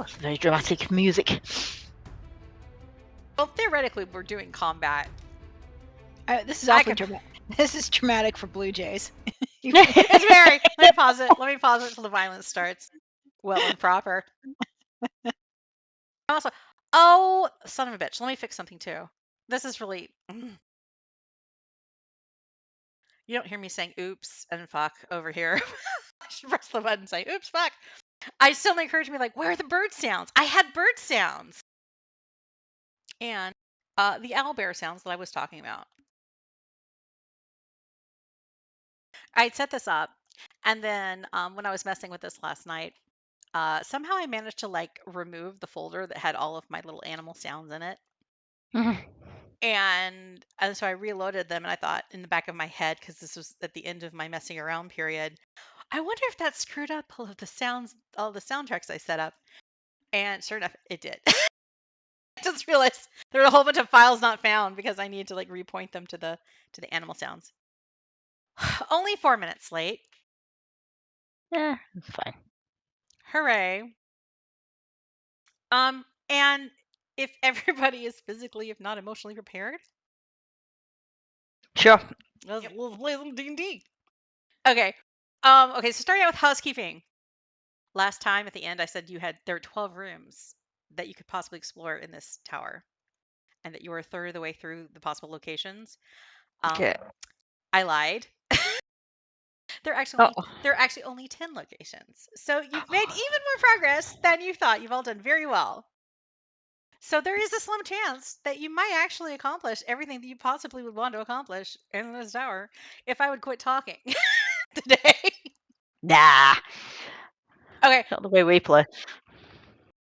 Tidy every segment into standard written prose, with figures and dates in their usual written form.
That's very dramatic music. Well, theoretically, we're doing combat. This is awfully dramatic. This is dramatic for Blue Jays. It's very. Let me pause it. Let me pause it until the violence starts. Well and proper. Also, oh, son of a bitch. Let me fix something too. This is really. You don't hear me saying oops and fuck over here. I should press the button and say oops, fuck. I suddenly occurred to me, like, where are the bird sounds? I had bird sounds. And the owlbear sounds that I was talking about. I'd set this up, and then when I was messing with this last night, somehow I managed to like remove the folder that had all of my little animal sounds in it. And so I reloaded them, and I thought in the back of my head, because this was at the end of my messing around period, I wonder if that screwed up all of the sounds, all the soundtracks I set up. And sure enough, it did. I just realized there are a whole bunch of files not found because I need to like repoint them to the animal sounds. Only 4 minutes late. Yeah, it's fine. Hooray. And if everybody is physically, if not emotionally prepared, Sure. let's play some D&D. Okay. Okay, so starting out with housekeeping. Last time at the end I said there were 12 rooms that you could possibly explore in this tower, and that you were a third of the way through the possible locations. Okay. I lied. There are actually only 10 locations. So you've made even more progress than you thought. You've all done very well. So there is a slim chance that you might actually accomplish everything that you possibly would want to accomplish in this tower if I would quit talking today. Nah. Okay. Not the way we play.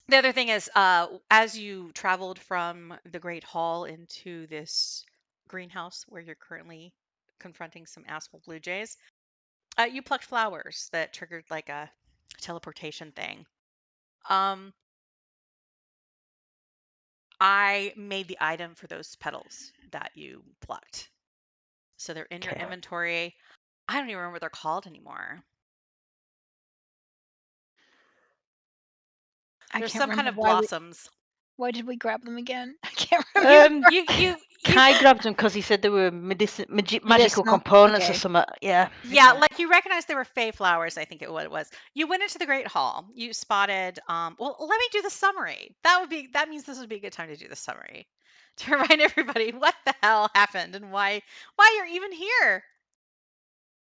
The other thing is, as you traveled from the Great Hall into this greenhouse where you're currently confronting some asshole blue jays, you plucked flowers that triggered like a teleportation thing. I made the item for those petals that you plucked. So they're in your inventory. I don't even remember what they're called anymore. There's some kind of blossoms. Why did we grab them again? I can't remember. Kai grabbed them because he said they were magical components or something. Yeah. Yeah, like you recognized they were fey flowers, I think what it was. You went into the Great Hall. You spotted well, let me do the summary. That means this would be a good time to do the summary. To remind everybody what the hell happened and why you're even here.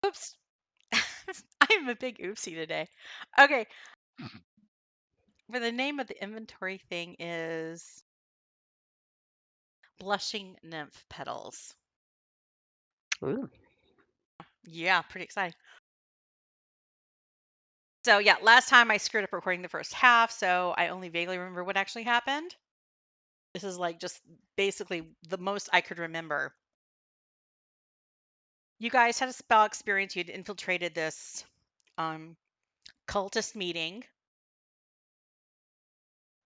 Oops. I'm a big oopsie today. Okay. But the name of the inventory thing is Blushing Nymph Petals. Ooh. Yeah, pretty exciting. So yeah, last time I screwed up recording the first half, so I only vaguely remember what actually happened. This is like just basically the most I could remember. You guys had a spell experience. You'd infiltrated this cultist meeting,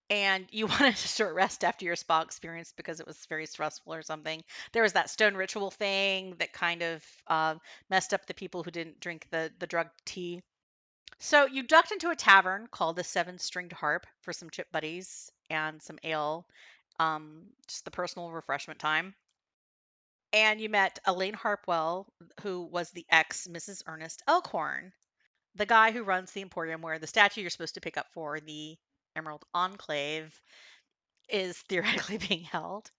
and you wanted a short rest after your spa experience because it was very stressful or something. There was that stone ritual thing that kind of messed up the people who didn't drink the drug tea. So you ducked into a tavern called the Seven Stringed Harp for some chip buddies and some ale, just the personal refreshment time. And you met Elaine Harpwell, who was the ex Mrs. Ernest Elkhorn, the guy who runs the Emporium where the statue you're supposed to pick up for the Emerald Enclave is theoretically being held.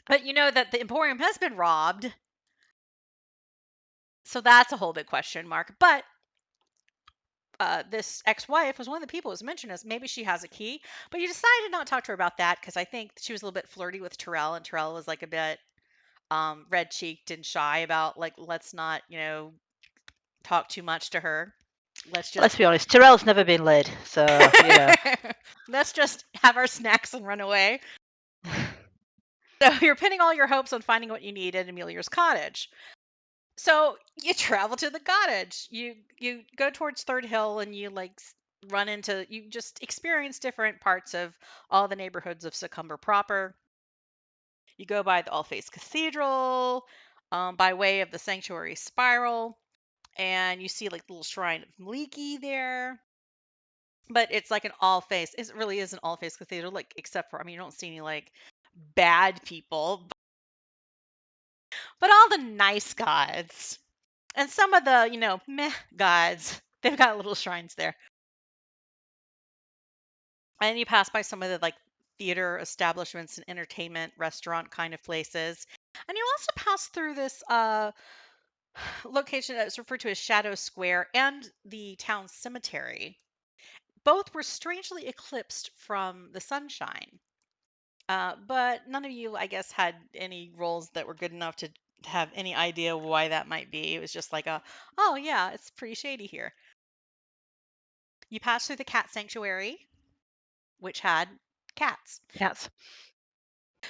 But you know that the Emporium has been robbed. So that's a whole big question mark. But this ex-wife was one of the people who was mentioned as maybe she has a key. But you decided not to talk to her about that because I think she was a little bit flirty with Terrell, and Terrell was like a bit red-cheeked and shy about like, let's not, talk too much to her. Let's be honest, Terrell's never been laid, so let's just have our snacks and run away. So you're pinning all your hopes on finding what you need at Amelior's cottage. So you travel to the cottage. You go towards Third Hill, and you you just experience different parts of all the neighborhoods of Succumber proper. You go by the All Faiths Cathedral, by way of the Sanctuary Spiral, and you see like the little shrine of Maliki there. but it's like an all face. It really is an all face cathedral, like except for, I mean, you don't see any like bad people, but all the nice gods and some of the, meh gods, they've got little shrines there. And you pass by some of the like theater establishments and entertainment restaurant kind of places. And you also pass through this location that's referred to as Shadow Square and the town cemetery. Both were strangely eclipsed from the sunshine. But none of you, I guess, had any roles that were good enough to have any idea why that might be. It was just like oh yeah, it's pretty shady here. You pass through the cat sanctuary, which had cats. Cats.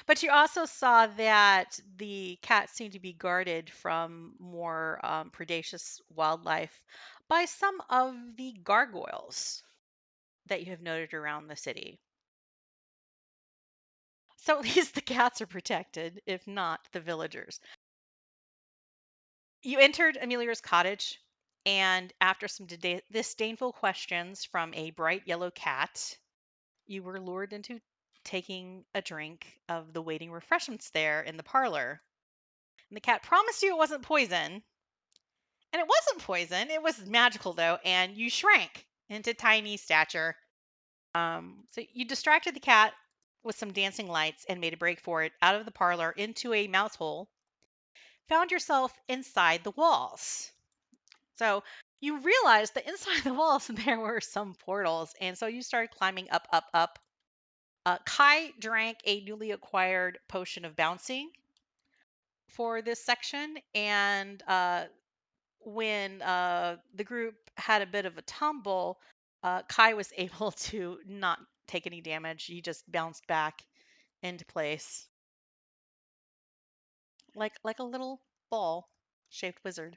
But you also saw that the cats seemed to be guarded from more predaceous wildlife by some of the gargoyles that you have noted around the city. So at least the cats are protected, if not the villagers. You entered Amelior's cottage, and after some disdainful questions from a bright yellow cat, you were lured into taking a drink of the waiting refreshments there in the parlor. And the cat promised you it wasn't poison. And it wasn't poison. It was magical, though, and you shrank into tiny stature. So you distracted the cat with some dancing lights and made a break for it out of the parlor into a mouse hole. Found yourself inside the walls. So you realized that inside the walls there were some portals, and so you started climbing up, up, up. Kai drank a newly acquired potion of bouncing for this section, and when the group had a bit of a tumble, Kai was able to not take any damage. He just bounced back into place like a little ball shaped wizard.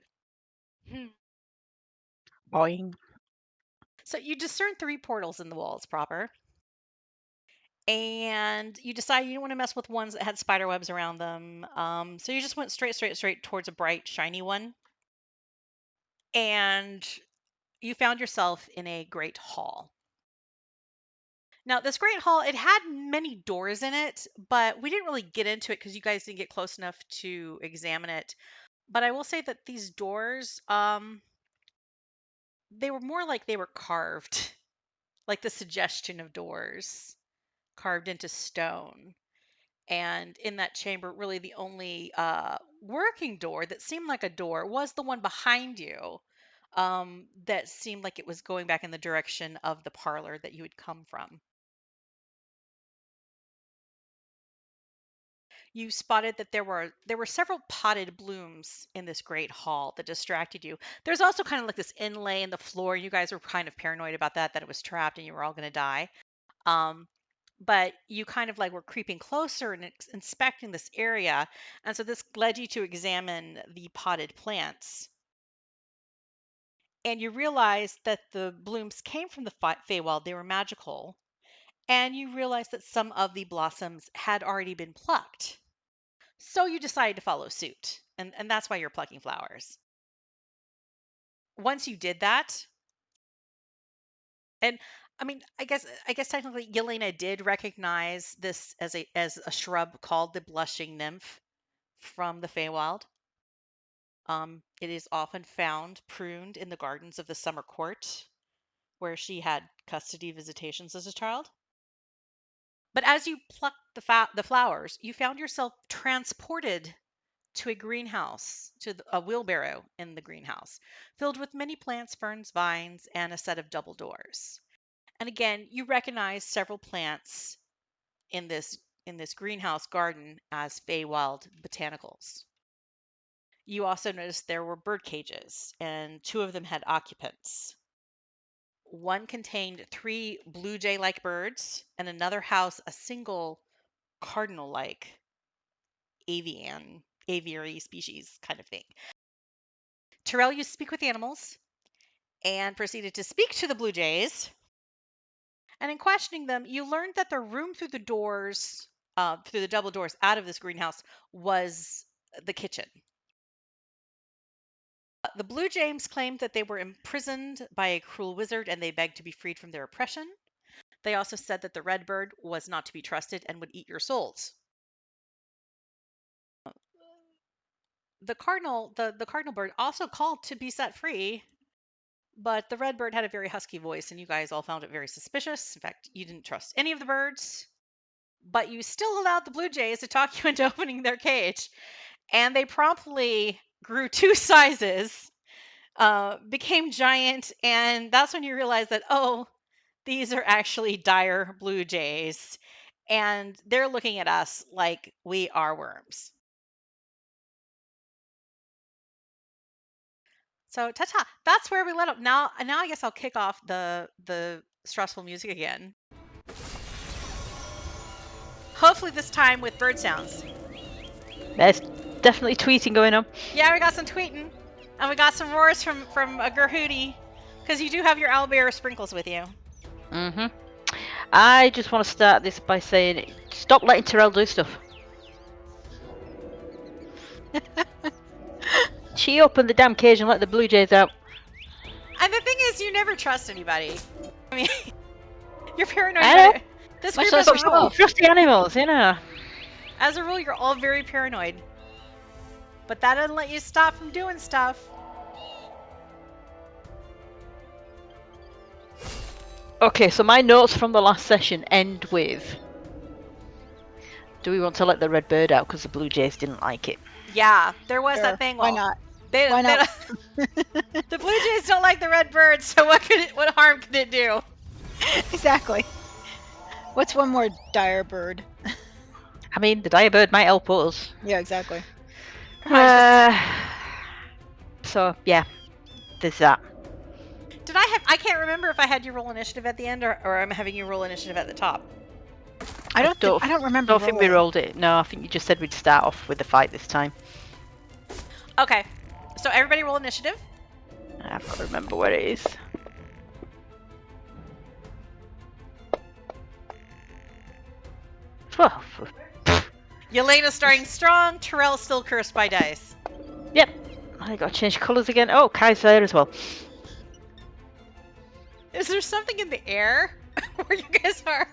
Boing. So you discern 3 portals in the walls proper. And you decided you didn't want to mess with ones that had spider webs around them. So you just went straight towards a bright, shiny one. And you found yourself in a great hall. Now, this great hall, it had many doors in it, but we didn't really get into it because you guys didn't get close enough to examine it. But I will say that these doors, they were more like they were carved, like the suggestion of doors carved into stone. And in that chamber, really the only working door that seemed like a door was the one behind you, that seemed like it was going back in the direction of the parlor that you had come from. You spotted that there were several potted blooms in this great hall that distracted you. There's also kind of like this inlay in the floor. You guys were kind of paranoid about that it was trapped and you were all going to die. Um, but you kind of like were creeping closer and inspecting this area. And so this led you to examine the potted plants. And you realized that the blooms came from the Feywild. They were magical. And you realized that some of the blossoms had already been plucked. So you decided to follow suit. And that's why you're plucking flowers. Once you did that, and I mean, I guess technically Yelena did recognize this as a shrub called the blushing nymph from the Feywild. It is often found pruned in the gardens of the summer court, where she had custody visitations as a child. But as you plucked the flowers, you found yourself transported to a greenhouse, to a wheelbarrow in the greenhouse, filled with many plants, ferns, vines, and a set of double doors. And again, you recognize several plants in this greenhouse garden as Feywild botanicals. You also noticed there were bird cages, and 2 of them had occupants. One contained 3 blue jay-like birds, and another housed a single cardinal-like aviary species kind of thing. Terrell used to speak with animals and proceeded to speak to the blue jays. And in questioning them, you learned that the room through the doors, through the double doors out of this greenhouse, was the kitchen. The Blue Jays claimed that they were imprisoned by a cruel wizard and they begged to be freed from their oppression. They also said that the red bird was not to be trusted and would eat your souls. The cardinal bird also called to be set free, but the red bird had a very husky voice and you guys all found it very suspicious. In fact, you didn't trust any of the birds, but you still allowed the Blue Jays to talk you into opening their cage, and they promptly grew 2 sizes, became giant, and that's when you realize that, oh, these are actually dire Blue Jays, and they're looking at us like we are worms. So, ta-ta, that's where we let up. Now I guess I'll kick off the stressful music again. Hopefully this time with bird sounds. There's definitely tweeting going on. Yeah, we got some tweeting. And we got some roars from a Gerhootie. Because you do have your owlbear sprinkles with you. Mm-hmm. I just want to start this by saying, stop letting Terrell do stuff. She opened the damn cage and let the Blue Jays out. And the thing is, you never trust anybody. I mean, you're paranoid. I know. This Much group less as a rule. Trust the animals, you know. As a rule, you're all very paranoid. But that doesn't let you stop from doing stuff. Okay, so my notes from the last session end with, do we want to let the red bird out because the Blue Jays didn't like it? Yeah, there was Sure, that thing. why well, not? They, Why they not? the Blue Jays don't like the red bird, so what harm could it do? Exactly. What's one more dire bird? I mean, the dire bird might help us. Yeah, exactly. So, yeah, there's that. Did I can't remember if I had you roll initiative at the end or I'm having you roll initiative at the top. I don't remember. I don't think we rolled it. No, I think you just said we'd start off with the fight this time. Okay, so everybody roll initiative. I've got to remember where it is. Well, Yelena's starting strong. Terrell's still cursed by dice. yep. I got to change colours again. Oh, Kai's there as well. Is there something in the air where you guys are?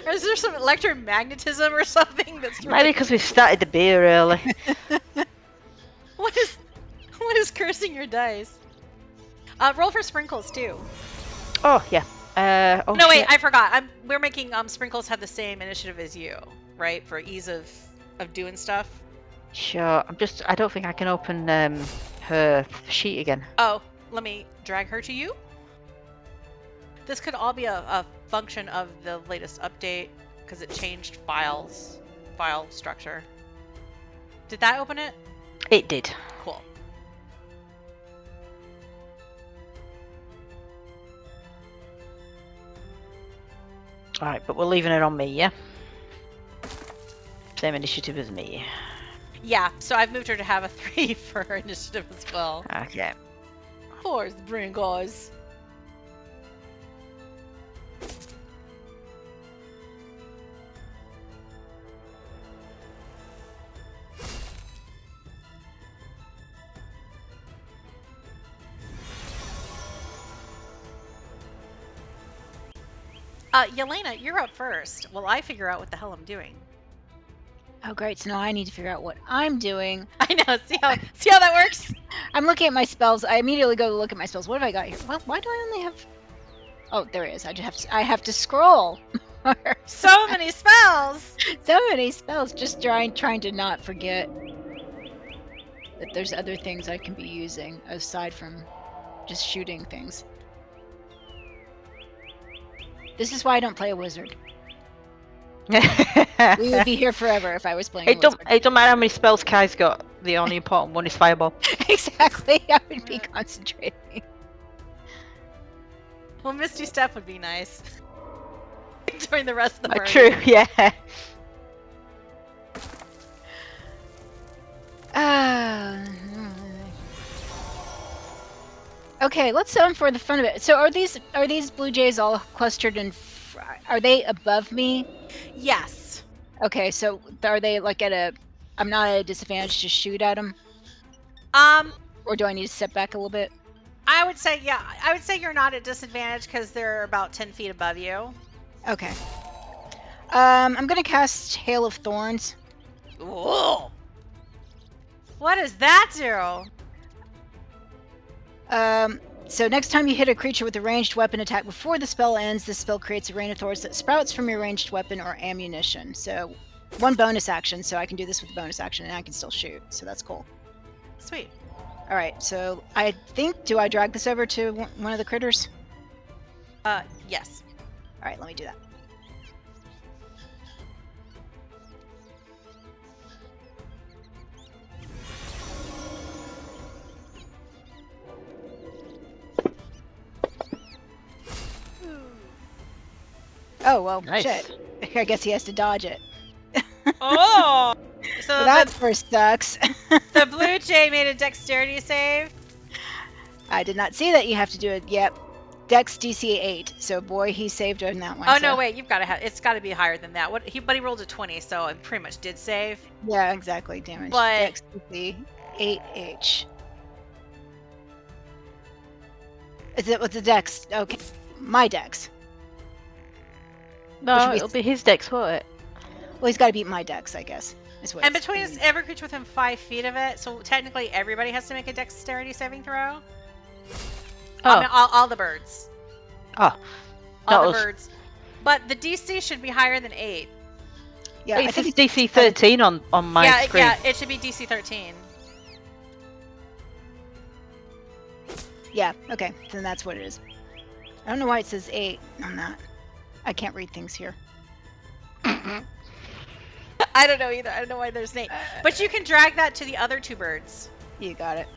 Or is there some electromagnetism or something that's Maybe because we started the beer early. What is cursing your dice? Roll for sprinkles too. Oh, yeah. Oh, No, wait, shit. I forgot. We're making sprinkles have the same initiative as you, right? For ease of doing stuff. Sure. I don't think I can open her sheet again. Oh, let me drag her to you. This could all be a function of the latest update because it changed file structure. Did that open it? It did. Cool. Alright, but we're leaving it on me, yeah? Same initiative as me. Yeah, so I've moved her to have a 3 for her initiative as well. Okay. Where's the brain, guys? Yelena, you're up first. Well, I figure out what the hell I'm doing. Oh, great. So now I need to figure out what I'm doing. I know. See how that works? I'm looking at my spells. I immediately go to look at my spells. What have I got here? Well, why do I only have... Oh, there it is. I have to scroll. So many spells! So many spells. Just trying to not forget that there's other things I can be using aside from just shooting things. This is why I don't play a wizard. We would be here forever if I was playing a wizard. It don't matter how many spells Kai's got. The only important one is Fireball. Exactly. I would be concentrating. Well, Misty Step would be nice. During the rest of the party. True, yeah. Okay, let's summon for the fun of it. So are these Blue Jays all clustered in? Are they above me? Yes. Okay, so are they like at a? I'm not at a disadvantage to shoot at them. Or do I need to step back a little bit? I would say, yeah. I would say you're not at disadvantage because they're about 10 feet above you. Okay. I'm gonna cast Hail of Thorns. Whoa! What does that do? So next time you hit a creature with a ranged weapon attack before the spell ends, this spell creates a rain of thorns that sprouts from your ranged weapon or ammunition. So one bonus action, so I can do this with a bonus action and I can still shoot. So that's cool. Sweet. All right, so I think, do I drag this over to one of the critters? Yes. All right, let me do that. Oh, well, Nice. shit. I guess he has to dodge it. Oh! So Well, that first sucks. the blue jay made a dexterity save. I did not see that you have to do it. Yep. Dex DC 8. So, boy, he saved on that one. Oh, so. no, wait. You've got to have... It's got to be higher than that. But he rolled a 20, so it pretty much did save. Yeah, exactly. Damage. But- Dex DC 8H. Is it what's the dex? Okay. My dex. No, Which would be- it'll be his dex, won't it? Well, he's got to beat my dex, I guess. Is what And it's- between us, every creature within 5 feet of it, so technically everybody has to make a dexterity saving throw. I mean, Oh, all the birds. oh. All That the was- birds. But the DC should be higher than 8. Yeah, I It think says DC 13 on my yeah, screen. yeah, it should be DC 13. Yeah, okay. Then that's what it is. I don't know why it says 8 on that. I can't read things here. I don't know either. I don't know why there's an 8. But you can drag that to the other 2 birds. You got it.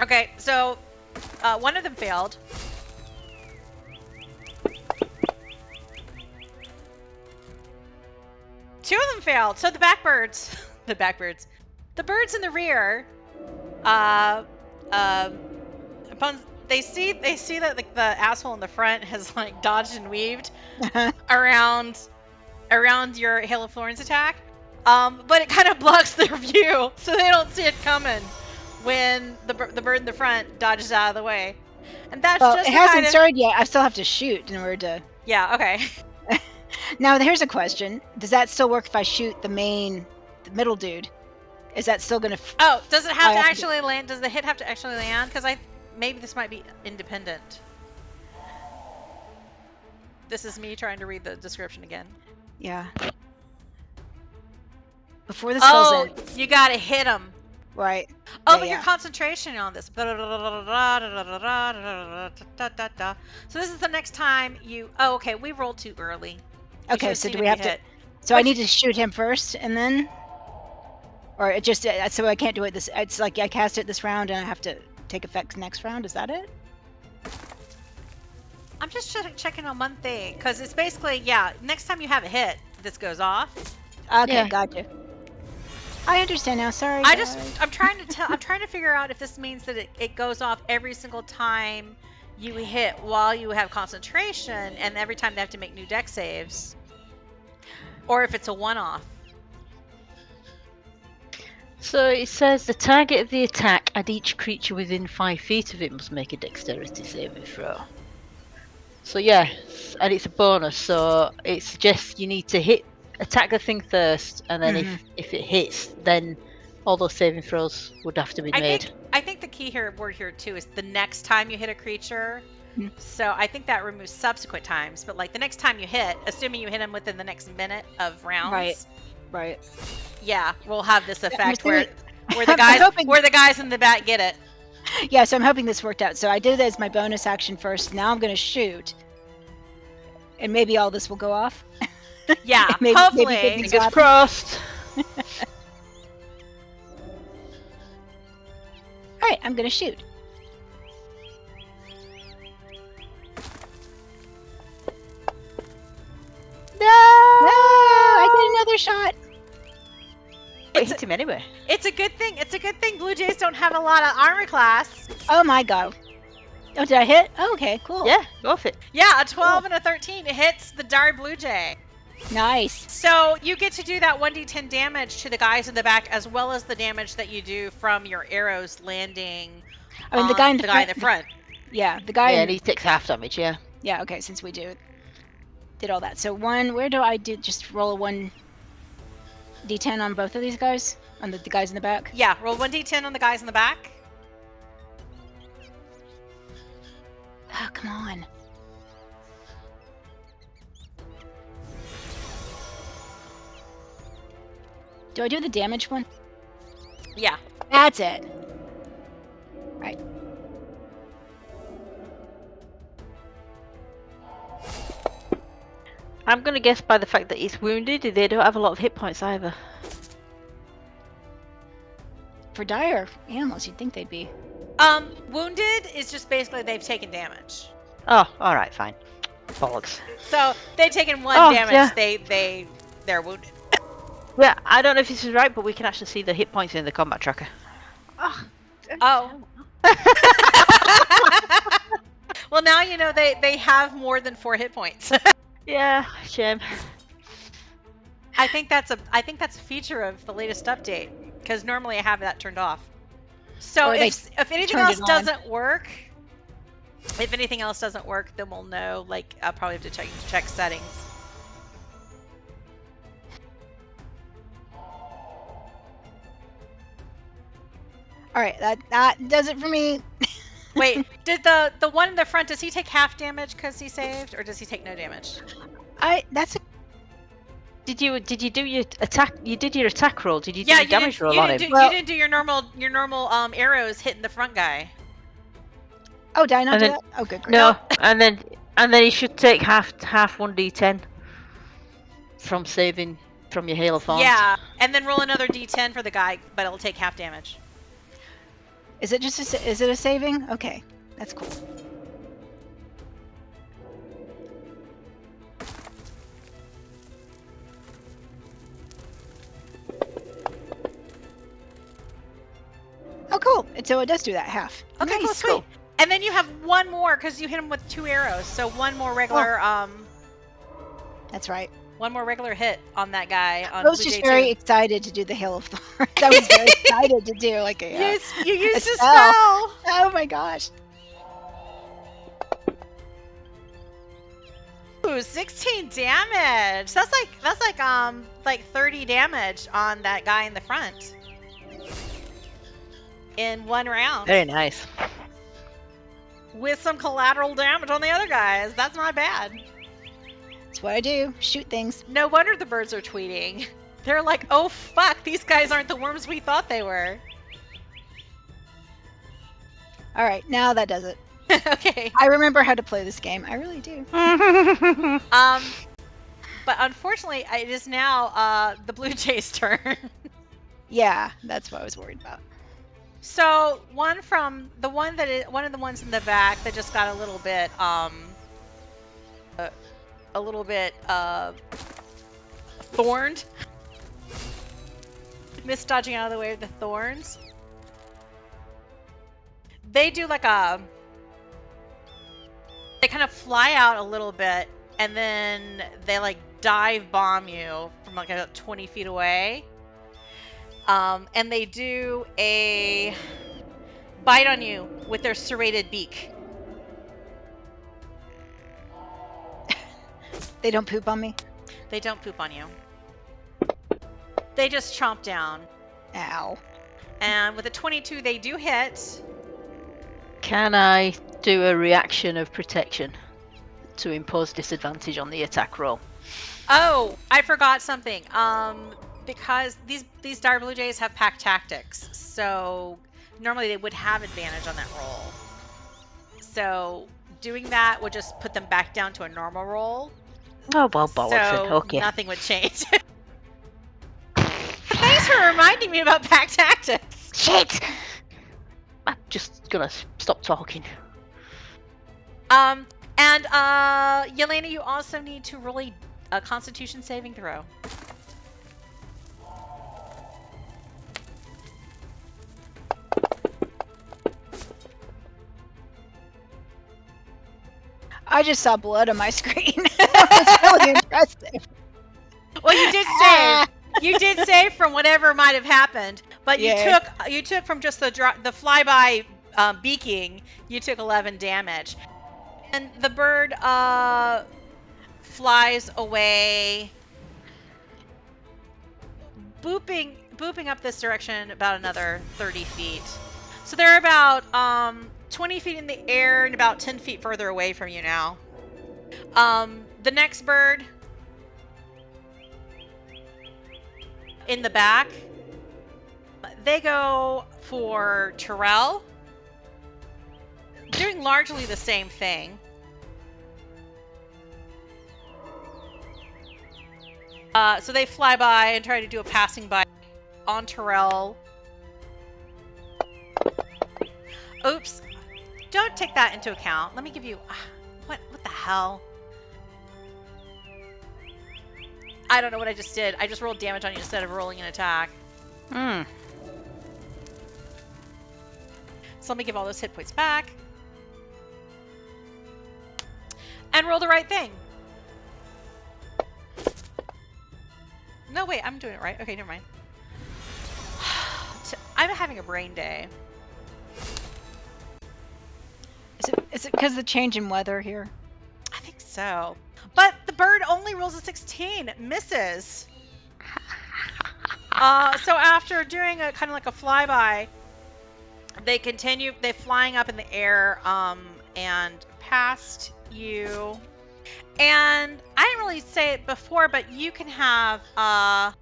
Okay, so one of them failed. Two of them failed. So the backbirds, the birds in the rear, upon they see that like the asshole in the front has like dodged and weaved around your Hail of Thorns attack, but it kind of blocks their view, so they don't see it coming when the bird in the front dodges out of the way. And that's Well, just it the hasn't kind of... started yet. I still have to shoot in order to... Yeah, okay. Now, here's a question. Does that still work if I shoot the middle dude? Is that still going to... Oh, does it have I to have to actually land? Does the hit have to actually land? Because maybe this might be independent. This is me trying to read the description again. Yeah. Before the spell's Oh, in. you gotta hit him. Right. Oh, Yeah, but yeah. your concentration on this. So this is the next time you... Oh, okay, we rolled too early. We Okay, should've so seen do if we you have to... hit. So I But- need to shoot him first and then... Or it just... So I can't do it this... It's like I cast it this round and I have to take effect next round. Is that it? I'm just checking on one thing, because it's basically, yeah, next time you have a hit, this goes off. Okay, Yeah. gotcha. I understand now. Sorry, I'm trying to figure out if this means that it goes off every single time you hit while you have concentration, and every time they have to make new deck saves, or if it's a one-off. So it says the target of the attack and each creature within 5 feet of it must make a dexterity saving throw. So yeah, and it's a bonus, so it suggests you need to attack the thing first, and then if it hits, then all those saving throws would have to be made. I think the key word here too is the next time you hit a creature. Mhm. So I think that removes subsequent times, but like the next time you hit, assuming you hit them within the next minute of rounds, Right. yeah, we'll have this effect assuming- where the I'm hoping- guys in the back get it. Yeah, so I'm hoping this worked out. So I did it as my bonus action first. Now I'm going to shoot. And maybe all this will go off. Yeah, Maybe hopefully. good things Fingers crossed. All right, I'm going to shoot. No! I get another shot. It hit him anyway. It's a good thing. Blue Jays don't have a lot of armor class. Oh my god. Oh, did I hit? Oh, okay, cool. Yeah, go for it. Yeah, a 12 and a 13 hits the dire blue jay. Nice. So you get to do that 1d10 damage to the guys in the back, as well as the damage that you do from your arrows landing I mean, on the guy in the in the front. Yeah, the guy. Yeah, and he takes half damage. Yeah. Yeah. Okay, since we did all that. So where do I do? Just roll a 1d10 on both of these guys, on the guys in the back. Yeah, roll 1d10 on the guys in the back. Oh, come on. Do I do the damage one? Yeah. That's it. Right. I'm gonna guess by the fact that he's wounded, they don't have a lot of hit points either. For dire animals, you'd think they'd be. Wounded is just basically they've taken damage. Oh, all right, fine. Bollocks. So they've taken 1 Oh, damage. yeah. They're wounded. Yeah, I don't know if this is right, but we can actually see the hit points in the combat tracker. Oh. Well, now you know they have more than 4 hit points. Yeah, shame. I think that's a feature of the latest update, because normally I have that turned off. So Or they if anything turned else it on. doesn't work, then we'll know. Like I'll probably have to check settings. All right, that does it for me. Wait, did the one in the front, does he take half damage because he saved, or does he take no damage? That's a Did you do your attack? You did your attack roll. Did you do Yeah, your damage roll you on didn't him? do, you didn't do your normal arrows hitting the front guy. Oh, did I not And do then- that? Oh, good. Great. No, and then he should take half 1d10 from saving from your hail of thorns. Yeah, and then roll another d10 for the guy, but it'll take half damage. Is it just is it a saving? Okay, that's cool. Oh, cool. So it does do that half. Okay, cool, Nice, sweet. cool. And then you have one more because you hit him with 2 arrows, so one more regular That's right. one more regular hit on that guy. On I was Blue just Jay very 2. excited to do the Hail of Thorns. I was very excited to do like a. Yes, you used a spell. spell. Oh my gosh. Ooh, 16 damage. That's like 30 damage on that guy in the front. In 1 round. Very nice. With some collateral damage on the other guys. That's not bad. That's what I do. Shoot things. No wonder the birds are tweeting. They're like, oh fuck, these guys aren't the worms we thought they were. All right, now that does it. Okay. I remember how to play this game. I really do. But unfortunately, it is now the Blue Jays' turn. Yeah, that's what I was worried about. So one of the ones in the back that just got a little bit thorned. Missed dodging out of the way of the thorns. They do like they kind of fly out a little bit, and then they like dive bomb you from like about 20 feet away. And they do a bite on you with their serrated beak. They don't poop on me. They don't poop on you. They just chomp down. Ow. And with a 22, they do hit. Can I do a reaction of protection to impose disadvantage on the attack roll? Oh, I forgot something. Because these Dire Blue Jays have pack tactics, so normally they would have advantage on that roll. So doing that would just put them back down to a normal roll. Oh, well, bollocks. So Okay. nothing would change. Thanks for reminding me about pack tactics. Shit! I'm just gonna stop talking. And Yelena, you also need to roll a Constitution saving throw. I just saw blood on my screen. That was really impressive. Well, you did save. You did save from whatever might have happened, but Yeah. you took from just the flyby beaking. You took 11 damage, and the bird flies away, booping up this direction about another 30 feet. So they're about 20 feet in the air and about 10 feet further away from you now. The next bird in the back, they go for Terrell, doing largely the same thing. So they fly by and try to do a passing by on Terrell. Oops. Don't take that into account. Let me give you... What the hell? I don't know what I just did. I just rolled damage on you instead of rolling an attack. Hmm. So let me give all those hit points back. And roll the right thing. No, wait, I'm doing it right. Okay, never mind. I'm having a brain day. Is it because of the change in weather here? I think so. But the bird only rolls a 16. Misses. So after doing a kind of like a flyby, they're flying up in the air and past you. And I didn't really say it before, but you can have an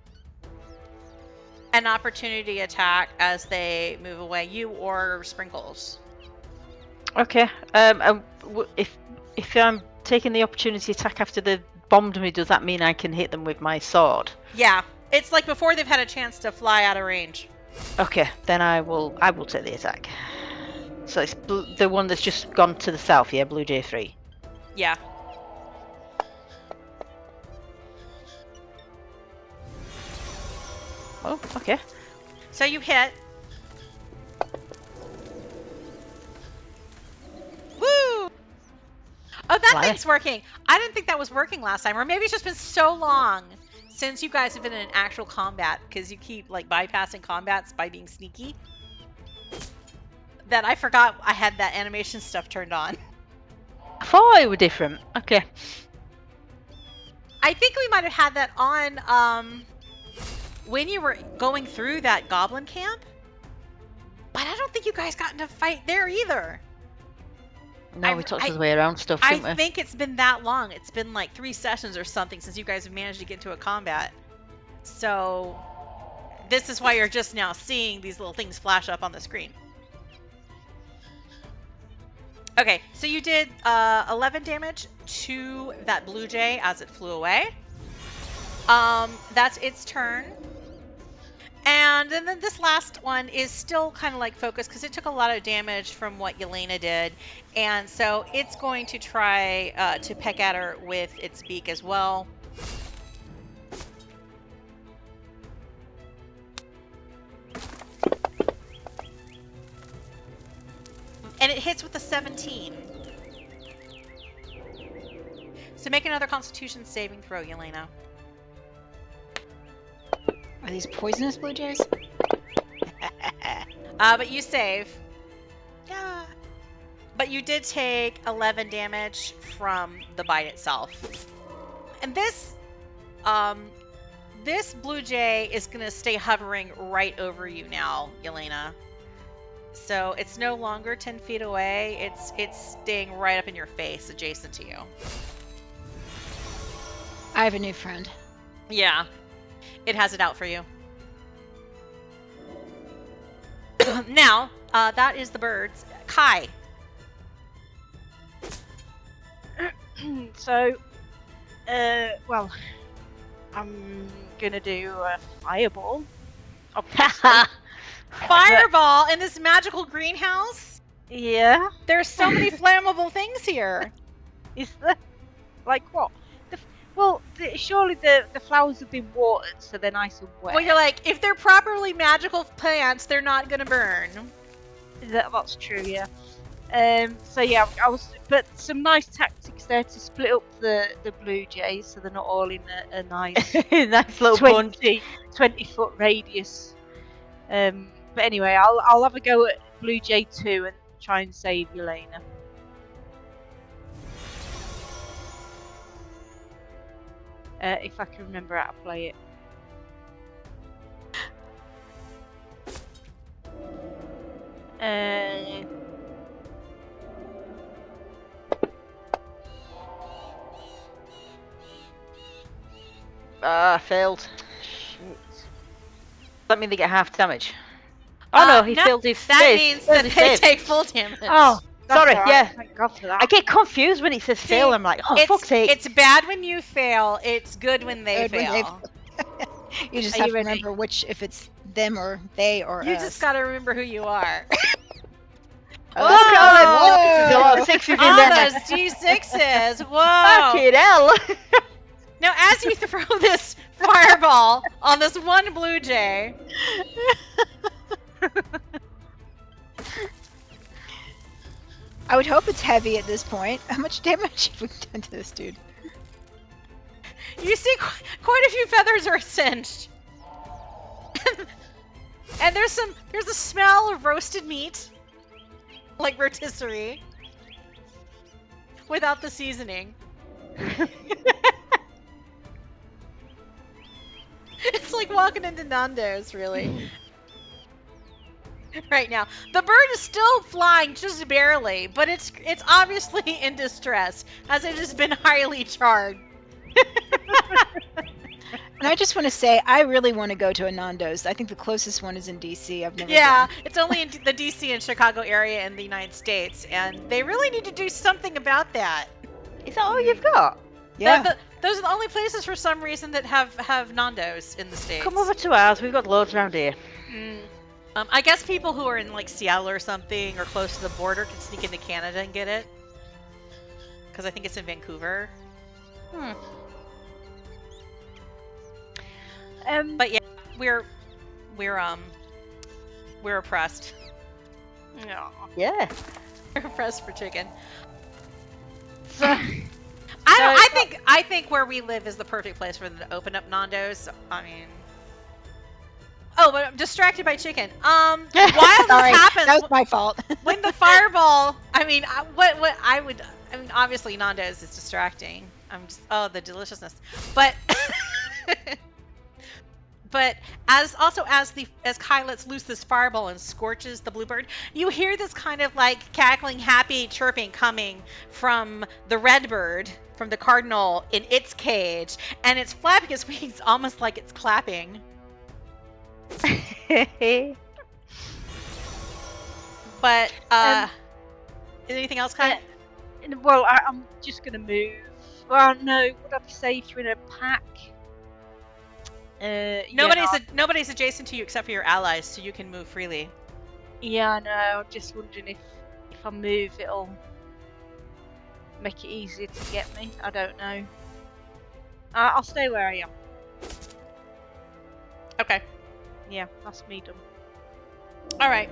opportunity attack as they move away, you or Sprinkles. Okay. If I'm taking the opportunity attack after they've bombed me, does that mean I can hit them with my sword? Yeah, it's like before they've had a chance to fly out of range. Okay, then I will take the attack. So it's the one that's just gone to the south, yeah, Blue J3. Yeah. Oh, okay. So you hit. Woo! Oh, that thing's working. I didn't think that was working last time, or maybe it's just been so long since you guys have been in actual combat because you keep like bypassing combats by being sneaky that I forgot I had that animation stuff turned on. I thought it were different. Okay. I think we might have had that on when you were going through that goblin camp, but I don't think you guys got into a fight there either. No, we talked the way around stuff, didn't we? I think it's been that long. It's been like 3 sessions or something since you guys have managed to get into a combat. So this is why you're just now seeing these little things flash up on the screen. Okay, so you did 11 damage to that blue jay as it flew away. That's its turn. And then this last one is still kind of like focused because it took a lot of damage from what Yelena did. And so it's going to try to peck at her with its beak as well. And it hits with a 17. So make another Constitution saving throw, Yelena. Are these poisonous blue jays? But you save. Yeah. But you did take 11 damage from the bite itself. And this blue jay is going to stay hovering right over you now, Yelena. So it's no longer 10 feet away. It's staying right up in your face, adjacent to you. I have a new friend. Yeah. It has it out for you. Now, that is the birds. Kai. So, well, I'm gonna do a fireball. Obviously. Fireball in this magical greenhouse? Yeah. There's so many flammable things here. Is there? Like what? Surely the flowers have been watered, so they're nice and wet. Well, you're like, if they're properly magical plants, they're not gonna burn. That's true, yeah. So yeah, but some nice tactics there to split up the blue jays so they're not all in a nice Nice little bunch. 20 foot radius. But anyway, I'll have a go at blue jay 2 and try and save Yelena. If I can remember how to play it. Failed. Shit. That mean they get half damage? Oh no, he failed his That save. means Failed that his they save. take full damage. Oh, that's Sorry, all right. yeah. Thank God for that. I get confused when it says fail. I'm like, oh, fuck's sake. It's bad when you fail. It's good when they fail. You just Are have you to ready? remember if it's them or they or You us. just gotta remember who you are. Look at all them Whoa! there's a lot of sixes in All there. those D6s. Whoa. Fucking hell. Now, as you throw this fireball on this one blue jay, I would hope it's heavy at this point. How much damage have we done to this dude? you see quite a few feathers are singed. And there's a smell of roasted meat, like rotisserie, without the seasoning. It's like walking into Nando's, really. Right now, the bird is still flying just barely, but it's obviously in distress as it has been highly charred. And I just want to say, I really want to go to a Nando's. I think the closest one is in DC. I've never Yeah, been. it's only in the DC and Chicago area in the United States, and they really need to do something about that. Is that all you've got? Yeah. Those are the only places for some reason that have Nando's in the States. Come over to ours. We've got loads around here. I guess people who are in like Seattle or something or close to the border can sneak into Canada and get it. Because I think it's in Vancouver. But yeah, we're oppressed. No. Yeah. We're oppressed for chicken. So, I think where we live is the perfect place for them to open up Nando's. I mean, oh, but I'm distracted by chicken. While this Sorry, happens, that was my fault. when the fireball, I mean, obviously Nando's is distracting. The deliciousness, but but as Kai lets loose this fireball and scorches the bluebird, you hear this kind of like cackling, happy chirping coming from the red bird, from the cardinal in its cage, and it's flapping its wings almost like it's clapping. But anything else, Kai? well, I'm just gonna move. Well, no, would I be safer in a pack? Nobody's adjacent to you except for your allies, so you can move freely. Yeah, I know. I'm just wondering if I move, it'll make it easier to get me. I don't know. I'll stay where I am. Okay. Yeah, that's me done. All right.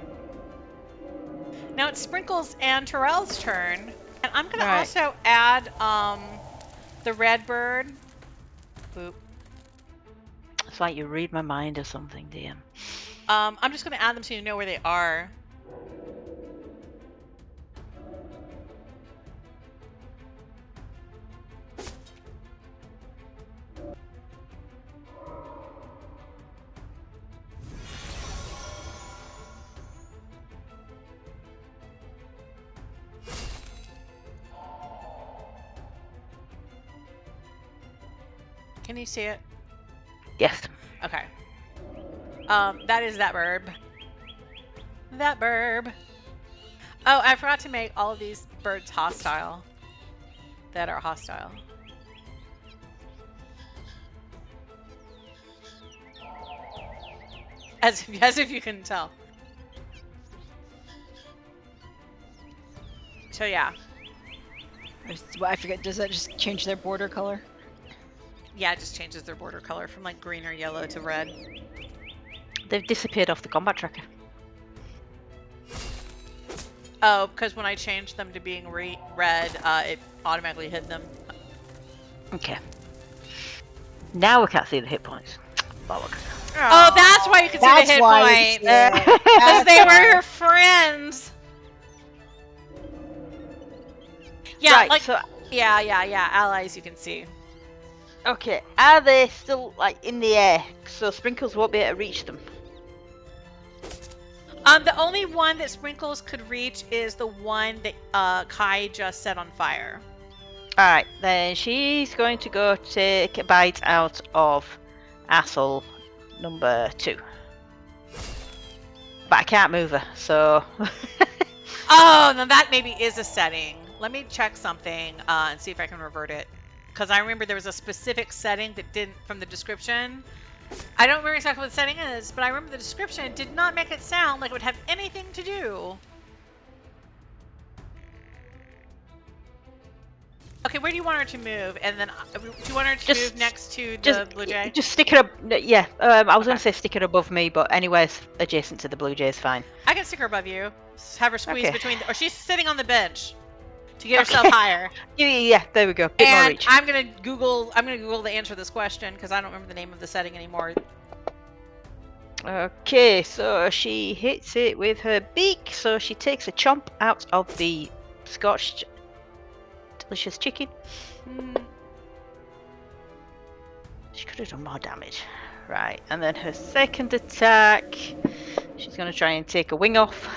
Now it's Sprinkles and Terrell's turn, and I'm gonna also add the red bird. Boop. It's like you read my mind or something, dear. I'm just gonna add them so you know where they are. Can you see it? Yes. Okay. That is that burb. That burb. Oh, I forgot to make all of these birds hostile. That are hostile. As if you can tell. So yeah. I forget, does that just change their border color? Yeah, it just changes their border color from like green or yellow to red. They've disappeared off the combat tracker. Oh, because when I changed them to being red, it automatically hid them. Okay. Now we can't see the hit points. Bollocks. Oh, that's why you can see the That's hit why you points. can see it. Because That's they were why. your friends. Yeah, Right, like so yeah. Allies you can see. okay, are they still like in the air? So Sprinkles won't be able to reach them. The only one that Sprinkles could reach is the one that Kai just set on fire. Alright, then she's going to go take a bite out of asshole number 2. But I can't move her, so Oh, now that maybe is a setting. Let me check something and see if I can revert it. Because I remember there was a specific setting that didn't, from the description. I don't remember exactly what the setting is, but I remember the description did not make it sound like it would have anything to do. Okay, where do you want her to move? And then, do you want her to Just- move next to the Blue Jay? just stick her up. Yeah, I was going Okay. to say stick her above me, but anywhere adjacent to the Blue Jay is fine. I can stick her above you. Have her squeeze Okay. between, or she's sitting on the bench to get herself Okay. higher. Yeah, there we go. Bit more And reach. I'm gonna Google the answer to this question because I don't remember the name of the setting anymore. Okay, so she hits it with her beak, so she takes a chomp out of the scorched delicious chicken. She could have done more damage. Right, and then her second attack, she's going to try and take a wing off.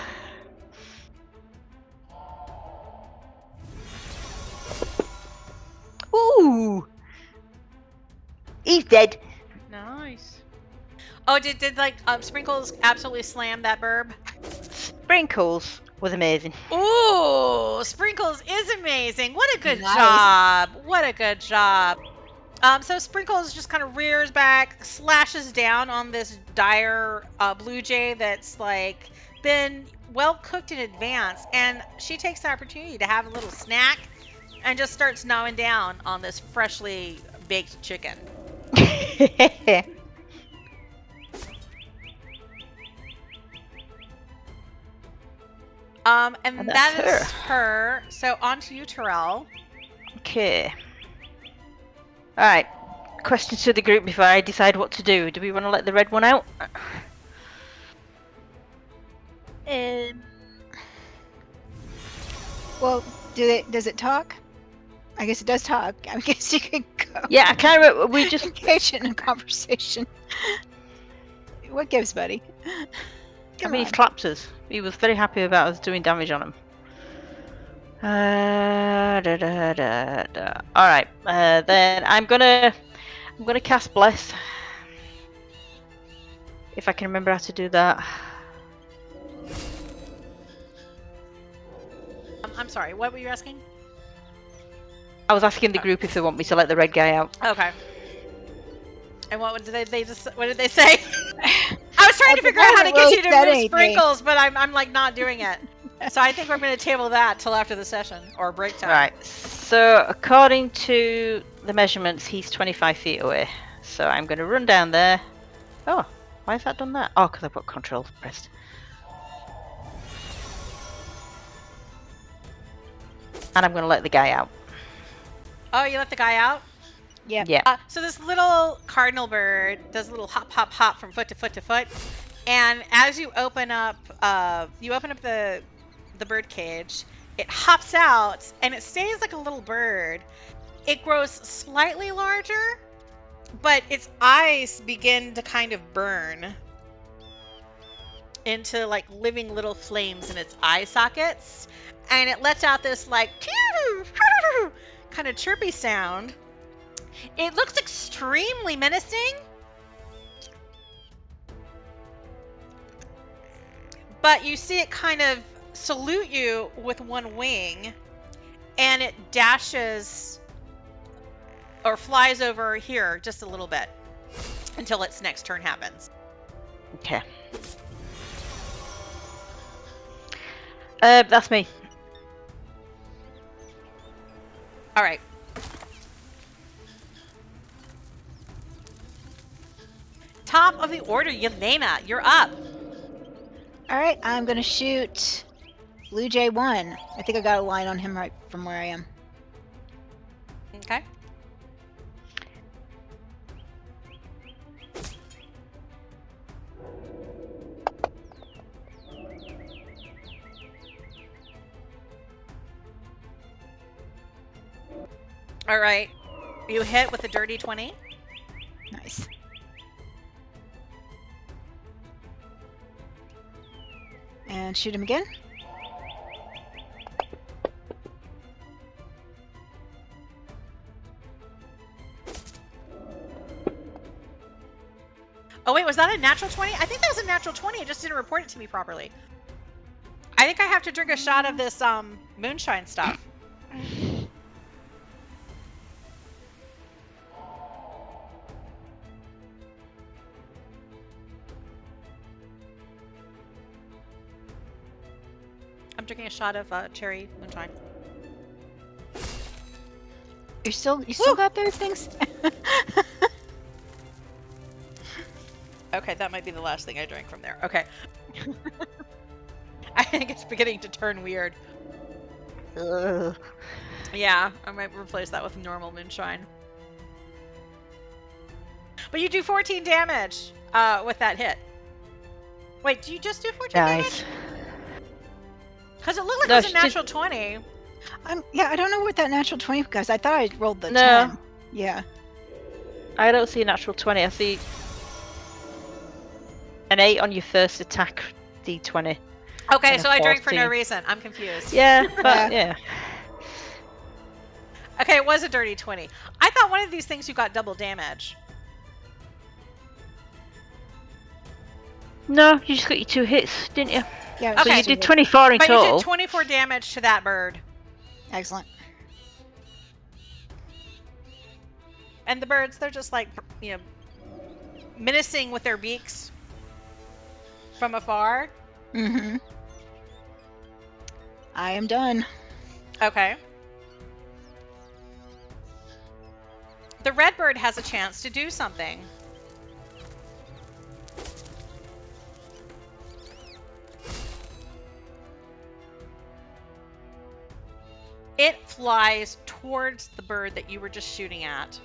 Ooh! He's dead. Nice. Oh, did like Sprinkles absolutely slam that burb? Sprinkles was amazing. Ooh, Sprinkles is amazing. What a good Nice. job. What a good job. So Sprinkles just kind of rears back, slashes down on this dire Blue Jay that's like been well cooked in advance, and she takes the opportunity to have a little snack and just starts gnawing down on this freshly baked chicken. And And that that's is her. So on to you, Terrell. Okay. Alright. Question to the group before I decide what to do. Do we want to let the red one out? Well, does it talk? I guess it does talk. I guess you can go. Yeah, I can't remember. We just. engage in a conversation. What gives, buddy? I Come mean, on. he's clapped us. He was very happy about us doing damage on him. Alright, then I'm gonna cast Bless. If I can remember how to do that. I'm sorry. What were you asking? I was asking the group if they want me to let the red guy out. Okay. And what did they just? What did they say? I was trying to figure out how to get really you to said move anything. Sprinkles, but I'm like not doing it. So I think we're going to table that till after the session or break time. Right, so according to the measurements, he's 25 feet away. So I'm going to run down there. Oh, why has that done that? Oh, because I put control pressed. And I'm going to let the guy out. Oh, you let the guy out? Yeah. Yeah. So this little cardinal bird does a little hop, hop, hop from foot to foot to foot, and as you open up the bird cage, it hops out and it stays like a little bird. It grows slightly larger, but its eyes begin to kind of burn into like living little flames in its eye sockets, and it lets out this like kind of chirpy sound. It looks extremely menacing, but you see it kind of salute you with one wing, and it dashes or flies over here just a little bit until its next turn happens. Okay. That's me. All right. Top of the order, Yelena, you're up. All right, I'm gonna shoot Blue Jay 1. I think I got a line on him right from where I am. Okay. All right. You hit with a dirty 20. Nice. And shoot him again. Oh wait, was that a natural 20? I think that was a natural 20. It just didn't report it to me properly. I think I have to drink a shot of this moonshine stuff. I'm drinking a shot of cherry moonshine. You still got those things? Okay, that might be the last thing I drank from there. Okay. I think it's beginning to turn weird. Ugh. Yeah, I might replace that with normal moonshine. But you do 14 damage with that hit. Wait, do you just do 14 damage? Nice. Because it looked like No, it was a she did- natural 20. Yeah, I don't know what that natural 20 because I thought I rolled the No. 10. Yeah. I don't see a natural 20. I see an 8 on your first attack, D20. Okay, And a so I drank for no 14. reason. I'm confused. Yeah, but yeah. Okay, it was a dirty 20. I thought one of these things you got double damage. No, you just got your 2 hits, didn't you? Yeah. So Okay. you did 24 in But you total. did 24 damage to that bird. Excellent. And the birds, they're just like, you know, menacing with their beaks from afar. Mm-hmm. I am done. Okay. The red bird has a chance to do something. It flies towards the bird that you were just shooting at.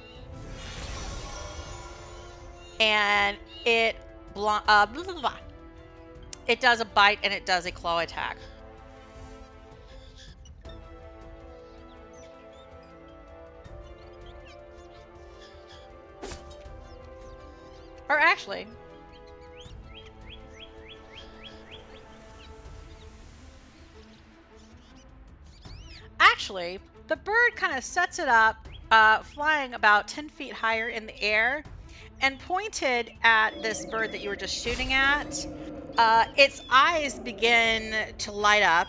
And it blah, blah, blah, blah. It does a bite and it does a claw attack. Or actually, the bird kind of sets it up, flying about 10 feet higher in the air, and pointed at this bird that you were just shooting at. Its eyes begin to light up,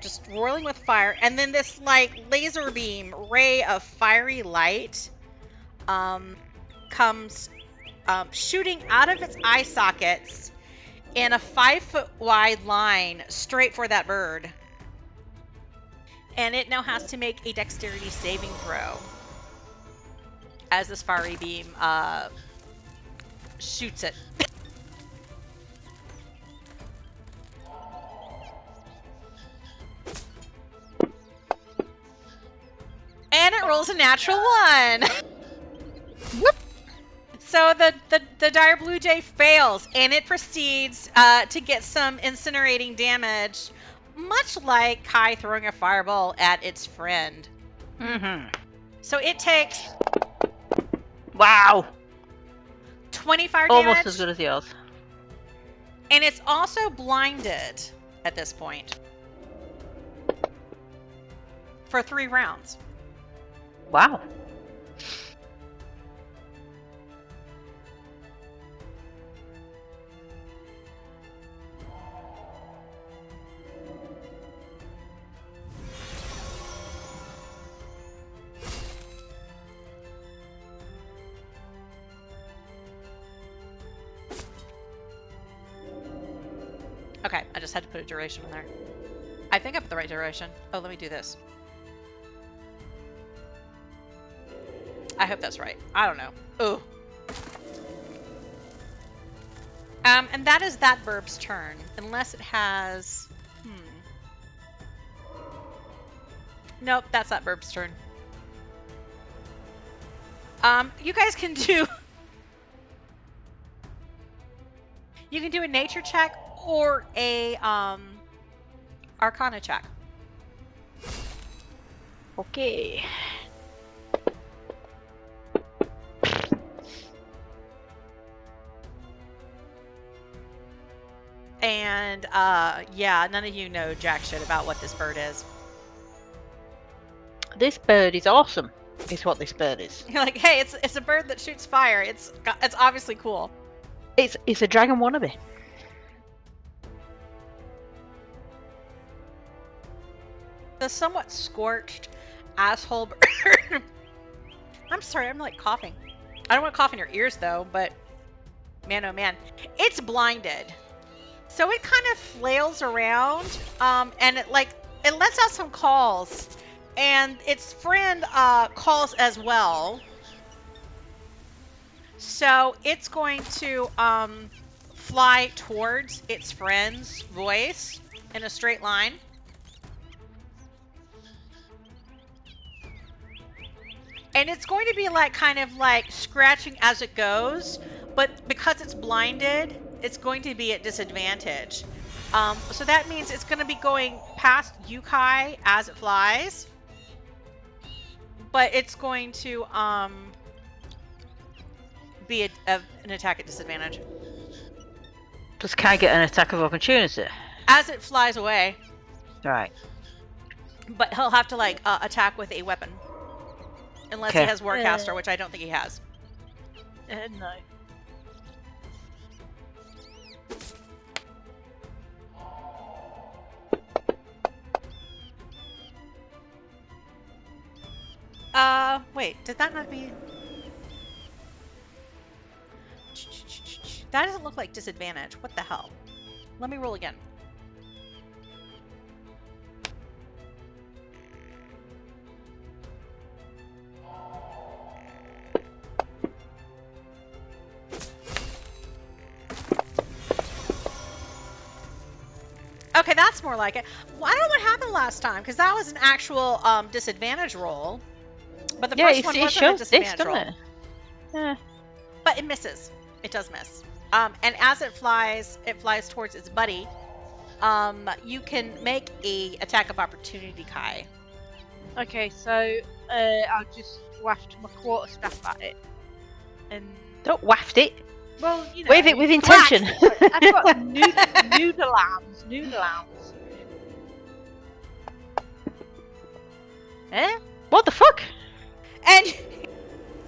just whirling with fire, and then this like laser beam ray of fiery light comes shooting out of its eye sockets in a 5-foot wide line straight for that bird. And it now has to make a dexterity saving throw as this fiery beam shoots it. And it rolls a natural 1. Whoop. So the dire blue jay fails, and it proceeds to get some incinerating damage, much like Kai throwing a fireball at its friend. Mm-hmm. So it takes Wow. 25 Almost damage, as good as yours. and it's also blinded at this point for 3 rounds. Wow. Okay, I just had to put a duration in there. I think I put the right duration. Oh, let me do this. I hope that's right. I don't know. Ooh. And that is that bird's turn, unless it has. Nope, that's that bird's turn. You guys can do. You can do a nature check or a Arcana check. Okay. And yeah, none of you know jack shit about what this bird is. This bird is awesome. Is what this bird is. You're like, hey, it's a bird that shoots fire. It's obviously cool. It's a dragon wannabe. The somewhat scorched asshole bird. I'm sorry, I'm like coughing. I don't want to cough in your ears though, but man, oh man, it's blinded. So it kind of flails around, and it lets out some calls, and its friend calls as well. So it's going to fly towards its friend's voice in a straight line. And it's going to be like kind of like scratching as it goes, but because it's blinded, it's going to be at disadvantage. So that means it's going to be going past Yukai as it flies, but it's going to be an attack at disadvantage. Does Kai get an attack of opportunity? As it flies away. Right. But he'll have to like attack with a weapon. Unless he has Warcaster, which I don't think he has. No. Wait, did that not be... That doesn't look like disadvantage. What the hell? Let me roll again. Okay, that's more like it. Well, I don't know what happened last time, because that was an actual disadvantage roll. But the first one wasn't a disadvantage roll. It? Yeah. But it misses. It does miss. And as it flies towards its buddy. You can make a attack of opportunity, Kai. Okay, so I'll just waft my quarterstaff at it. And Don't waft it. well, you know, Wave it with intention. I've got noodle arms. Eh? What the fuck? And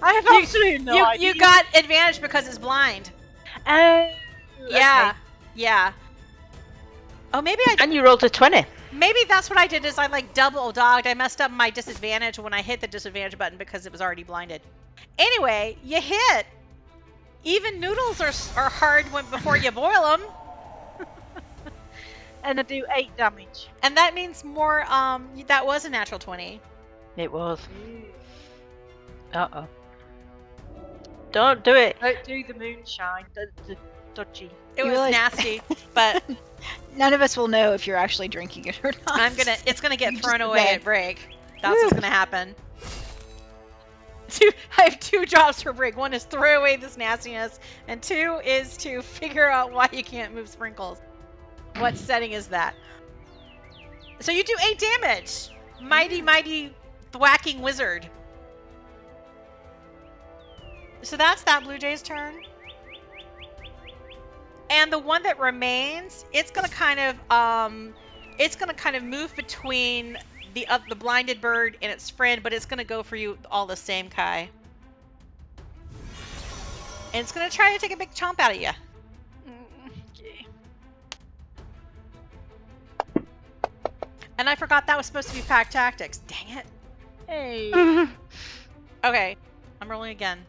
I have absolutely no idea. You got advantage because it's blind. Yeah. Yeah. Oh, maybe And you rolled a 20. Maybe that's what I did is I like double dogged. I messed up my disadvantage when I hit the disadvantage button because it was already blinded. Anyway, you hit. Even noodles are hard before you boil them. And I do 8 damage. And that means more, that was a natural 20. It was. Uh-oh. Don't do it. Don't do the moonshine. The dodgy. It was realize- nasty, but None of us will know if you're actually drinking it or not. it's gonna get You thrown just away read. at break. That's what's gonna happen. I have 2 jobs for break. 1 is throw away this nastiness, and 2 is to figure out why you can't move sprinkles. What setting is that? So you do 8 damage. Mighty thwacking wizard. So that's that Blue Jay's turn. And the one that remains, it's gonna kind of move between the blinded bird and its friend, but it's gonna go for you all the same, Kai. And it's gonna try to take a big chomp out of you. Okay. And I forgot that was supposed to be pack tactics. Dang it. Hey. Okay, I'm rolling again.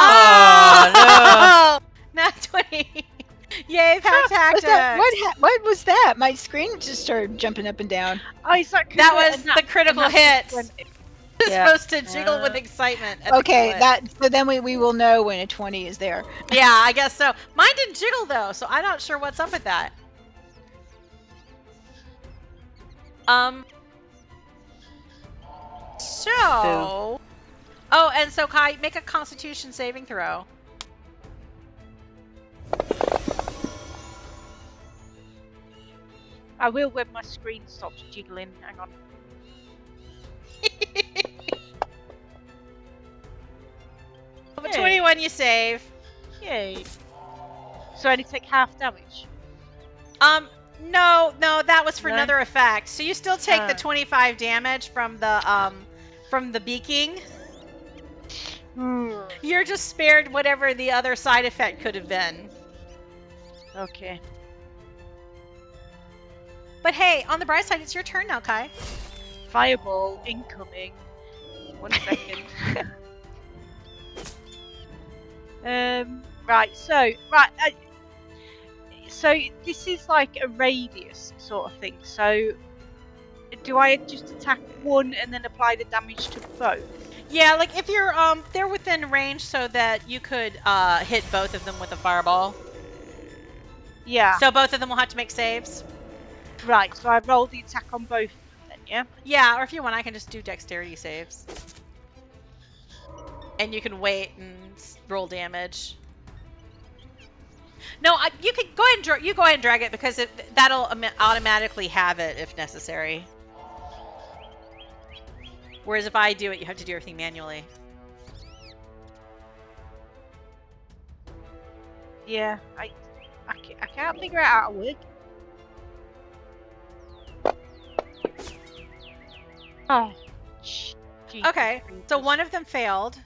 Oh, Nat 20. Yay, pack What's that? tactics! What was that? My screen just started jumping up and down. Oh, is that That critical? was the critical and hit. that's It's Yeah. supposed to jiggle with excitement. At the Okay, clip. so then we will know when a 20 is there. Yeah, I guess so. Mine didn't jiggle though, so I'm not sure what's up with that. So. Oh, and so Kai, make a Constitution saving throw. I will when my screen stops jiggling. Hang on. But 21, you save. Yay. So I only take half damage. No, that was for No? another effect. So you still take the Oh. 25 damage from the beaking. You're just spared whatever the other side effect could have been. Okay. But hey, on the bright side, it's your turn now, Kai. Fireball incoming. 1 second. Right. So this is like a radius sort of thing. So do I just attack one and then apply the damage to both? Yeah, like if you're they're within range so that you could hit both of them with a fireball. Yeah. So both of them will have to make saves. Right. So I roll the attack on both of them then, yeah? Yeah, or if you want, I can just do dexterity saves. And you can wait and roll damage. No, you can go ahead and drag it because that'll automatically have it if necessary. Whereas if I do it, you have to do everything manually. Yeah. I can't figure out how to work. Oh. Jeez. Okay, so one of them failed.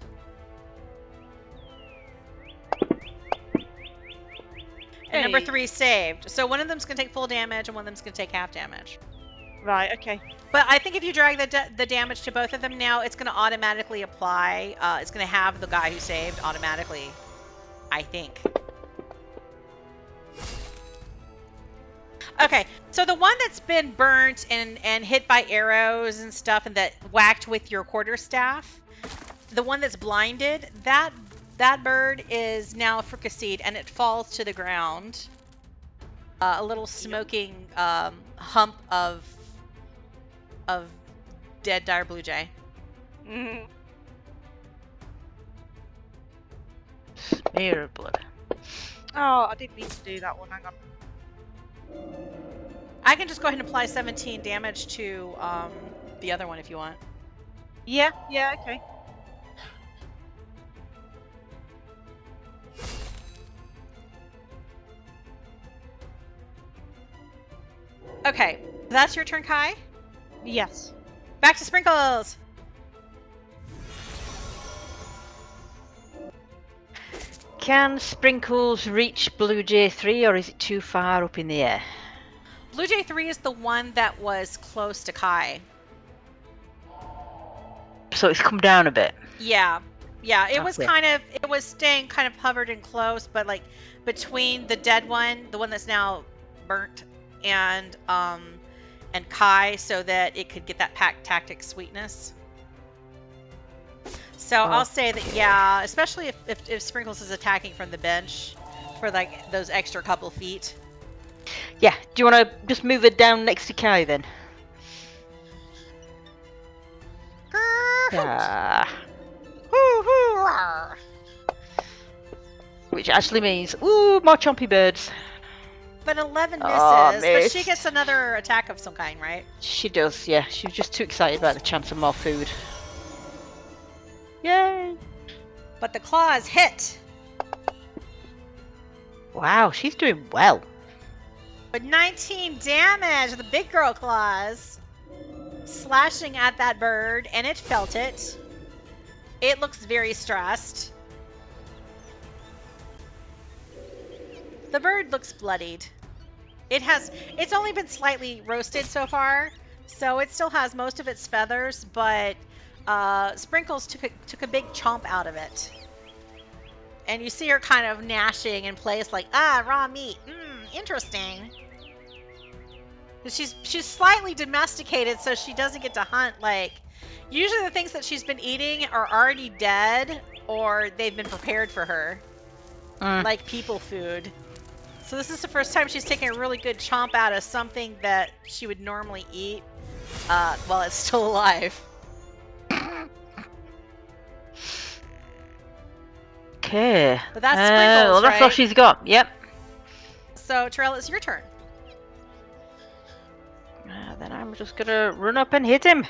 And number 3 saved. So one of them's going to take full damage and one of them's going to take half damage. Right, okay. But I think if you drag the damage to both of them now, it's going to automatically apply. It's going to have the guy who saved automatically, I think. Okay, so the one that's been burnt and hit by arrows and stuff and that whacked with your quarterstaff, the one that's blinded, that bird is now fricasseed and it falls to the ground. A little smoking hump of dead dire blue jay. Smear of blood. Oh, I didn't mean to do that one. Hang on. I can just go ahead and apply 17 damage to the other one if you want. Yeah, okay. Okay, that's your turn, Kai. Yes. Back to Sprinkles. Can Sprinkles reach Blue Jay 3 or is it too far up in the air? Blue Jay 3 is the one that was close to Kai. So it's come down a bit. Yeah, it was Okay. it was staying kind of hovered and close, but like between the dead one, the one that's now burnt, and Kai, so that it could get that pack tactic sweetness. So I'll say that, yeah, especially if Sprinkles is attacking from the bench for like those extra couple feet. Yeah, do you want to just move it down next to Kai then? Yeah. Which actually means, ooh, more chompy birds. But 11 misses, Oh, but she missed. gets another attack of some kind, right? She does, yeah. She was just too excited about the chance of more food. Yay! But the claws hit. Wow, she's doing well. With 19 damage, the big girl claws slashing at that bird, and it felt it. It looks very stressed. The bird looks bloodied. It's only been slightly roasted so far, so it still has most of its feathers, but Sprinkles took a big chomp out of it. And you see her kind of gnashing in place, like, raw meat. Interesting. She's slightly domesticated, so she doesn't get to hunt. Like, usually the things that she's been eating are already dead, or they've been prepared for her, like people food. So this is the first time she's taking a really good chomp out of something that she would normally eat while it's still alive. Okay. But that's Sprinkles, well, that's all right? she's got. Yep. So, Terrell, it's your turn. Then I'm just gonna run up and hit him.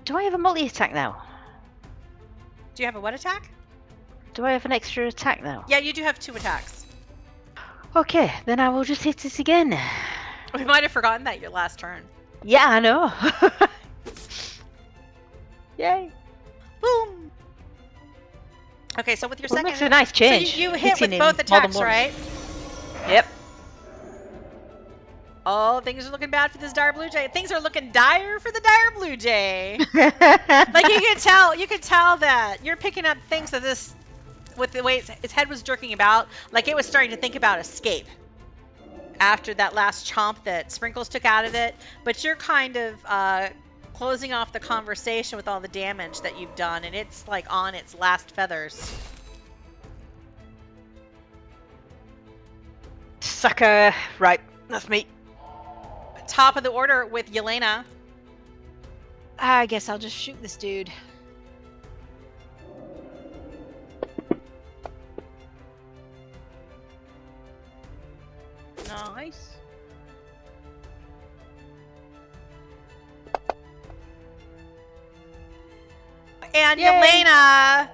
Do I have a multi-attack now? Do you have a what attack? Do I have an extra attack now? Yeah, you do have 2 attacks. Okay, then I will just hit it again. We might have forgotten that your last turn. Yeah, I know. Yay. Boom. Okay, so with your Well, it second... makes a nice change. So you hit hitting with both him more than attacks, once. right? Yep. Oh, things are looking bad for this dire blue jay. Things are looking dire for the dire blue jay. Like, you can tell that you're picking up things that this, with the way its head was jerking about, like it was starting to think about escape after that last chomp that Sprinkles took out of it. But you're kind of closing off the conversation with all the damage that you've done, and it's like on its last feathers. Sucker. Right, that's me. Top of the order with Yelena. I guess I'll just shoot this dude. Nice. And Yay. Yelena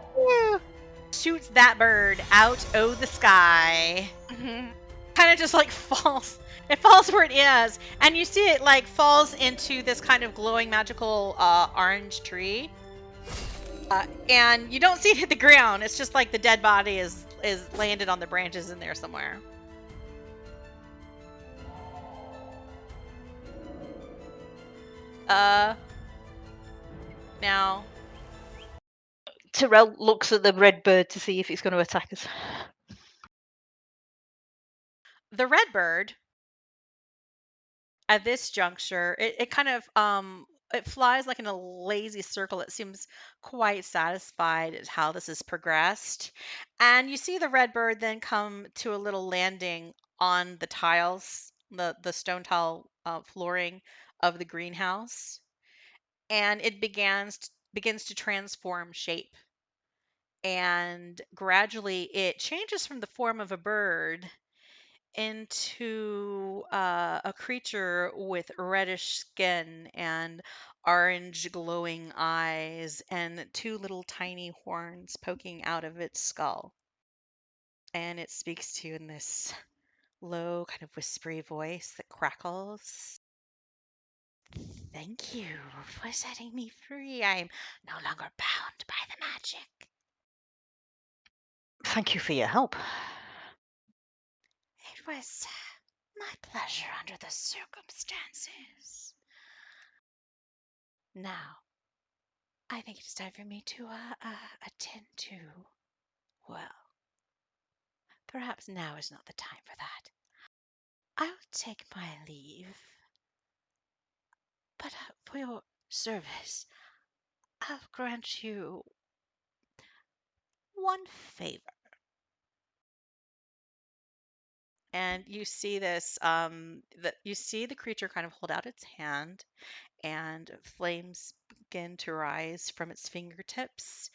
shoots that bird out of the sky. Kind of just like falls. It falls where it is, and you see it like falls into this kind of glowing magical orange tree. And you don't see it hit the ground. It's just like the dead body is landed on the branches in there somewhere. Now Terrell looks at the red bird to see if it's going to attack us. the red bird at this juncture, it kind of it flies like in a lazy circle. It seems quite satisfied at how this has progressed. And you see the red bird then come to a little landing on the tiles, the stone tile flooring of the greenhouse. And it begins to transform shape. And gradually it changes from the form of a bird into a creature with reddish skin and orange glowing eyes and 2 little tiny horns poking out of its skull. And it speaks to you in this low, kind of whispery voice that crackles. Thank you for setting me free. I'm no longer bound by the magic. Thank you for your help. It was my pleasure under the circumstances. Now, I think it's time for me to attend to, well, perhaps now is not the time for that. I'll take my leave, but for your service, I'll grant you one favor. And you see this, you see the creature kind of hold out its hand, and flames begin to rise from its fingertips.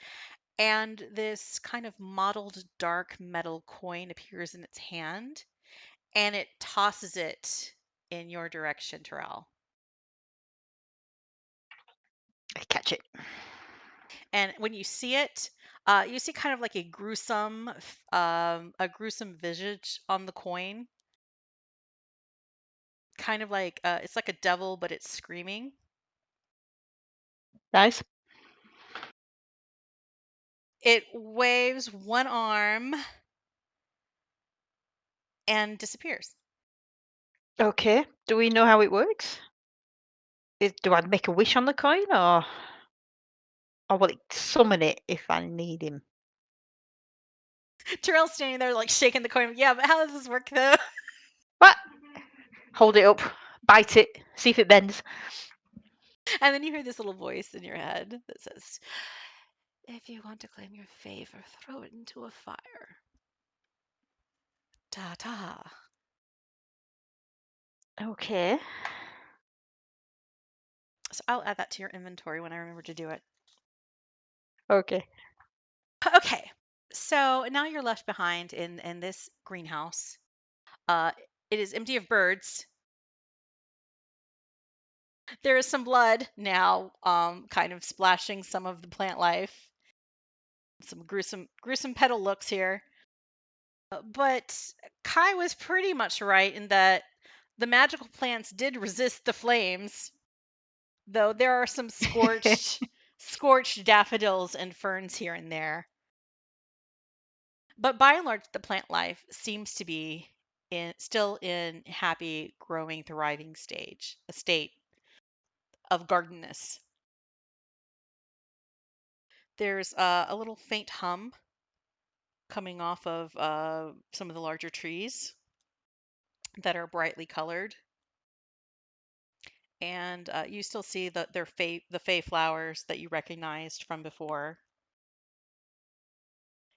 And this kind of mottled dark metal coin appears in its hand, and it tosses it in your direction, Terrell. I catch it. And when you see it, you see kind of like a gruesome visage on the coin. Kind of like it's like a devil, but it's screaming. Nice. It waves one arm and disappears. Okay. Do we know how it works? Do I make a wish on the coin, or will it summon it if I need him? Terrell's standing there like shaking the coin. Yeah, but how does this work though? What? Hold it up, bite it, see if it bends. And then you hear this little voice in your head that says, "If you want to claim your favor, throw it into a fire." Ta ta. Okay. So I'll add that to your inventory when I remember to do it. Okay. Okay. So now you're left behind in this greenhouse. It is empty of birds. There is some blood now, kind of splashing some of the plant life. Some gruesome petal looks here. But Kai was pretty much right in that the magical plants did resist the flames, though there are some scorched daffodils and ferns here and there. But by and large, the plant life seems to be still in happy, growing, thriving a state of gardenness. There's a little faint hum coming off of some of the larger trees that are brightly colored. And you still see the fey flowers that you recognized from before.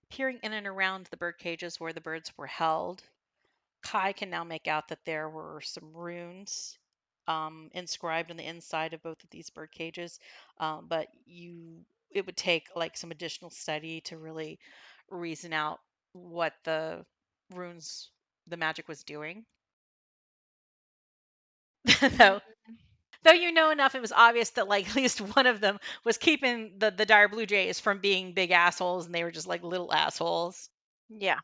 Peering in and around the bird cages where the birds were held, Kai can now make out that there were some runes inscribed on the inside of both of these bird cages, but it would take like some additional study to really reason out what the runes, the magic was doing. though Though you know enough, it was obvious that like at least one of them was keeping the dire blue jays from being big assholes, and they were just like little assholes. Yeah.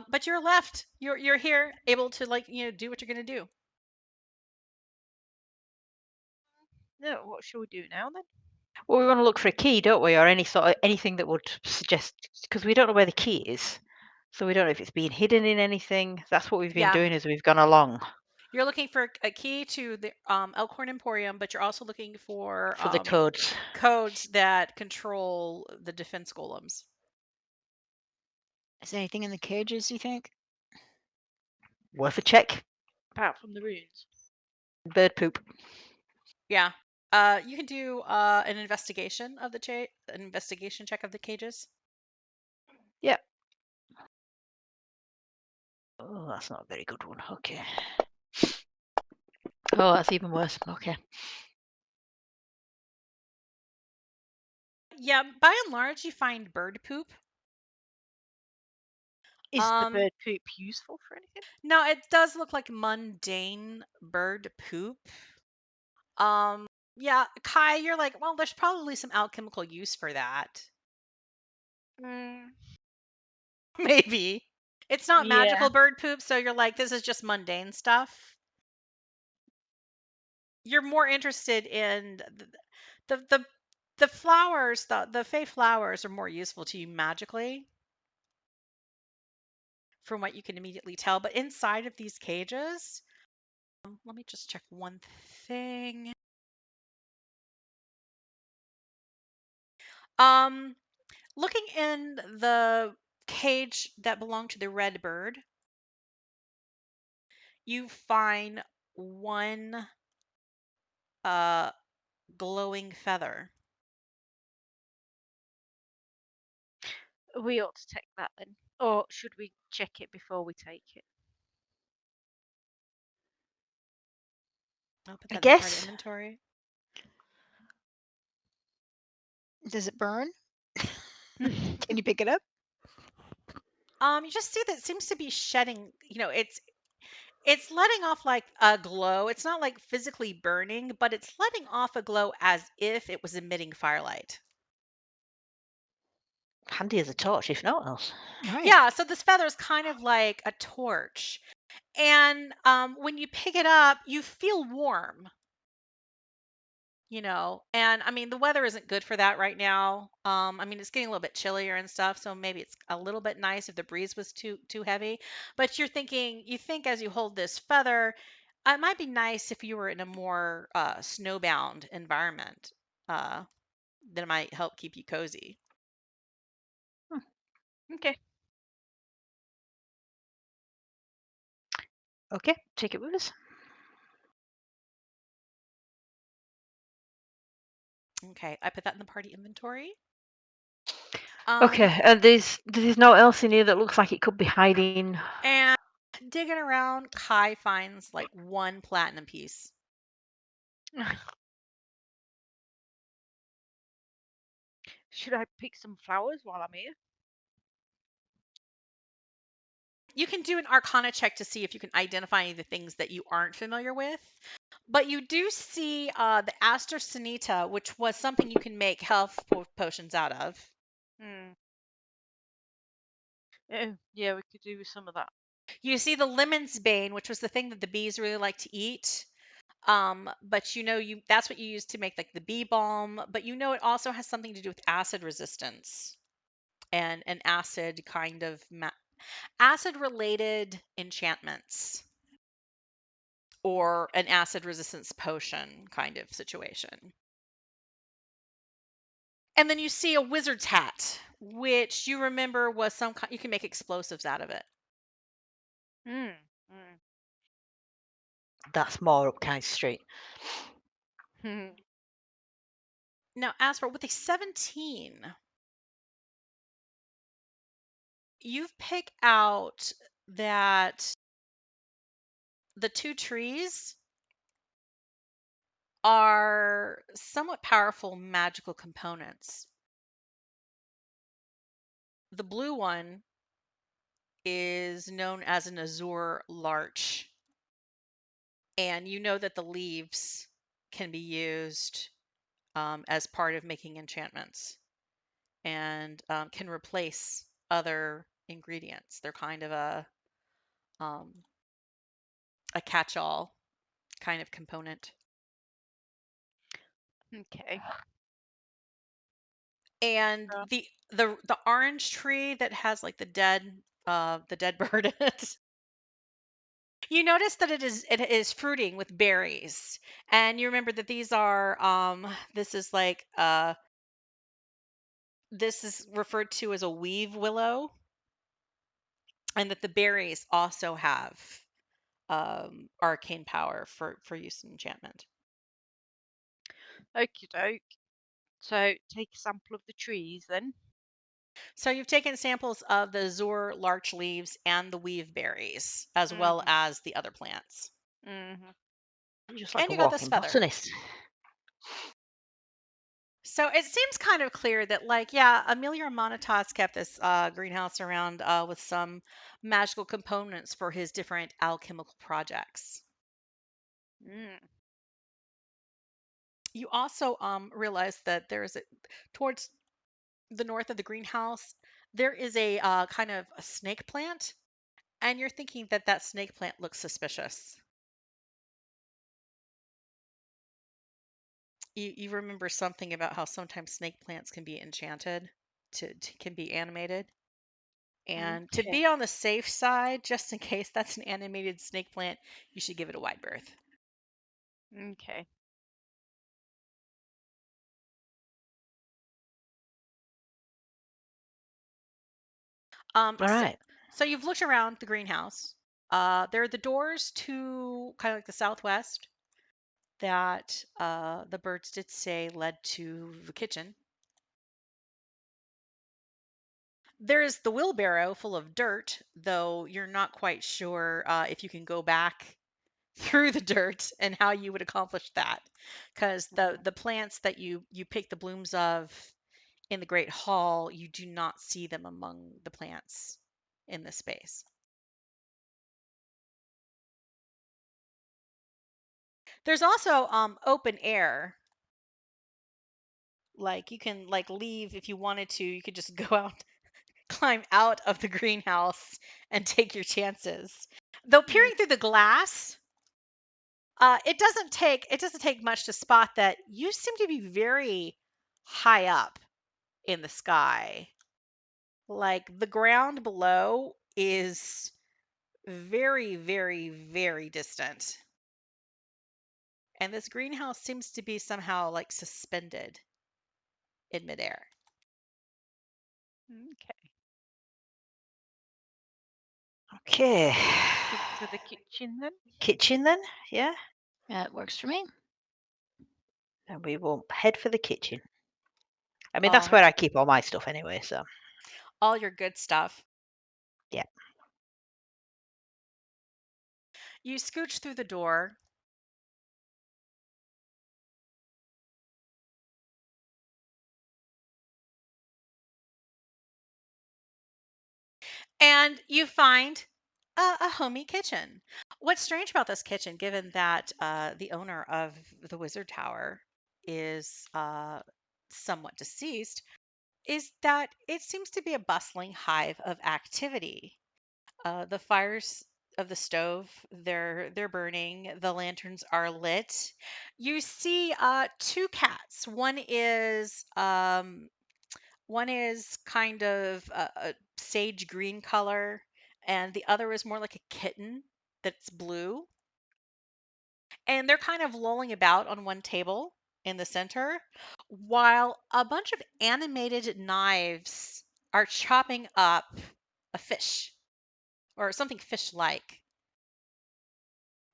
But you're left. You're here, able to like do what you're gonna do. No, what shall we do now then? Well, we want to look for a key, don't we, or anything that would suggest, because we don't know where the key is, so we don't know if it's been hidden in anything. That's what we've been Yeah. doing as we've gone along. You're looking for a key to the Elkhorn Emporium, but you're also looking for For the codes. codes that control the defense golems. Is there anything in the cages, you think? Worth a check. Apart from the runes. Bird poop. Yeah. You can do an investigation of an investigation check of the cages. Yep. Oh, that's not a very good one. Okay. Oh, that's even worse. Okay. Yeah, by and large, you find bird poop. Is the bird poop useful for anything? No, it does look like mundane bird poop. Yeah, Kai, you're like, well, there's probably some alchemical use for that. Maybe. It's not magical bird poop, so you're like, this is just mundane stuff. You're more interested in the flowers, the fey flowers are more useful to you magically, from what you can immediately tell. But inside of these cages, let me just check one thing. Looking in the cage that belonged to the red bird, you find one glowing feather. We ought to take that then. Or should we check it before we take it? I'll put I that in the part of guess. inventory. Does it burn? Can you pick it up? You just see that it seems to be shedding, it's letting off like a glow. It's not like physically burning, but it's letting off a glow as if it was emitting firelight. Handy as a torch, if not else. Right. Yeah, so this feather is kind of like a torch. And when you pick it up, you feel warm. And I mean, the weather isn't good for that right now. I mean, it's getting a little bit chillier and stuff, so maybe it's a little bit nice if the breeze was too heavy. But you think as you hold this feather, it might be nice if you were in a more snowbound environment. Uh, that might help keep you cozy. Okay. Okay, take it with us. Okay, I put that in the party inventory. Okay, and there's no else in here that looks like it could be hiding. And digging around, Kai finds like one platinum piece. Should I pick some flowers while I'm here? You can do an arcana check to see if you can identify any of the things that you aren't familiar with. But you do see the Aster Sanita, which was something you can make health potions out of. Yeah, we could do with some of that. You see the Lemon's Bane, which was the thing that the bees really like to eat. But that's what you use to make like the bee balm. But it also has something to do with acid resistance and an acid kind of acid related enchantments or an acid resistance potion kind of situation. And then you see a wizard's hat, which you remember was some kind, you can make explosives out of it. That's more up Kai Street. Now, as for with a 17, you pick out that the two trees are somewhat powerful magical components. The blue one is known as an azure larch, and you know that the leaves can be used as part of making enchantments and can replace other ingredients. They're kind of a catch-all kind of component. Okay. And the orange tree that has like the dead bird in it. You notice that it is fruiting with berries, and you remember that these are this is referred to as a weave willow, and that the berries also have arcane power for use in enchantment. Okie doke. So take a sample of the trees then. So you've taken samples of the azure larch leaves and the weave berries, as well as the other plants. Just like And a you got this walking feather. botanist. So it seems kind of clear that, like, yeah, Amelior Amanitas kept this greenhouse around with some magical components for his different alchemical projects. You also realize that towards the north of the greenhouse, there is a kind of a snake plant, and you're thinking that that snake plant looks suspicious. You remember something about how sometimes snake plants can be enchanted, can be animated. And to be on the safe side, just in case that's an animated snake plant, you should give it a wide berth. Okay. All right. So you've looked around the greenhouse. There are the doors to kind of like the southwest that the birds did say led to the kitchen. There is the wheelbarrow full of dirt, though you're not quite sure if you can go back through the dirt and how you would accomplish that, because the plants that you pick the blooms of in the Great Hall, you do not see them among the plants in this space. There's also open air. Like you can like leave if you wanted to. You could just go out, climb out of the greenhouse and take your chances. Though peering through the glass, It doesn't take much to spot that you seem to be very high up in the sky. Like the ground below is very, very, very distant. And this greenhouse seems to be somehow like suspended in midair. Okay. Okay. To the kitchen then. Kitchen then, yeah. That works for me. And we will head for the kitchen. I mean, All that's where right. I keep all my stuff anyway, so All your good stuff. yeah. You scooch through the door. And you find a homey kitchen. What's strange about this kitchen, given that the owner of the Wizard Tower is somewhat deceased, is that it seems to be a bustling hive of activity. The fires of the stove, they're burning. The lanterns are lit. You see two cats. One is kind of a sage green color, and the other is more like a kitten that's blue. And they're kind of lolling about on one table in the center, while a bunch of animated knives are chopping up a fish or something fish like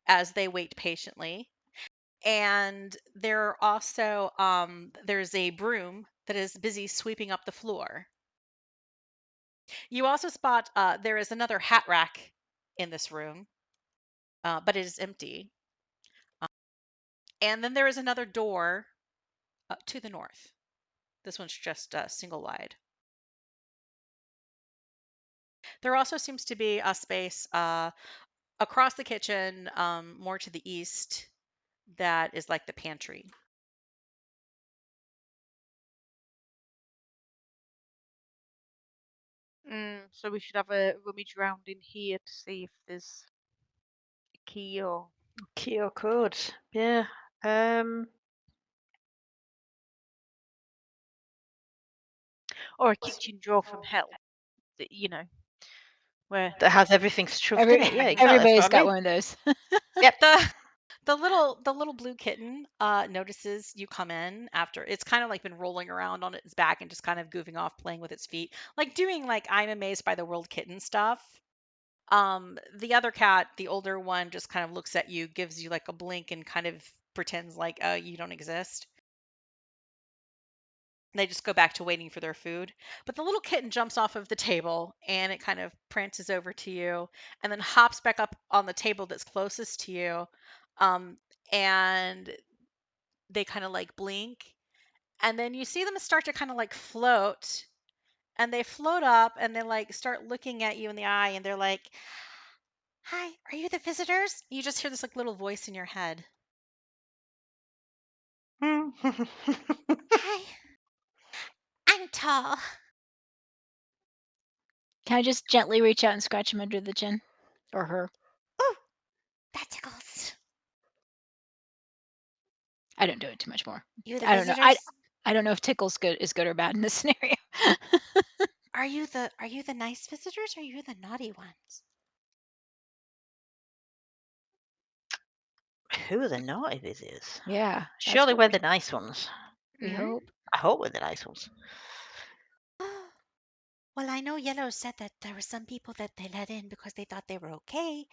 as they wait patiently. And there's a broom that is busy sweeping up the floor. You also spot there is another hat rack in this room, but it is empty. And then there is another door to the north. This one's just single wide. There also seems to be a space across the kitchen, more to the east, that is like the pantry. So we should have a rummage round in here to see if there's a key or. Key or code, yeah. Or a kitchen drawer from hell. Where. That has everything shoved in it. Yeah, exactly. That's Everybody's what I got mean. one of those. Yep. The little blue kitten notices you come in after it's kind of like been rolling around on its back and just kind of goofing off, playing with its feet, like doing like I'm amazed by the world kitten stuff. The other cat, the older one, just kind of looks at you, gives you like a blink, and kind of pretends like you don't exist. They just go back to waiting for their food. But the little kitten jumps off of the table and it kind of prances over to you and then hops back up on the table that's closest to you. Um, and they kind of like blink. And then you see them start to kind of like float. And they float up and they like start looking at you in the eye and they're like, "Hi, are you the visitors?" You just hear this like little voice in your head. "Hi, I'm tall." Can I just gently reach out and scratch him under the chin? Or her? "Ooh, that tickles." I don't do it too much more. "You the I don't know. visitors? I don't know if tickle's good or bad in this scenario. Are you the nice visitors or are you the naughty ones?" Who are the naughty visitors? Yeah. that's Surely what we're the nice ones. we Hmm? hope. I hope we're the nice ones. Well, I know Yellow said that there were some people that they let in because they thought they were okay,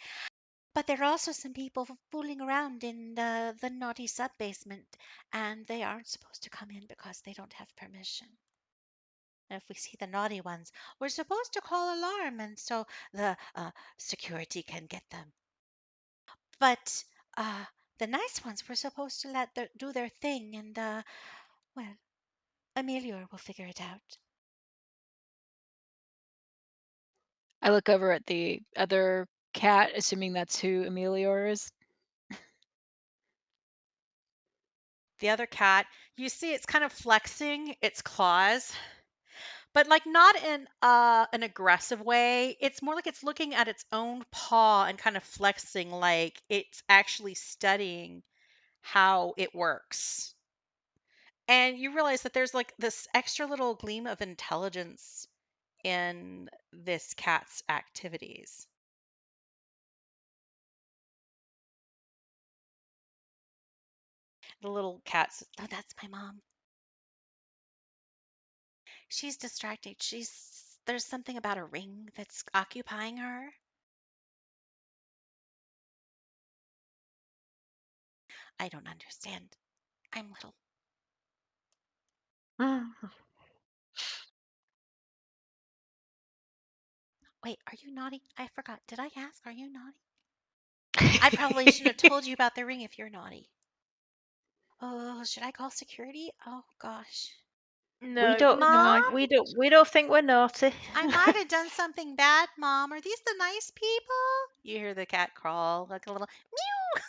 but there are also some people fooling around in the naughty sub basement, and they aren't supposed to come in because they don't have permission. And if we see the naughty ones, we're supposed to call alarm, and so the security can get them. But uh, the nice ones we're supposed to let do their thing, and well, Amelior will figure it out. I look over at the other cat, assuming that's who Amelior is. The other cat, you see it's kind of flexing its claws, but like not in an aggressive way. It's more like it's looking at its own paw and kind of flexing like it's actually studying how it works. And you realize that there's like this extra little gleam of intelligence in this cat's activities. The little cat says, "Oh, that's my mom. She's distracted. There's something about a ring that's occupying her." "I don't understand. I'm little." "Wait, are you naughty? I forgot. Did I ask? Are you naughty? I probably shouldn't have told you about the ring if you're naughty." "Oh, should I call security? Oh gosh." No, Mom? We don't think we're naughty. "I might have done something bad, Mom. Are these the nice people?" You hear the cat crawl like a little meow.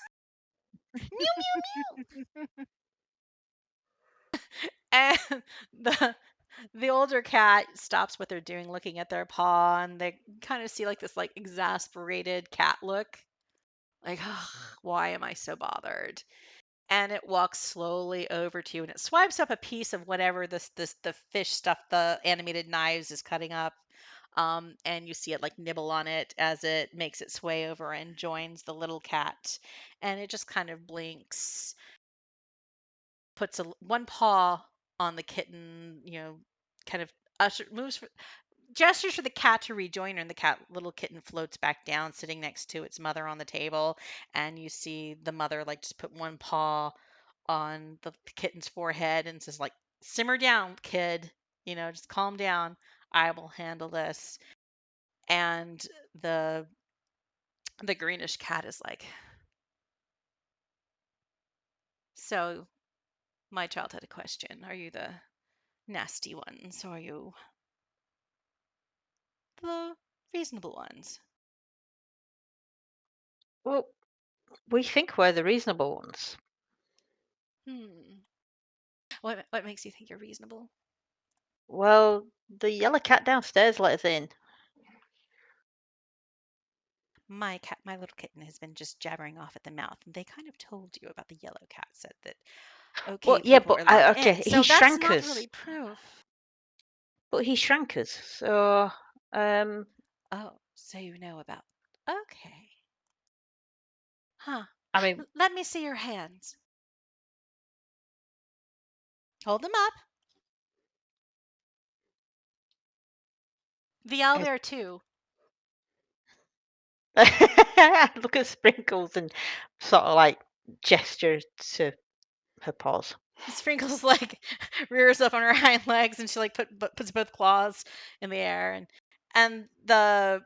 And the the older cat stops what they're doing, looking at their paw, and they kind of see like this like exasperated cat look. Like, "Ugh, why am I so bothered?" And it walks slowly over to you and it swipes up a piece of whatever this the fish stuff the animated knives is cutting up. And you see it like nibble on it as it makes its way over and joins the little cat. And it just kind of blinks, puts one paw on the kitten, kind of moves, gestures for the cat to rejoin her, and the little kitten floats back down, sitting next to its mother on the table. And you see the mother like just put one paw on the kitten's forehead and says like, "Simmer down, kid. Just calm down. I will handle this." And the the greenish cat is like, "So, my child had a question. Are you the nasty ones, or are you the reasonable ones?" Well, we think we're the reasonable ones. Hmm. What makes you think you're reasonable? Well, the yellow cat downstairs let us in. My little kitten has been just jabbering off at the mouth, and they kind of told you about the yellow cat, said that okay, Yeah, people but are allowed okay, in. he So that's shrank not us. really proof. But he shrank us, so Oh, so you know about. Okay. Huh. I mean, Let me see your hands. Hold them up. The owlbear too. look at Sprinkles and sort of like gesture to her paws. Sprinkles like rears up on her hind legs, and she like puts both claws in the air, and the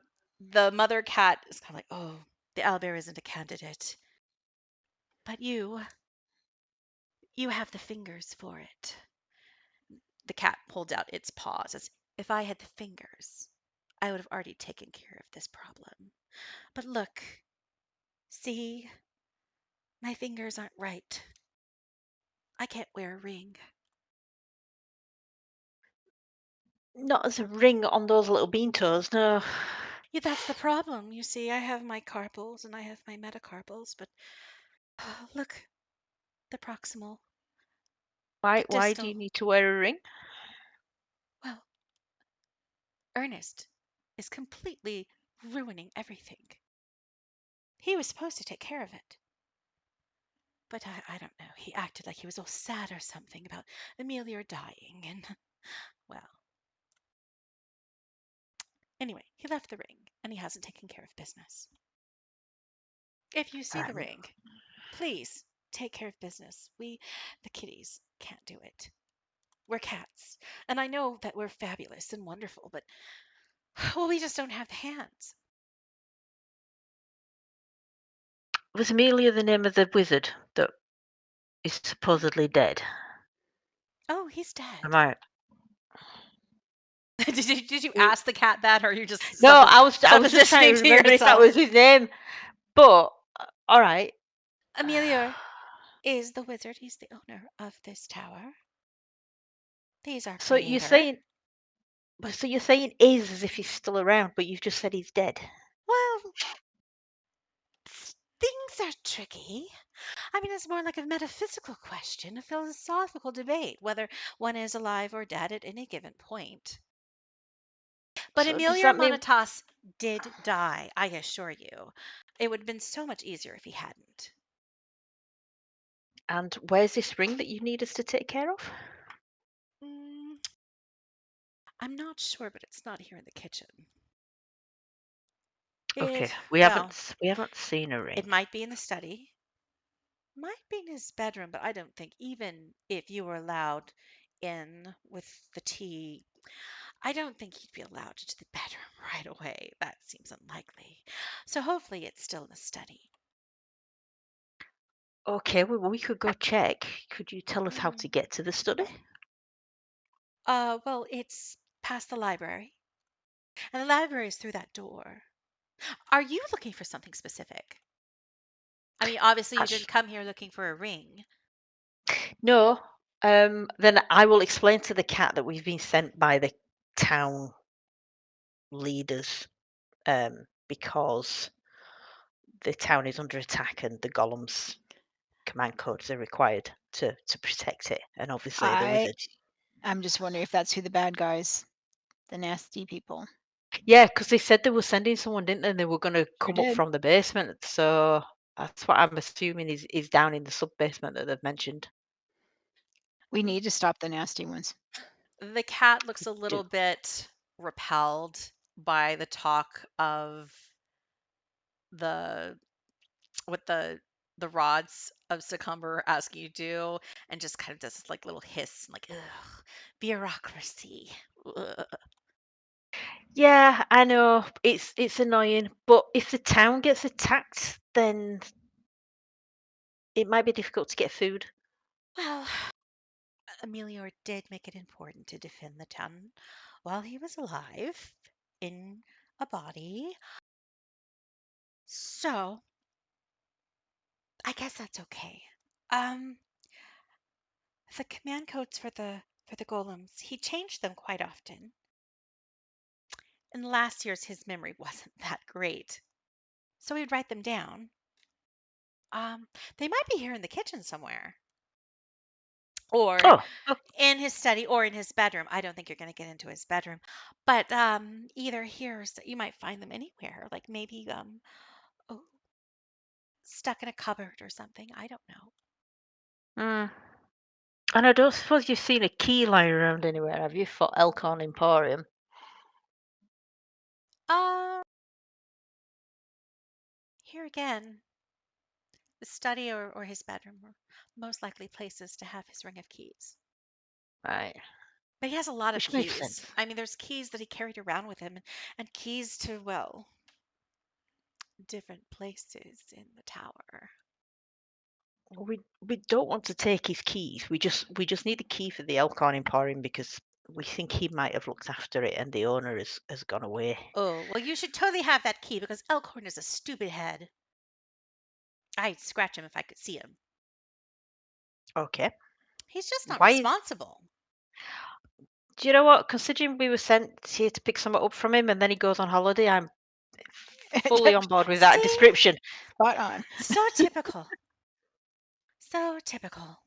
mother cat is kind of like, "Oh, the owlbear isn't a candidate, but you have the fingers for it." The cat holds out its paws as, "If I had the fingers, I would have already taken care of this problem. But look, see, my fingers aren't right. I can't wear a ring." Not as a ring on those little bean toes, no. Yeah, that's the problem. You see, I have my carpals and I have my metacarpals, but look, the proximal, the Why do you distal. need to wear a ring? Well, Ernest is completely ruining everything. He was supposed to take care of it. But I don't know. He acted like he was all sad or something about Amelior dying, and well, anyway, he left the ring and he hasn't taken care of business. If you see the ring, please take care of business. We, the kitties, can't do it. We're cats. And I know that we're fabulous and wonderful, but well, we just don't have the hands. Was Amelia the name of the wizard that is supposedly dead? Oh, he's dead. Am I? Did you ask the cat that, or are you just No, I was just trying suppositioning to to remember if that yourself? was his name. But all right. Amelior is the wizard. He's the owner of this tower. He's our So you're creator. saying, So you're saying is as if he's still around, but you've just said he's dead. Well, things are tricky. I mean, it's more like a metaphysical question, a philosophical debate, whether one is alive or dead at any given point. But So does Amelior that mean? Amanitas did die, I assure you. It would have been so much easier if he hadn't. And where's this ring that you need us to take care of? Mm, I'm not sure, but it's not here in the kitchen. Okay, It, we well, haven't seen a ring. it might be in the study, might be in his bedroom, but I don't think even if you were allowed in with the tea, I don't think he'd be allowed into the bedroom right away. That seems unlikely. So hopefully it's still in the study. Okay, well, we could go check. Could you tell us how to get to the study? Well, it's past the library, and the library is through that door. Are you looking for something specific? I mean, obviously you didn't Actually, come here looking for a ring. no. Then I will explain to the cat that we've been sent by the town leaders, because the town is under attack and the golems command codes are required to protect it. And obviously there was I'm just wondering if that's who the bad guys, the nasty people. yeah, because they said they were sending someone, didn't they? And they were going to come up did. from the basement. So that's what I'm assuming is down in the sub basement that they've mentioned. We need to stop the nasty ones. The cat looks a Do. little bit repelled by the talk of the what the rods of Succumber ask you to do, and just kind of does this like little hiss, like ugh, bureaucracy. Ugh. Yeah, I know it's annoying, but if the town gets attacked, then it might be difficult to get food. Well, Amelior did make it important to defend the town while he was alive in a body. So, I guess that's okay. Um, the command codes for the golems, he changed them quite often. And last year's his memory wasn't that great. So he'd write them down. Um, they might be here in the kitchen somewhere. Or Oh, in his study or in his bedroom. I don't think you're going to get into his bedroom, but either here or you might find them anywhere. Like maybe oh, stuck in a cupboard or something. I don't know. mm. And I don't suppose you've seen a key lying around anywhere, have you, for Elkhorn Emporium? Uh, Here again, the study or his bedroom are most likely places to have his ring of keys. Right, But he has a lot of which makes sense. keys. I mean, there's keys that he carried around with him, and keys to, well, different places in the tower. We don't want to take his keys. We just need the key for the Elkhorn Emporium because we think he might have looked after it and the owner has gone away. Oh, well, you should totally have that key because Elkhorn is a stupid head. I'd scratch him if I could see him. Okay. He's just not Why is responsible. Do you know what? Considering we were sent here to pick something up from him and then he goes on holiday, I'm fully on board with that See? description. Spot on. So typical. So typical.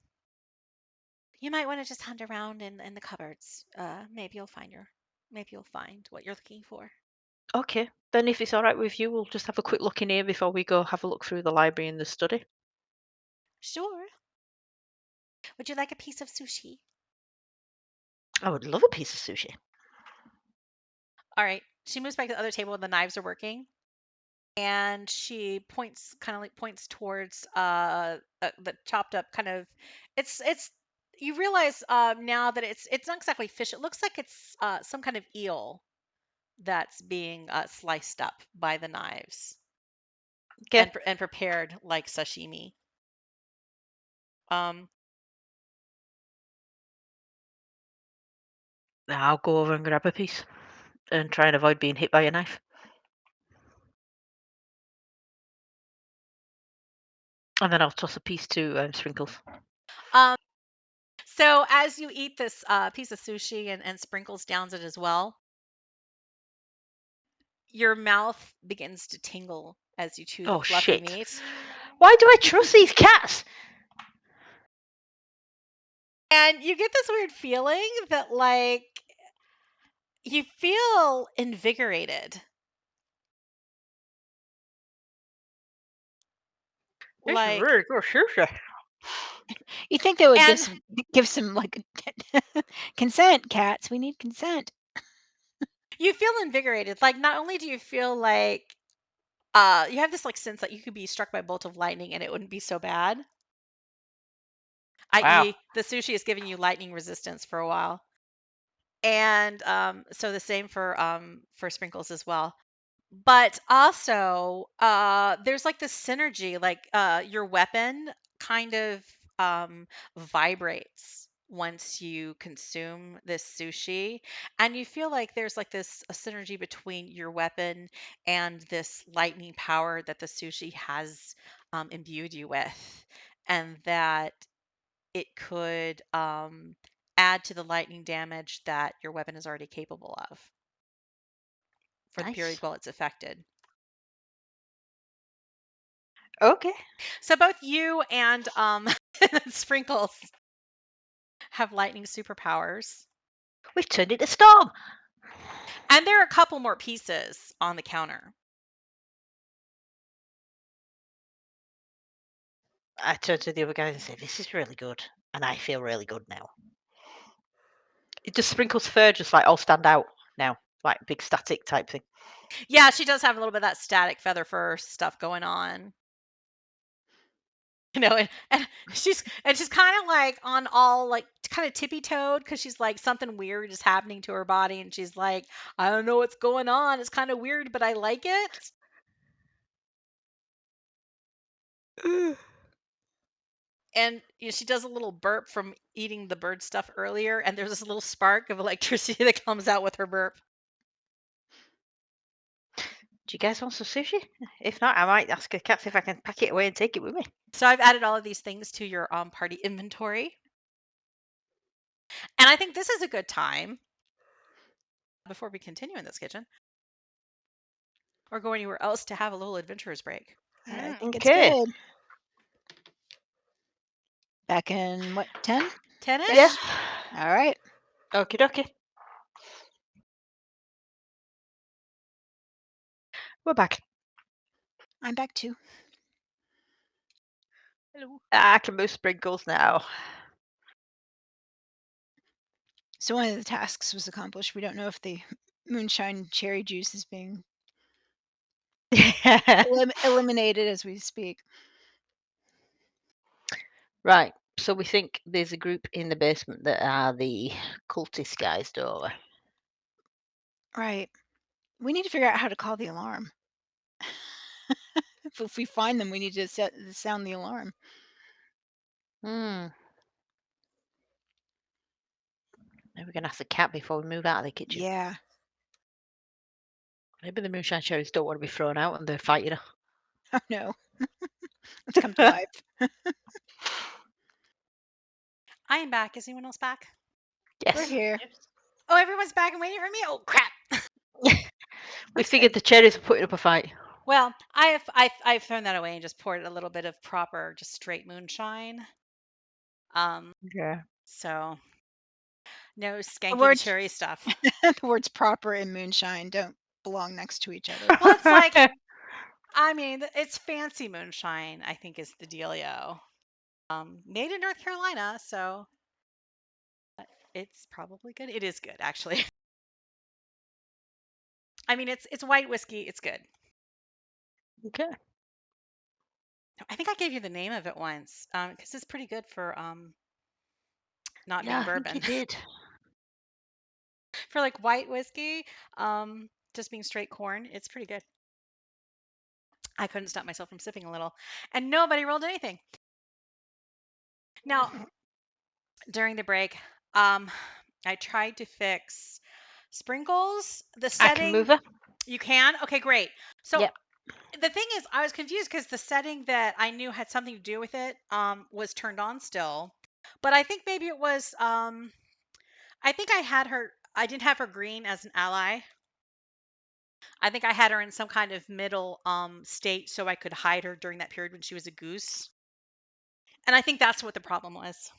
You might want to just hunt around in the cupboards. Maybe you'll find what you're looking for. Okay. Then if it's all right with you, we'll just have a quick look in here before we go have a look through the library and the study. Sure. Would you like a piece of sushi? I would love a piece of sushi. All right. She moves back to the other table where the knives are working, and she points towards the chopped up kind of. It's you realize now that it's not exactly fish. It looks like it's some kind of eel that's being sliced up by the knives Okay. and prepared like sashimi. Um, I'll go over and grab a piece and try and avoid being hit by a knife. And then I'll toss a piece to Sprinkles. um, so as you eat this piece of sushi and sprinkles downs it as well, your mouth begins to tingle as you chew the Oh, fluffy shit. meat. Why do I trust these cats? And you get this weird feeling that, like, you feel invigorated. This is Like, really good sushi. You think they would and give some like consent, cats? We need consent. you feel invigorated. Like, not only do you feel like you have this like sense that you could be struck by a bolt of lightning and it wouldn't be so bad. Wow. I.e., the sushi is giving you lightning resistance for a while. And so the same for sprinkles as well. But also, there's like this synergy, like your weapon kind of vibrates once you consume this sushi, and you feel like there's like this a synergy between your weapon and this lightning power that the sushi has imbued you with, and that it could add to the lightning damage that your weapon is already capable of for the period Nice. while it's affected. Okay. So both you and Sprinkles have lightning superpowers. We've turned it to storm. And there are a couple more pieces on the counter. I turned to the other guys and said, "This is really good," and I feel really good now. It just Sprinkles' fur just like all stand out now, like big static type thing. Yeah, she does have a little bit of that static feather fur stuff going on. You know, and she's kind of like on all like kind of tippy toed because she's like something weird is happening to her body, and she's like, I don't know what's going on. It's kind of weird, but I like it. And you know, she does a little burp from eating the bird stuff earlier, and there's this little spark of electricity that comes out with her burp. Do you guys want some sushi? If not, I might ask the cats if I can pack it away and take it with me. So I've added all of these things to your party inventory. And I think this is a good time before we continue in this kitchen or go anywhere else to have a little adventurer's break. I think it's Okay. good. Back in what 10? 10-ish? Yeah. All right. Okie dokie. We're back. I'm back too. Hello. I can move Sprinkles now. So one of the tasks was accomplished. We don't know if the moonshine cherry juice is being eliminated as we speak. Right. So we think there's a group in the basement that are the cultist guys, don't we? Right. We need to figure out how to call the alarm. If we find them, we need to sound the alarm. Hmm. Maybe we're gonna ask the cat before we move out of the kitchen. Yeah. Maybe the moonshine cherries don't want to be thrown out and they're fighting her. Oh no. Let's come to life. I am back. Is anyone else back? Yes. We're here. Oh, everyone's back and waiting for me? Oh, crap. We figured the cherries were putting up a fight. Well, I've thrown that away and just poured a little bit of proper, just straight moonshine. Yeah. So no skanky words- cherry stuff. The words proper and moonshine don't belong next to each other. Well, it's like, I mean, it's fancy moonshine, I think is the dealio. Made in North Carolina, so it's probably good. It is good, actually. I mean, it's white whiskey. It's good. Okay. I think I gave you the name of it once, because it's pretty good for not Yeah, being I think bourbon. you did. For like white whiskey, just being straight corn, it's pretty good. I couldn't stop myself from sipping a little, and nobody rolled anything. Now, during the break, I tried to fix Sprinkles. The I setting. can move her. You can? Okay, great. So Yep. the thing is, I was confused because the setting that I knew had something to do with it was turned on still. But I think maybe it was I think I didn't have her green as an ally. I think I had her in some kind of middle state so I could hide her during that period when she was a goose. And I think that's what the problem was.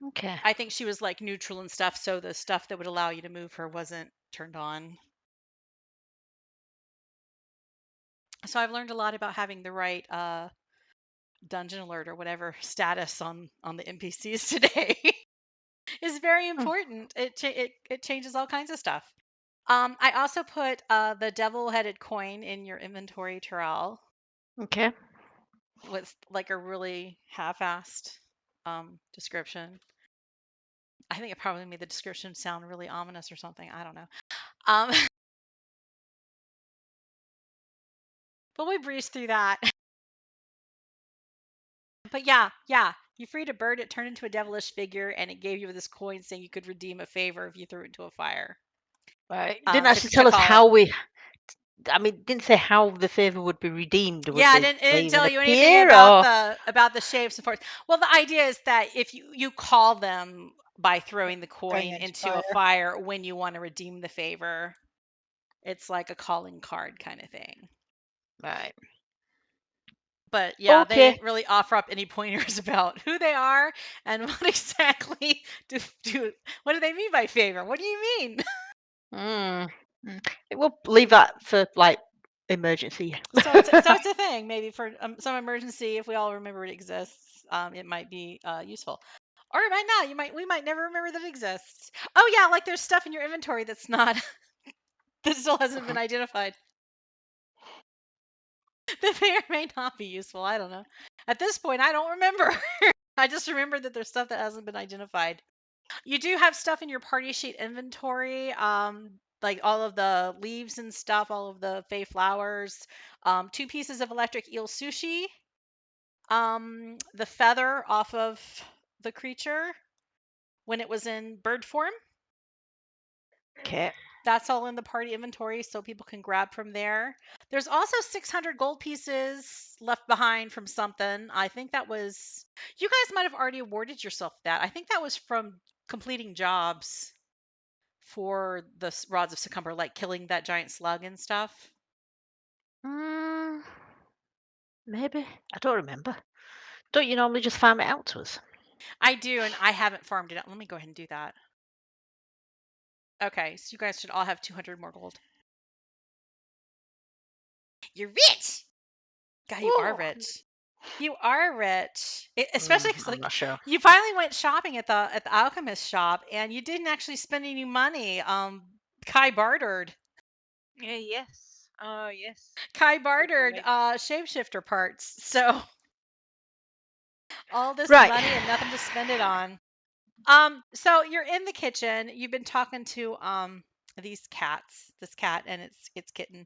Okay. I think she was like neutral and stuff, so the stuff that would allow you to move her wasn't turned on. So I've learned a lot about having the right dungeon alert or whatever status on the NPCs today. Is very important. It changes all kinds of stuff. I also put the devil-headed coin in your inventory, Terrell, Okay. with like a really half-assed description. I think it probably made the description sound really ominous or something. I don't know. But we breezed through that. But yeah, you freed a bird, it turned into a devilish figure, and it gave you this coin saying you could redeem a favor if you threw it into a fire. Right. Didn't actually To tell us call how it. we. I mean, didn't say how the favor would be redeemed. Would Yeah, they it didn't even tell you anything appear, or? about the shapes and forms. Well, the idea is that if you call them by throwing the Throwing coin it into into a fire when you want to redeem the favor, it's like a calling card kind of thing. Right. But yeah, they Okay. didn't really offer up any pointers about who they are and what exactly what do they mean by favor? What do you mean? Mm. Mm. We'll leave that for like emergency. So it's a thing. Maybe for some emergency, if we all remember it exists, it might be useful. Or it might not. We might never remember that it exists. Oh yeah, like there's stuff in your inventory that's not that still hasn't been identified. That may or may not be useful. I don't know. At this point, I don't remember. I just remember that there's stuff that hasn't been identified. You do have stuff in your party sheet inventory, like all of the leaves and stuff, all of the fey flowers, 2 pieces of electric eel sushi, the feather off of the creature when it was in bird form. Okay. That's all in the party inventory, so people can grab from there. There's also 600 gold pieces left behind from something. I think that was. You guys might have already awarded yourself that. I think that was from completing jobs for the rods of Succumber, like killing that giant slug and stuff. Mm, maybe. I don't remember. Don't you normally just farm it out to us? I do, and I haven't farmed it out. Let me go ahead and do that. Okay, so you guys should all have 200 more gold. You're rich! God, you are Whoa. rich. You are rich. Especially because I'm not sure. you finally went shopping at the alchemist shop and you didn't actually spend any money. Kai bartered. Yeah, yes. Oh, yes. Kai bartered way. shapeshifter parts. So all this Right. money and nothing to spend it on. So you're in the kitchen. You've been talking to these cats. This cat and its kitten.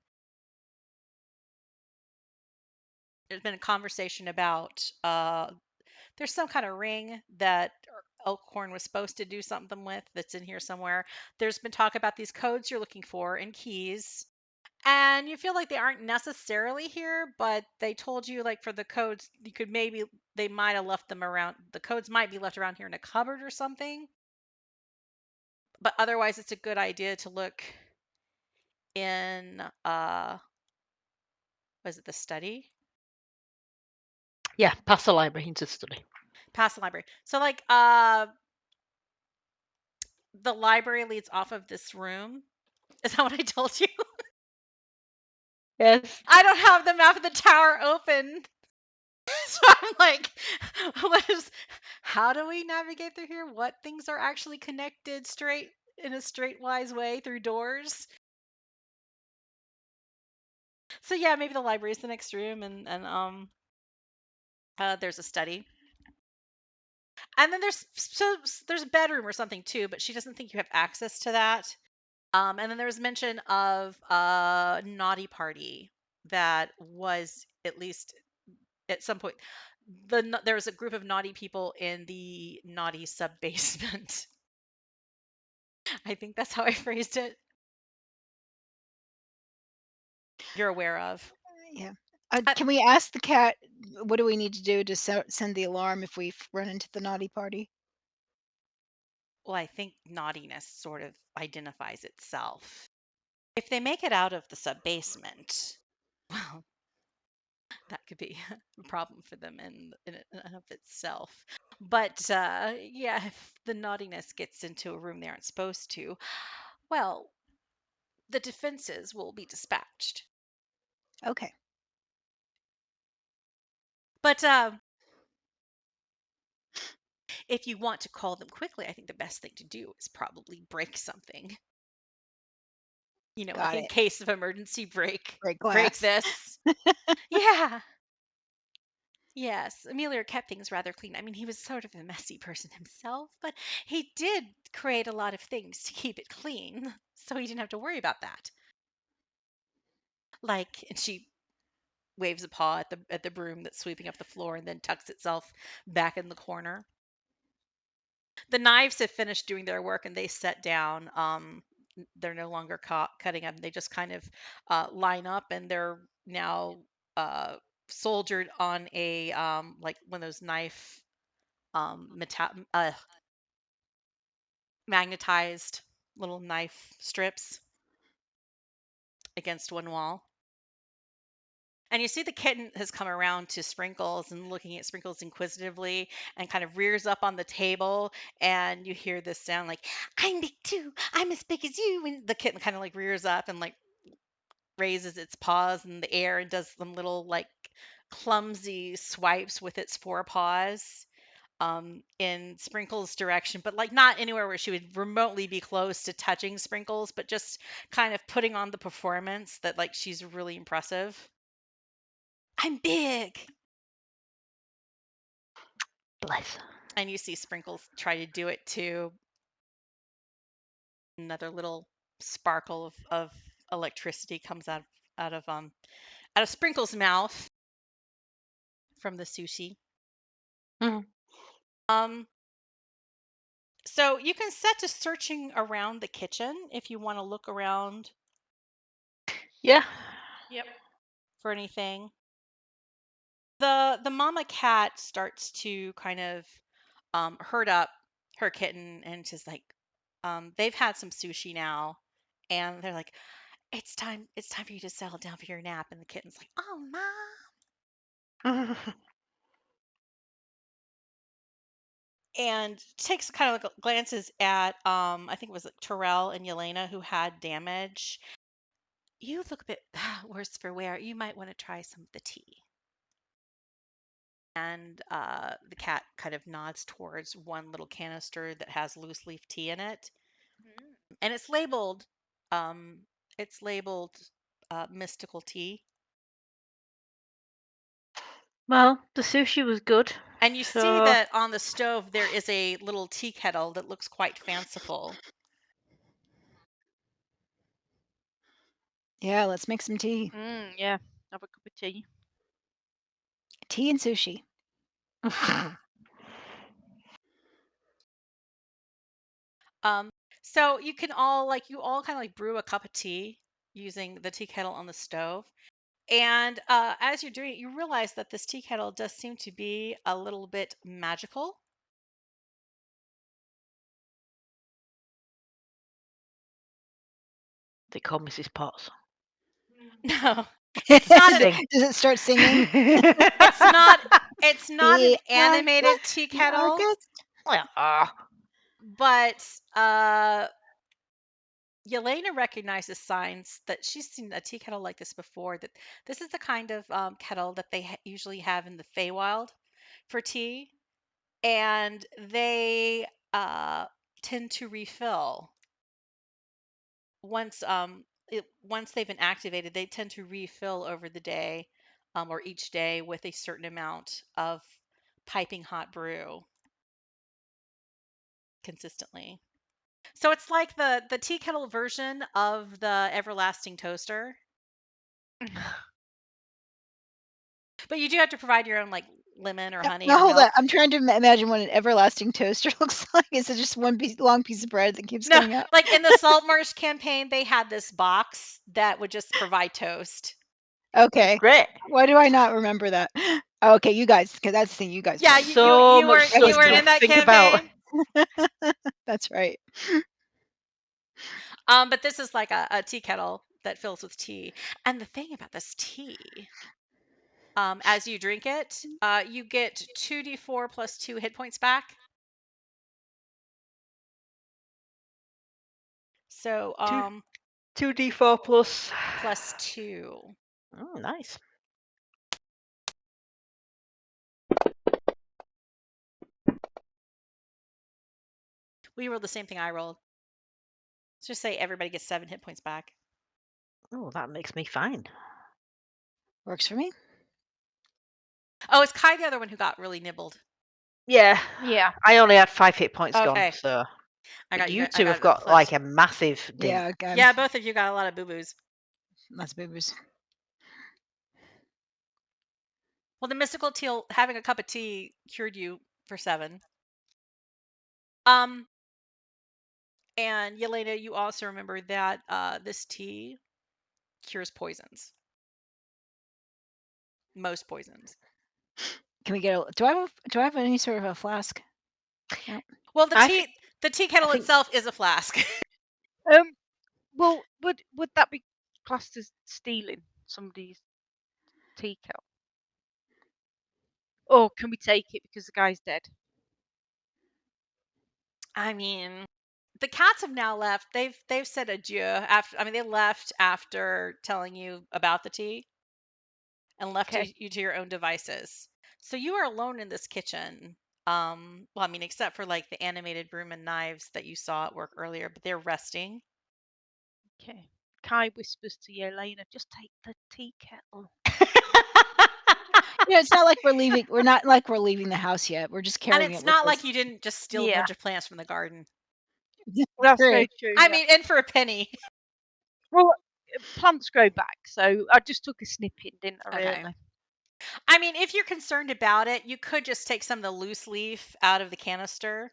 There's been a conversation about there's some kind of ring that Elkhorn was supposed to do something with that's in here somewhere. There's been talk about these codes you're looking for and keys. And you feel like they aren't necessarily here, but they told you like for the codes, you could maybe they might have left them around. The codes might be left around here in a cupboard or something. But otherwise it's a good idea to look in was it the study? Yeah, past the library into study. Past the library. So like the library leads off of this room. Is that what I told you? Yes. I don't have the map of the tower open. So I'm like, how do we navigate through here? What things are actually connected straight in a straightwise way through doors? So yeah, maybe the library is the next room and there's a study. And then there's a bedroom or something too, but she doesn't think you have access to that. And then there was mention of a naughty party that was at least at some point there was a group of naughty people in the naughty sub basement. I think that's how I phrased it. You're aware of. Yeah. Can we ask the cat what do we need to do to send the alarm if we run into the naughty party? Well, I think naughtiness sort of identifies itself. If they make it out of the sub-basement, well, that could be a problem for them in and of itself. But yeah, if the naughtiness gets into a room they aren't supposed to, well, the defenses will be dispatched. Okay. But if you want to call them quickly, I think the best thing to do is probably break something. You know, Got in it. case of emergency, break Break glass. this. Yeah. Yes, Amelior kept things rather clean. I mean, he was sort of a messy person himself, but he did create a lot of things to keep it clean, so he didn't have to worry about that. Like, and she waves a paw at the broom that's sweeping up the floor and then tucks itself back in the corner. The knives have finished doing their work and they set down. They're no longer cutting up. They just kind of line up and they're now soldiered on a like one of those knife magnetized little knife strips against one wall. And you see the kitten has come around to Sprinkles and looking at Sprinkles inquisitively and kind of rears up on the table. And you hear this sound like, I'm big too. I'm as big as you. And the kitten kind of like rears up and like raises its paws in the air and does some little like clumsy swipes with its forepaws in Sprinkles' direction, but like not anywhere where she would remotely be close to touching Sprinkles, but just kind of putting on the performance that like she's really impressive. I'm big. Bless her. And you see Sprinkles try to do it too. Another little sparkle of electricity comes out of Sprinkles' mouth from the sushi. Mhm. So you can set to searching around the kitchen if you want to look around Yeah. Yep. for anything. The mama cat starts to kind of herd up her kitten and she's like, they've had some sushi now, and they're like, it's time for you to settle down for your nap. And the kitten's like, oh mom, and takes kind of like glances at I think it was Terrell and Yelena who had damage. You look a bit worse for wear. You might want to try some of the tea. And the cat kind of nods towards one little canister that has loose leaf tea in it, and um, it's labeled mystical tea. Well, the sushi was good. And you see So that on the stove there is a little tea kettle that looks quite fanciful. Yeah, let's make some tea. Yeah. Have a cup of tea. Tea and sushi. So you can all kind of like brew a cup of tea using the tea kettle on the stove. And as you're doing it, you realize that this tea kettle does seem to be a little bit magical. they call Mrs. Potts. No, it's not. Does it start singing? It's not. It's not an The animated tea The kettle, August? but Yelena recognizes signs that she's seen a tea kettle like this before. That this is the kind of kettle that they usually have in the Feywild for tea, and they tend to refill once once they've been activated. They tend to refill over the day, or each day with a certain amount of piping hot brew consistently. So it's like the tea kettle version of the everlasting toaster. But you do have to provide your own like lemon or honey Now or hold milk. on. I'm trying to imagine what an everlasting toaster looks like. Is it just one long piece of bread that keeps No, getting up? like in the Saltmarsh campaign, they had this box that would just provide toast. Okay. Great. Why do I not remember that? Okay, you guys, because that's the thing you guys. Yeah, play. So you much were stuff in to that think campaign. about. That's right. But this is like a tea kettle that fills with tea. And the thing about this tea, as you drink it, you get 2d4 plus 2 hit points back. So 2d4 plus. plus 2. Oh, nice. We rolled the same thing I rolled. Let's just say everybody gets 7 hit points back. Oh, that makes me fine. Works for me. Oh, it's Kai the other one who got really nibbled. Yeah. Yeah. I only had 5 hit points Okay. gone, so. I got You I two have it got flipped. like a massive ding. Yeah, Yeah, both of you got a lot of boo-boos. lots of boo-boos. Well, the mystical teal having a cup of tea cured you for 7. And Yelena, you also remember that this tea cures poisons. Most poisons. Can we get a? Do I have any sort of a flask? Well, the I tea kettle think- itself is a flask. Well, would that be classed as stealing somebody's tea kettle? Or can we take it because the guy's dead? I mean, the cats have now left. They've said adieu after. I mean, they left after telling you about the tea, and left Okay. you to your own devices. So you are alone in this kitchen. Well, I mean, except for like the animated broom and knives that you saw at work earlier, but they're resting. Okay. Kai whispers to Yelena, just take the tea kettle. Yeah, it's not like we're leaving. We're not like we're leaving the house yet. We're just carrying And it. it's with not us. like you didn't just steal a Yeah. bunch of plants from the garden. That's True. very true. I yeah. mean, and for a penny. Well, plants grow back, so I just took a snipping, didn't I? Okay. Really? I mean, if you're concerned about it, you could just take some of the loose leaf out of the canister.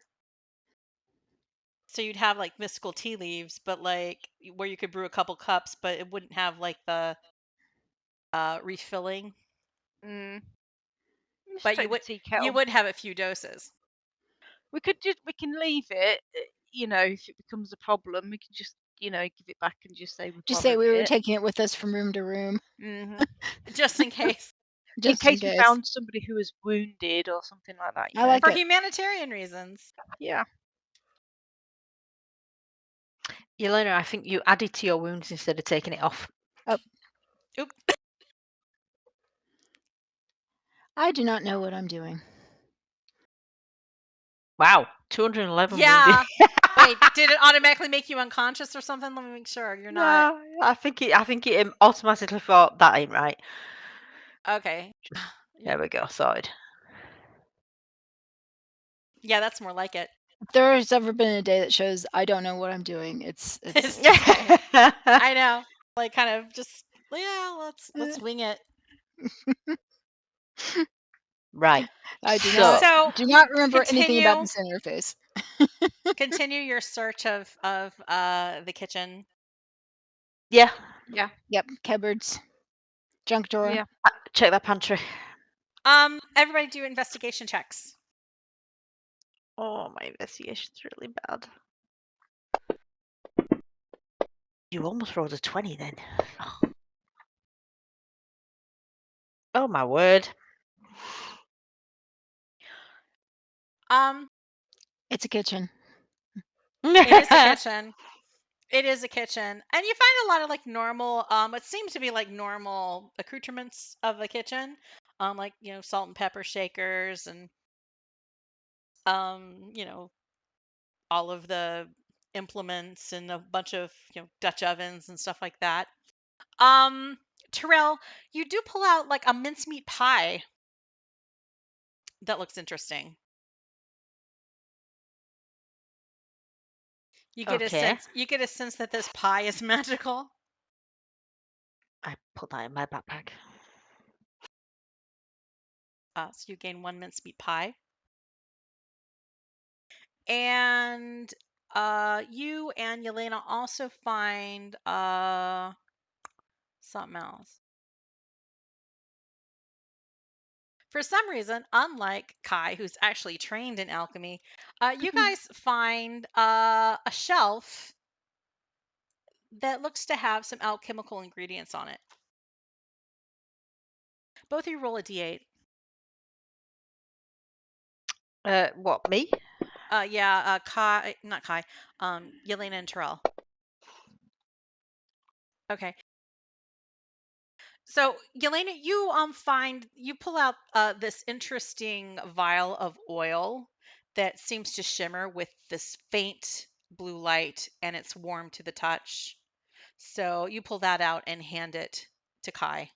So you'd have like mystical tea leaves, but like where you could brew a couple cups, but it wouldn't have like the refilling. Mm. Just But take the tea kettle. you would have a few doses. We can leave it. If it becomes a problem, we can just give it back and just say we Just say borrowed we were it. taking it with us from room to room, Mhm. Just in case. just in case we found somebody who was wounded or something like that. I like For it. humanitarian reasons. Yeah. Yelena, I think you added to your wounds instead of taking it off. Oop. I do not know what I'm doing. Wow, 211 Yeah. wounded. Wait, did it automatically make you unconscious or something? Let me make sure you're not. No, I think it automatically thought that ain't right. Okay. There we go, sorted. Yeah, that's more like it. If there's ever been a day that shows I don't know what I'm doing, it's It's today. I know. Like kind of just let's wing it. Right. I do So- not do not remember anything about continue- this interface. Continue your search of the kitchen. Yeah, Yep, cupboards, junk drawer. Yeah. check that pantry. Everybody do investigation checks. Oh, my investigation's really bad. You almost rolled a 20 then. Oh my word. It's a kitchen. It is a kitchen. It is a kitchen. And you find a lot of like normal, what seems to be like normal accoutrements of a kitchen. Like, salt and pepper shakers and all of the implements and a bunch of, Dutch ovens and stuff like that. Terrell, you do pull out like a mincemeat pie that looks interesting. You get Okay. you get a sense that this pie is magical. I put that in my backpack. So you gain 1 mincemeat pie. And you and Yelena also find something else. For some reason, unlike Kai, who's actually trained in alchemy, you guys find a shelf that looks to have some alchemical ingredients on it. Both of you roll a d8. What, me? Kai, not Kai, Yelena and Terrell. Okay. So, Yelena, you pull out this interesting vial of oil that seems to shimmer with this faint blue light, and it's warm to the touch. So you pull that out and hand it to Kai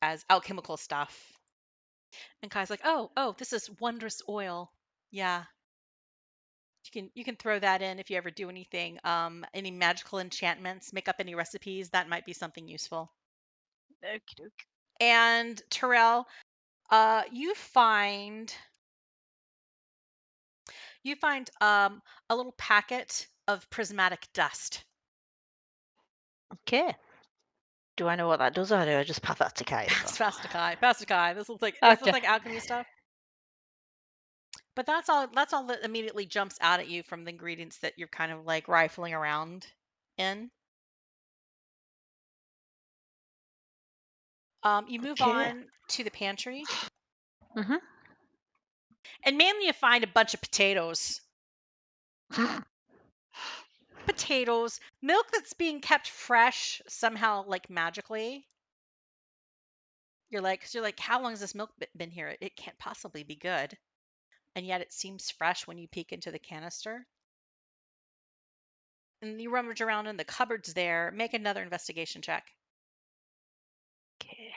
as alchemical stuff. And Kai's like, "Oh, this is wondrous oil. Yeah, you can throw that in if you ever do anything, any magical enchantments, make up any recipes. That might be something useful." Okie doke. And Terrell, you find a little packet of prismatic dust. Okay. Do I know what that does, or do I just pass that to Kai as well? Pass to Kai. Pass to Kai. This looks Okay. like alchemy stuff. But that's all that immediately jumps out at you from the ingredients that you're kind of like rifling around in. You move Okay. on to the pantry, Mm-hmm. and mainly you find a bunch of potatoes. Potatoes, milk that's being kept fresh somehow, like magically. You're like, how long has this milk been here? It can't possibly be good. And yet it seems fresh when you peek into the canister. And you rummage around in the cupboards there. Make another investigation check. Okay.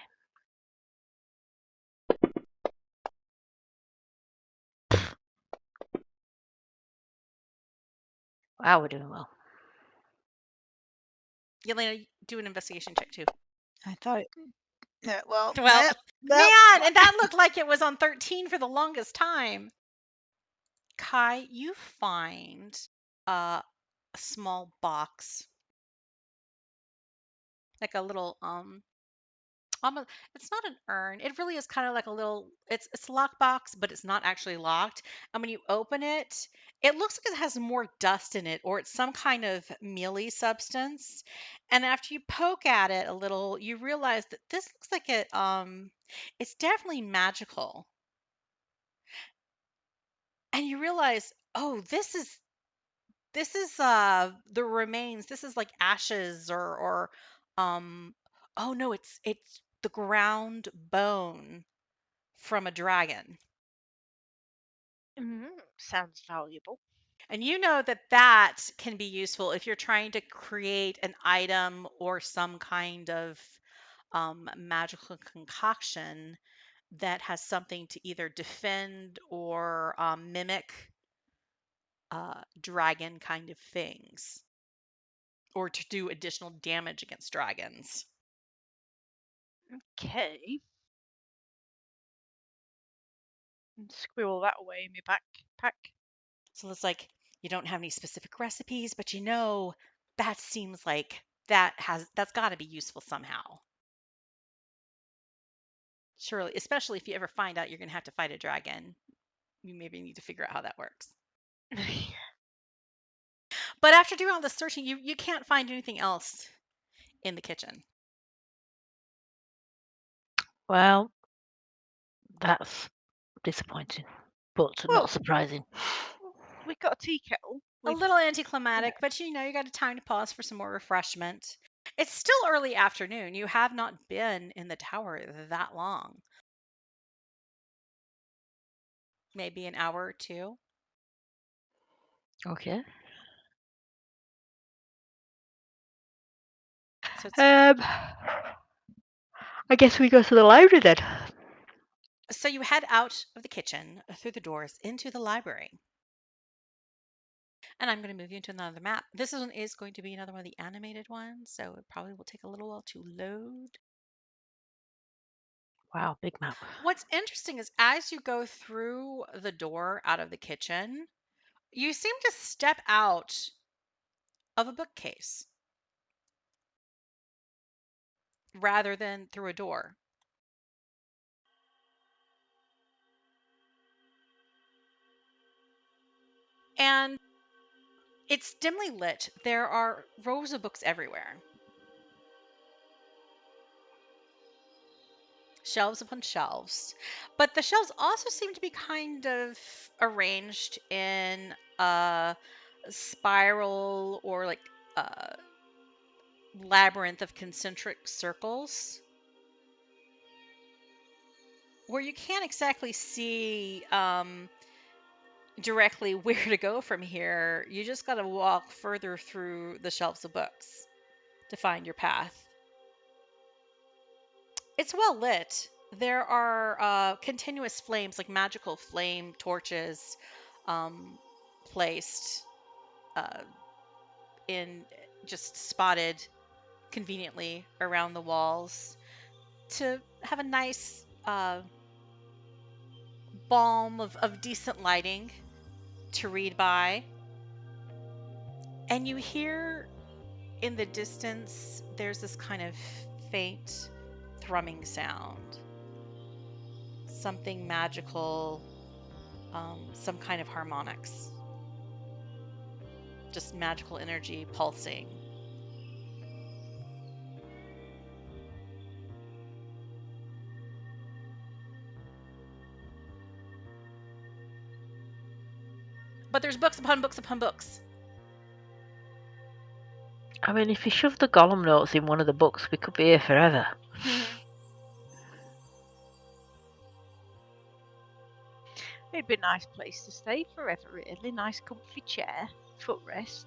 Wow, we're doing well. Yelena, do an investigation check too. I thought it. Well, Well, nope. man, and that looked like it was on 13 for the longest time. Kai, you find a small box, like a little almost, it's not an urn. It really is kind of like a little, it's a lock box, but it's not actually locked. And when you open it, it looks like it has more dust in it, or it's some kind of mealy substance. And after you poke at it a little, you realize that this looks like it's definitely magical. And you realize, oh, this is the remains. This is like ashes or um oh no, it's the ground bone from a dragon. Sounds valuable. And you know that that can be useful if you're trying to create an item or some kind of magical concoction that has something to either defend or mimic dragon kind of things, or to do additional damage against dragons. Okay. Squirrel that away in my backpack. So it's like you don't have any specific recipes, but you know that seems like that's got to be useful somehow. Surely, especially if you ever find out you're going to have to fight a dragon, you maybe need to figure out how that works. But after doing all this searching, you can't find anything else in the kitchen. Well, that's disappointing, but Well, not surprising. we got a tea kettle. A With, little anticlimactic, but you got a time to pause for some more refreshment. It's still early afternoon. You have not been in the tower that long. Maybe an hour or two. Okay. So it's I guess we go to the library then. So you head out of the kitchen through the doors into the library. And I'm going to move you into another map. This one is going to be another one of the animated ones, so it probably will take a little while to load. Wow, big map. What's interesting is as you go through the door out of the kitchen, you seem to step out of a bookcase rather than through a door. And It's dimly lit. There are rows of books everywhere. Shelves upon shelves. But the shelves also seem to be kind of arranged in a spiral or like a labyrinth of concentric circles where you can't exactly see directly where to go from here. You just got to walk further through the shelves of books to find your path. It's well lit. There are continuous flames, like magical flame torches, placed uh, in just spotted conveniently around the walls to have a nice balm of decent lighting to read by. And you hear in the distance, there's this kind of faint thrumming sound. Something magical, some kind of harmonics. Just magical energy pulsing. But there's books upon books upon books. I mean, if you shove the Gollum notes in one of the books, we could be here forever. It'd be a nice place to stay forever, really. Nice comfy chair, footrest.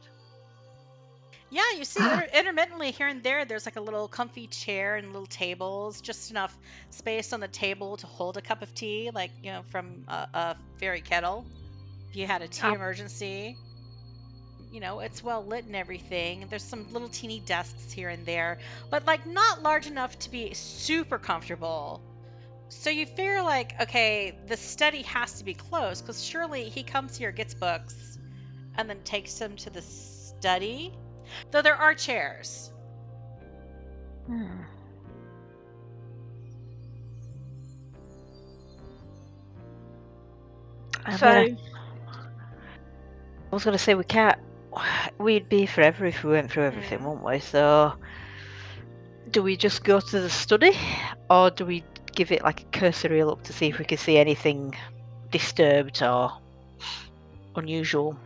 Yeah, you see intermittently here and there, there's like a little comfy chair and little tables, just enough space on the table to hold a cup of tea, like, you know, from a fairy kettle. If you had a tea emergency. You know, it's well lit and everything. There's some little teeny desks here and there, but like not large enough to be super comfortable. So you figure like, okay, the study has to be close because surely he comes here, gets books, and then takes them to the study. Though there are chairs. I was going to say we'd be forever if we went through everything, wouldn't we? So do we just go to the study, or do we give it like a cursory look to see if we can see anything disturbed or unusual?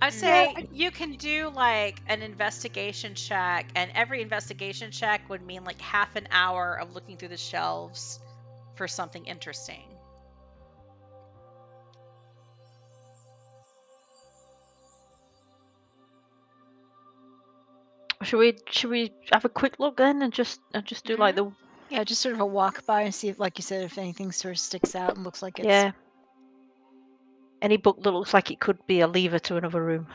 I say you can do like an investigation check, and every investigation check would mean like half an hour of looking through the shelves for something interesting. Should we have a quick look then and just do like the just sort of a walk by and see if, like you said, if anything sort of sticks out and looks like it's any book that looks like it could be a lever to another room.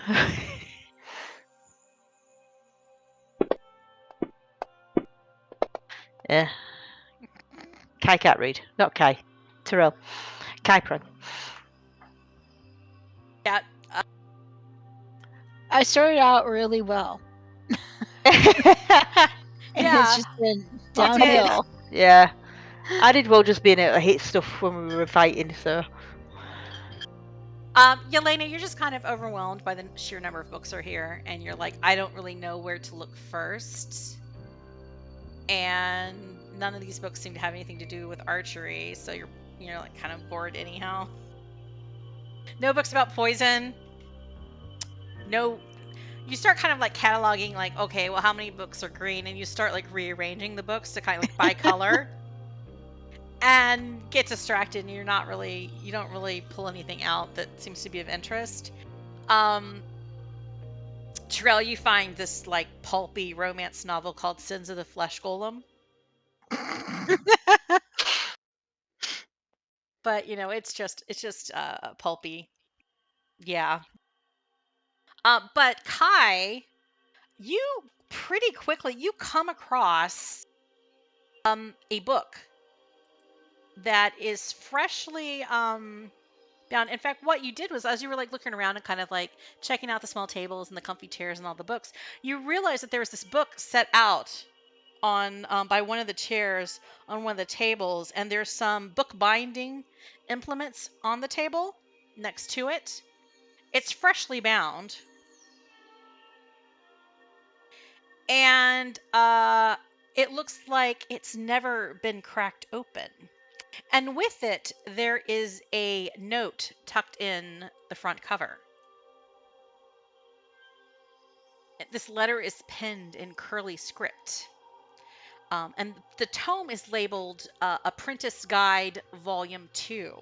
Yeah. Kai can't read. Not Kai. Terrell. Kai Pran. Yeah. I started out really well. And it's just been downhill. Yeah. I did well just being able to hit stuff when we were fighting, so. Yelena, you're just kind of overwhelmed by the sheer number of books are here, and you're like, I don't really know where to look first. And none of these books seem to have anything to do with archery, so you're like kind of bored anyhow. No books about poison. No. You start kind of like cataloging, like, okay, well, how many books are green? And you start like rearranging the books to kind of like by color. And get distracted, and you don't really pull anything out that seems to be of interest. Terrell, you find this like pulpy romance novel called Sins of the Flesh Golem. But you know, it's just pulpy. Yeah. But Kai, you pretty quickly you come across a book that is freshly bound. In fact, what you did was, as you were like looking around and kind of like checking out the small tables and the comfy chairs and all the books, you realized that there was this book set out on by one of the chairs on one of the tables, and there's some book binding implements on the table next to it. It's freshly bound. And it looks like it's never been cracked open. And with it, there is a note tucked in the front cover. This letter is penned in curly script. And the tome is labeled Apprentice Guide Volume 2.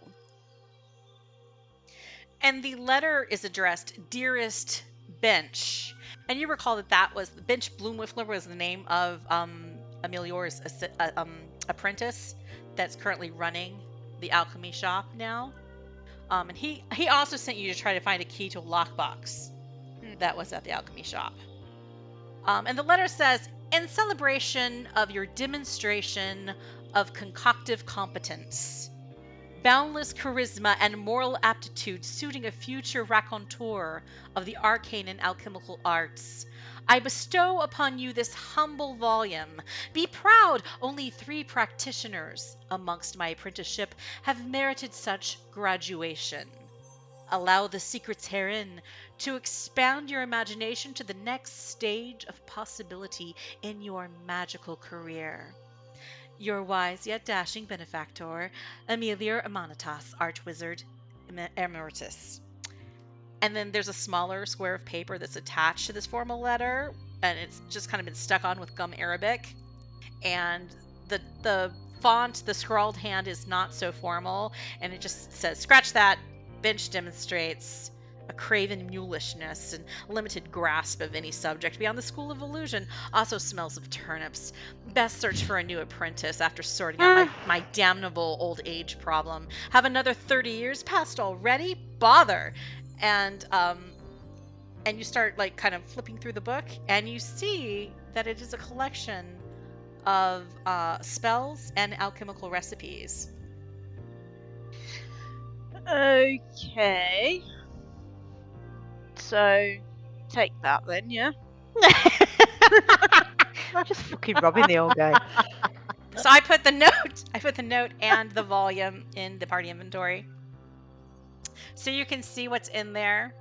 And the letter is addressed, Dearest Bench. And you recall that was Bench Bloomwiffler was the name of Amelior's apprentice that's currently running the alchemy shop now. And he also sent you to try to find a key to a lockbox that was at the alchemy shop. And the letter says, in celebration of your demonstration of concoctive competence, boundless charisma and moral aptitude suiting a future raconteur of the arcane and alchemical arts, I bestow upon you this humble volume. Be proud, only 3 practitioners amongst my apprenticeship have merited such graduation. Allow the secrets herein to expand your imagination to the next stage of possibility in your magical career. Your wise yet dashing benefactor, Amelior Amanitas, Archwizard Emeritus. And then there's a smaller square of paper that's attached to this formal letter, and it's just kind of been stuck on with gum Arabic. And the font, the scrawled hand is not so formal, and it just says, scratch that, Bench demonstrates a craven mulishness and limited grasp of any subject beyond the school of illusion. Also smells of turnips. Best search for a new apprentice after sorting out my damnable old age problem. Have another 30 years passed already? Bother! And you start like kind of flipping through the book, and you see that it is a collection of spells and alchemical recipes. Okay. So, take that then, yeah? Just fucking robbing the old guy. So I put the note and the volume in the party inventory, so you can see what's in there.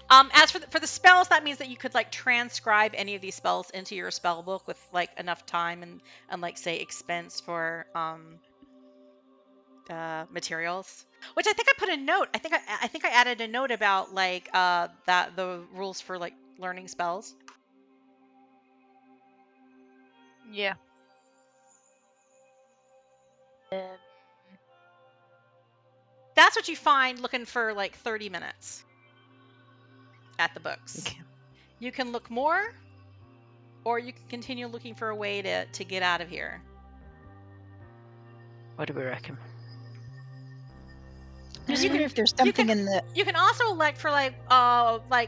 As for the spells, that means that you could like transcribe any of these spells into your spell book with like enough time and like say expense for materials. Which I think I put a note. I think I added a note about like that the rules for like learning spells. Yeah. That's what you find looking for like 30 minutes at the books. Okay. You can look more, or you can continue looking for a way to get out of here. What do we reckon? I just wonder if there's something in the. You can also elect for like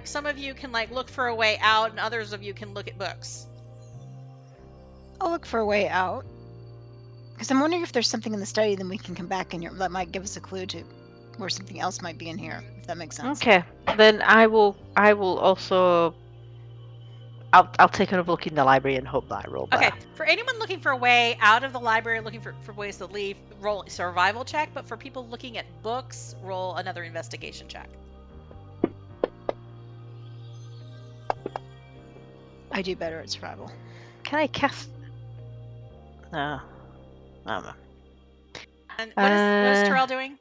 some of you can like look for a way out, and others of you can look at books. I'll look for a way out. Because I'm wondering if there's something in the study, then we can come back and that might give us a clue to where something else might be in here. If that makes sense. Okay, then I will also. I'll take another look in the library and hope that I roll better. Okay, for anyone looking for a way out of the library, looking for ways to leave, roll a survival check. But for people looking at books, roll another investigation check. I do better at survival. Can I cast? No. I don't know. And what is Terrell doing?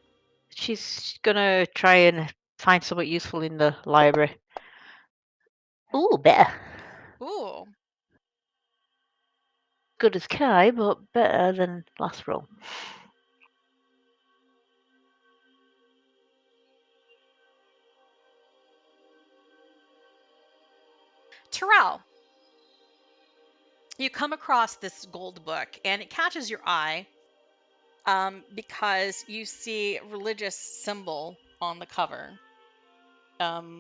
She's gonna try and find something useful in the library. Ooh, better. Ooh. Good as Kai, but better than last roll. Terrell, you come across this gold book, and it catches your eye because you see a religious symbol on the cover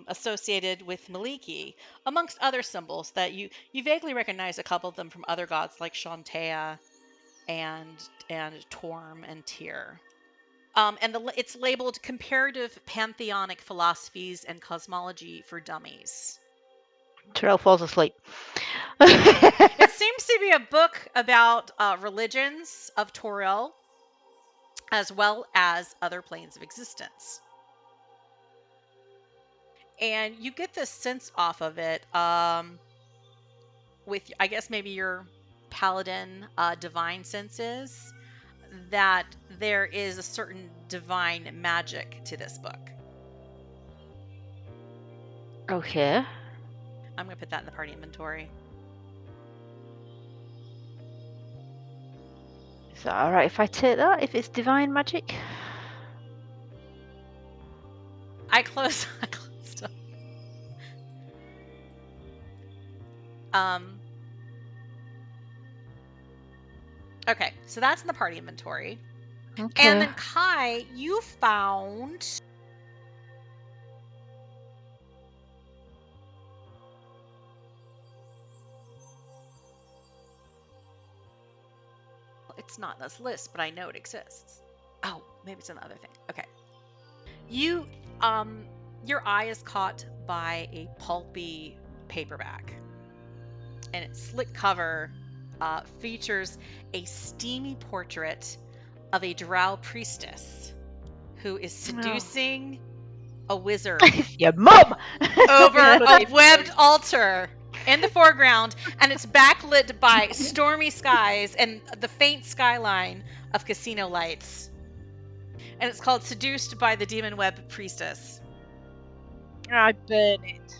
associated with Maliki, amongst other symbols that you vaguely recognize a couple of them from other gods like Shantea and Torm and Tyr. And it's labeled Comparative Pantheonic Philosophies and Cosmology for Dummies. Terrell falls asleep. It seems to be a book about religions of Toril, as well as other planes of existence. And you get this sense off of it with, I guess, maybe your paladin divine senses, that there is a certain divine magic to this book. Okay. I'm going to put that in the party inventory. Is that alright if I take that? If it's divine magic? I closed up. Okay, so that's in the party inventory. Okay. And then Kai, you found... It's not in this list, but I know it exists. Oh, maybe it's another thing. Okay. You, your eye is caught by a pulpy paperback. And its slick cover features a steamy portrait of a drow priestess who is seducing a wizard Your mum! over a webbed altar in the foreground, and it's backlit by stormy skies and the faint skyline of casino lights. And it's called Seduced by the Demon Web Priestess. I burn it.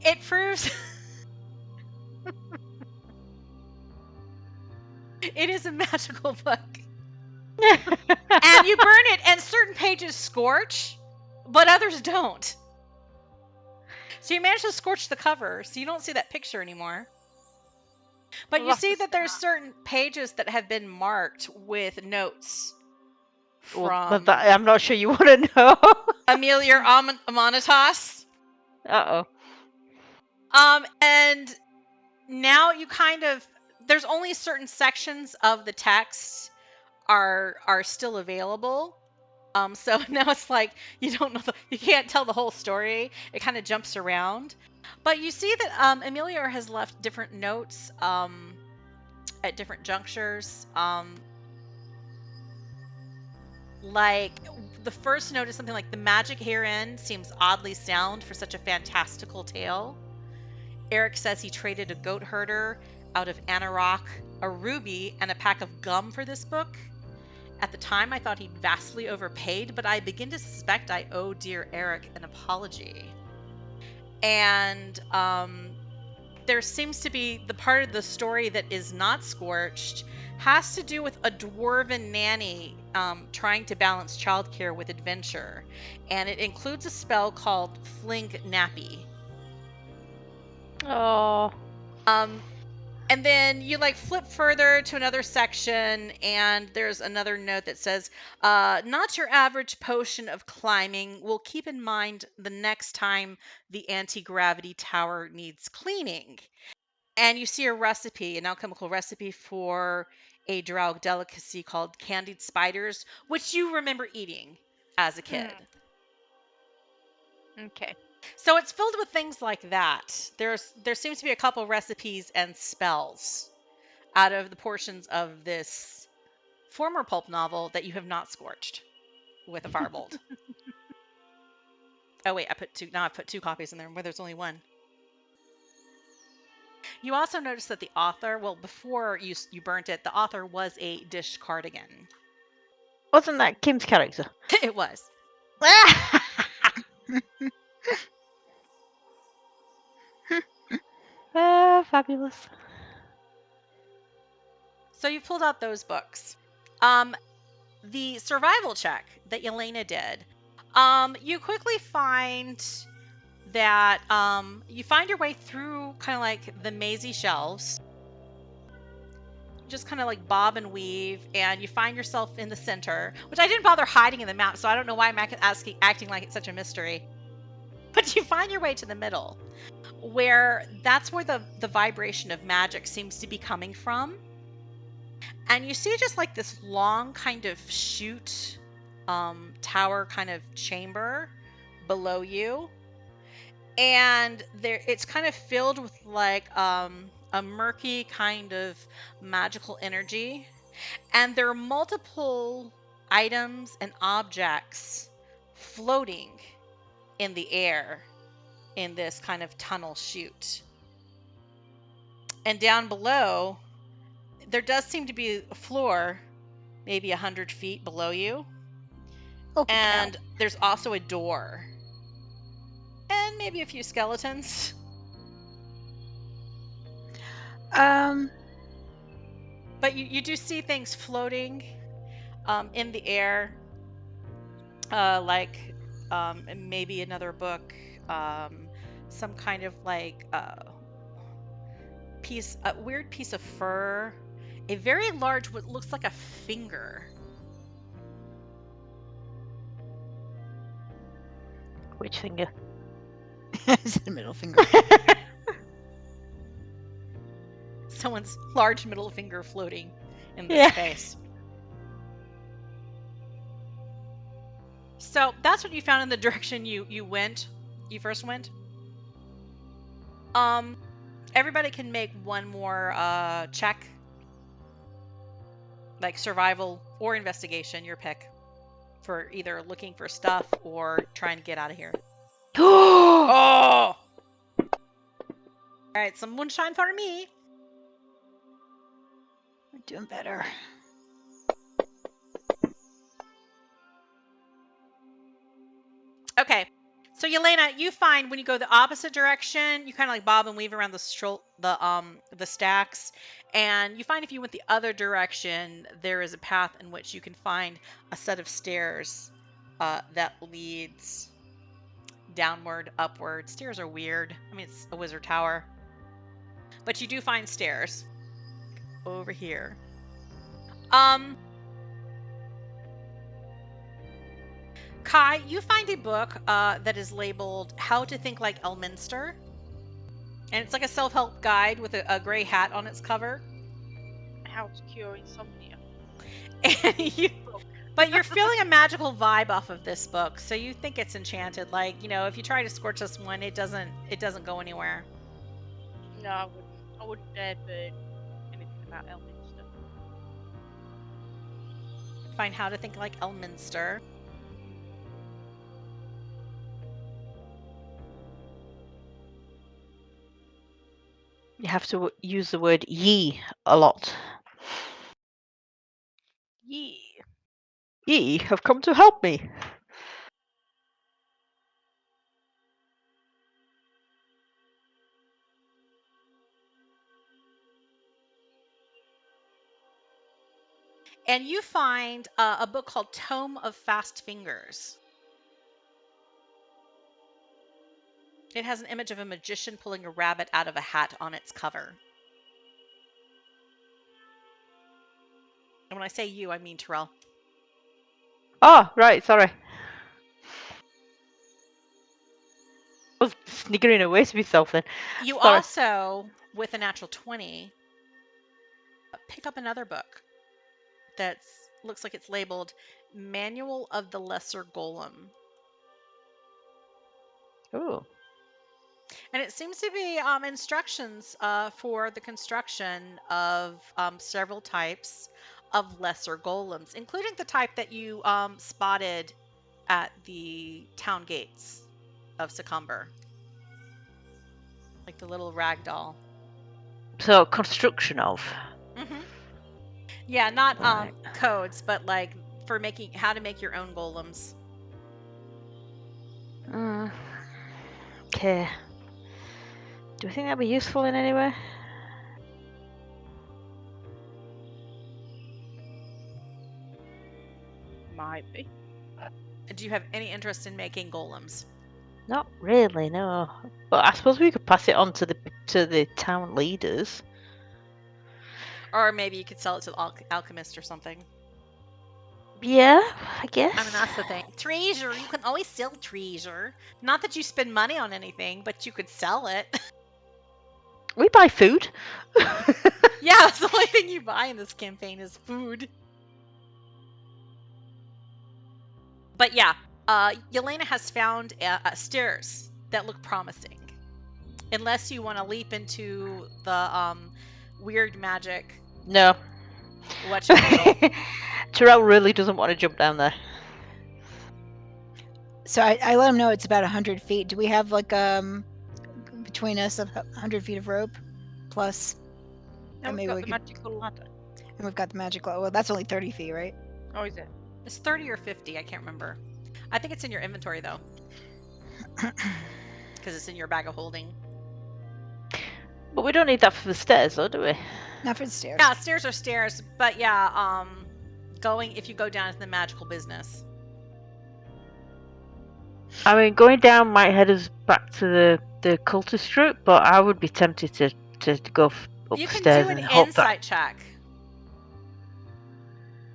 It proves it is a magical book. And you burn it, and certain pages scorch, but others don't. So you manage to scorch the cover, so you don't see that picture anymore. But you see that there's certain pages that have been marked with notes from I'm not sure you want to know. Amelior Amanitas. Uh-oh. And now you kind of, there's only certain sections of the text are still available. So now it's like you don't know, you can't tell the whole story. It kind of jumps around. But you see that Amelior has left different notes at different junctures. Like the first note is something like, the magic herein seems oddly sound for such a fantastical tale. Eric says he traded a goat herder out of Anarok, a ruby, and a pack of gum for this book. At the time, I thought he'd vastly overpaid, but I begin to suspect I owe dear Eric an apology. And there seems to be the part of the story that is not scorched has to do with a dwarven nanny trying to balance childcare with adventure. And it includes a spell called Fling Nappy. Oh. And then you like flip further to another section, and there's another note that says, not your average potion of climbing. We'll keep in mind the next time the anti-gravity tower needs cleaning. And you see a recipe, an alchemical recipe for a drow delicacy called candied spiders, which you remember eating as a kid. Okay. So it's filled with things like that. There seems to be a couple recipes and spells out of the portions of this former pulp novel that you have not scorched with a firebolt. Oh wait, I put two copies in there where there's only one. You also notice that the author, well, before you burnt it, the author was a Dish Cardigan. Wasn't that Kim's character? It was. Fabulous. So you pulled out those books. The survival check that Elena did, you quickly find that you find your way through kind of like the mazy shelves, just kind of like bob and weave, and you find yourself in the center, which I didn't bother hiding in the map, so I don't know why I'm acting like it's such a mystery. But you find your way to the middle, where that's where the vibration of magic seems to be coming from. And you see just like this long kind of chute, tower kind of chamber below you. And it's kind of filled with like a murky kind of magical energy. And there are multiple items and objects floating in the air in this kind of tunnel chute. And down below, there does seem to be a floor, maybe 100 feet below you. Oh, And there's also a door. And maybe a few skeletons. But you do see things floating in the air, like maybe another book, some kind of like a weird piece of fur, a very large, what looks like a finger. Which finger? It's the middle finger. Someone's large middle finger floating in this Yeah. space. So that's what you found in the direction you first went. Everybody can make one more check, like survival or investigation, your pick, for either looking for stuff or trying to get out of here. Oh! All right, some moonshine for me. We're doing better. Okay, so Yelena, you find when you go the opposite direction, you kind of like bob and weave around the stacks, and you find if you went the other direction, there is a path in which you can find a set of stairs that leads downward, upward. Stairs are weird. I mean, it's a wizard tower, but you do find stairs over here. Kai, you find a book that is labeled How to Think Like Elminster. And it's like a self-help guide with a gray hat on its cover. How to cure insomnia. But you're feeling a magical vibe off of this book, so you think it's enchanted. Like, if you try to scorch this one, it doesn't go anywhere. No, I wouldn't dare burn anything about Elminster. Find How to Think Like Elminster. You have to use the word ye a lot. Ye. Ye have come to help me. And you find a book called Tome of Fast Fingers. It has an image of a magician pulling a rabbit out of a hat on its cover. And when I say you, I mean Terrell. Oh, right, sorry. I was sniggering away to myself then. You Sorry. also, with a natural 20, pick up another book that looks like it's labeled Manual of the Lesser Golem. Oh. And it seems to be instructions for the construction of several types of lesser golems, including the type that you spotted at the town gates of Succumber. Like the little rag doll. So, construction of. Mm-hmm. Yeah, not Right. codes, but like for how to make your own golems. Okay. Do you think that'd be useful in any way? Might be. Do you have any interest in making golems? Not really, no. But I suppose we could pass it on to the town leaders. Or maybe you could sell it to the alchemist or something. Yeah, I guess. I mean, that's the thing. Treasure. You can always sell treasure. Not that you spend money on anything, but you could sell it. We buy food. Yeah, that's the only thing you buy in this campaign is food. But yeah, Yelena has found stairs that look promising. Unless you want to leap into the weird magic. No. What's your middle? Terrell really doesn't want to jump down there. So I let him know it's about 100 feet. Do we have like between us 100 feet of rope plus? Now And we've maybe got we the could, magical ladder. and we've got the magic. Well, that's only 30 feet, right? Oh, is it? It's 30 or 50. I can't remember. I think it's in your inventory though, because it's in your bag of holding. But we don't need that for the stairs, though, do we? Not for the stairs. Yeah, stairs are stairs, but yeah, if you go down into the magical business. I mean, going down might head us back to the cultist route, but I would be tempted to go You can upstairs do an and hope that. insight check.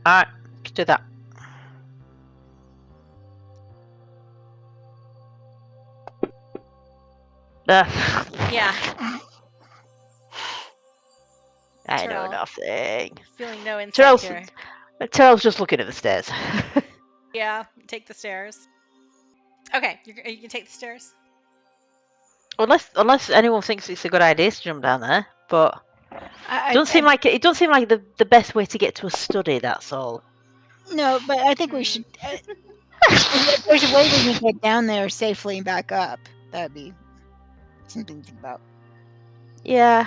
Alright, let's do that. Yeah. I know Terrell. nothing. Feeling no insight Terrell's, here. Terrell's just looking at the stairs. Yeah, take the stairs. Okay, you can take the stairs. unless anyone thinks it's a good idea to jump down there, but I it don't seem like the best way to get to a study. That's all. No, but I think we should. If there's a way we can get down there safely and back up, that'd be something to think about. Yeah.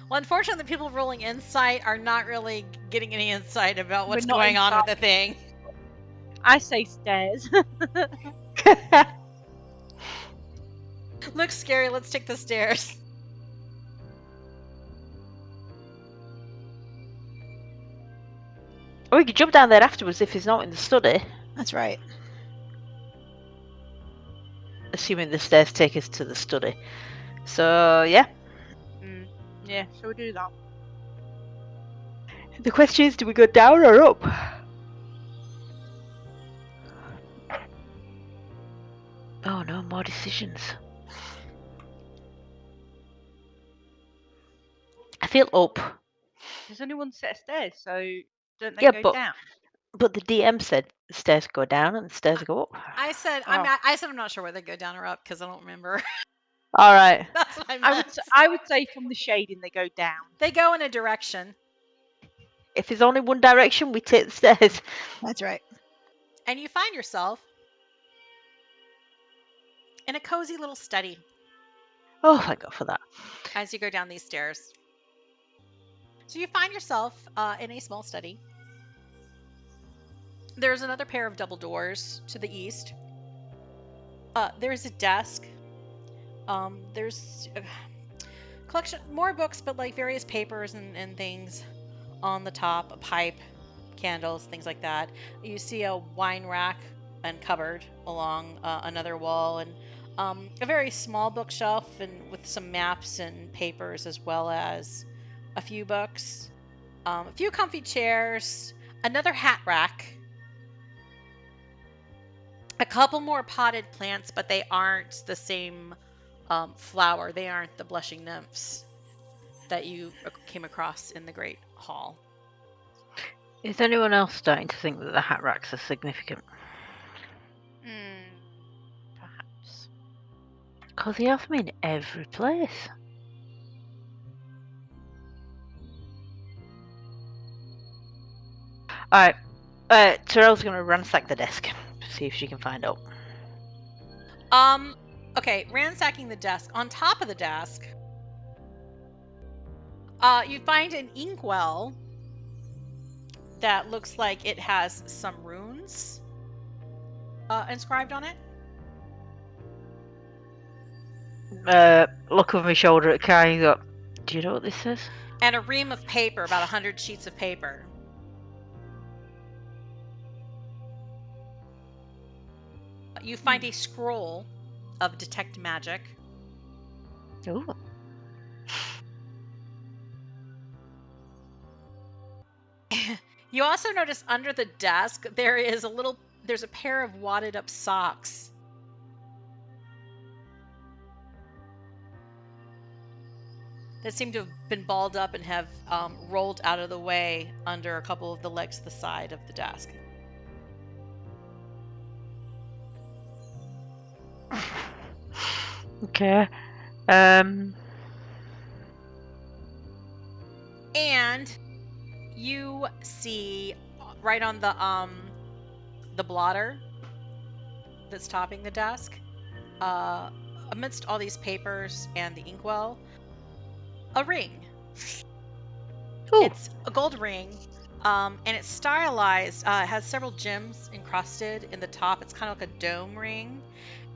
Well, unfortunately, the people rolling insight are not really getting any insight about what's We're not going on with the inside. thing. I say stairs. Looks scary. Let's take the stairs. Or we could jump down there afterwards if he's not in the study, That's right. assuming the stairs take us to the study. So yeah. Yeah, shall we do that? The question is, do we go down or up? Oh no, more decisions. I feel up. There's only one set of stairs, so don't they Yeah, go but- down? But the DM said the stairs go down and the stairs go up. I said I'm not sure whether they go down or up because I don't remember. All right. That's what I meant. I would say from the shading they go down. They go in a direction, If there's only one direction, we take the stairs. That's right. and you find yourself in a cozy little study Oh, thank God for that. as you go down these stairs. So you find yourself in a small study. There's another pair of double doors to the east. There's a desk. There's a collection, more books, but like various papers and things on the top, a pipe, candles, things like that. You see a wine rack and cupboard along another wall, and a very small bookshelf and with some maps and papers, as well as a few books, a few comfy chairs, another hat rack, a couple more potted plants, but they aren't the same flower. They aren't the blushing nymphs that you came across in the Great Hall. Is anyone else starting to think that the hat racks are significant? Perhaps. Because they have them in every place. Alright. Terrell's going to ransack the desk. See if she can find out. Okay, ransacking the desk. On top of the desk, you find an inkwell that looks like it has some runes inscribed on it. Look over my shoulder at Kai and go, do you know what this says? And a ream of paper, about 100 sheets of paper. You find a scroll of detect magic. Ooh. You also notice under the desk there's a pair of wadded up socks. That seem to have been balled up and have rolled out of the way under a couple of the legs to the side of the desk. Okay. And you see right on the blotter, that's topping the desk, amidst all these papers and the inkwell, a ring. Ooh. It's a gold ring, and it's stylized. It has several gems encrusted in the top. It's kind of like a dome ring,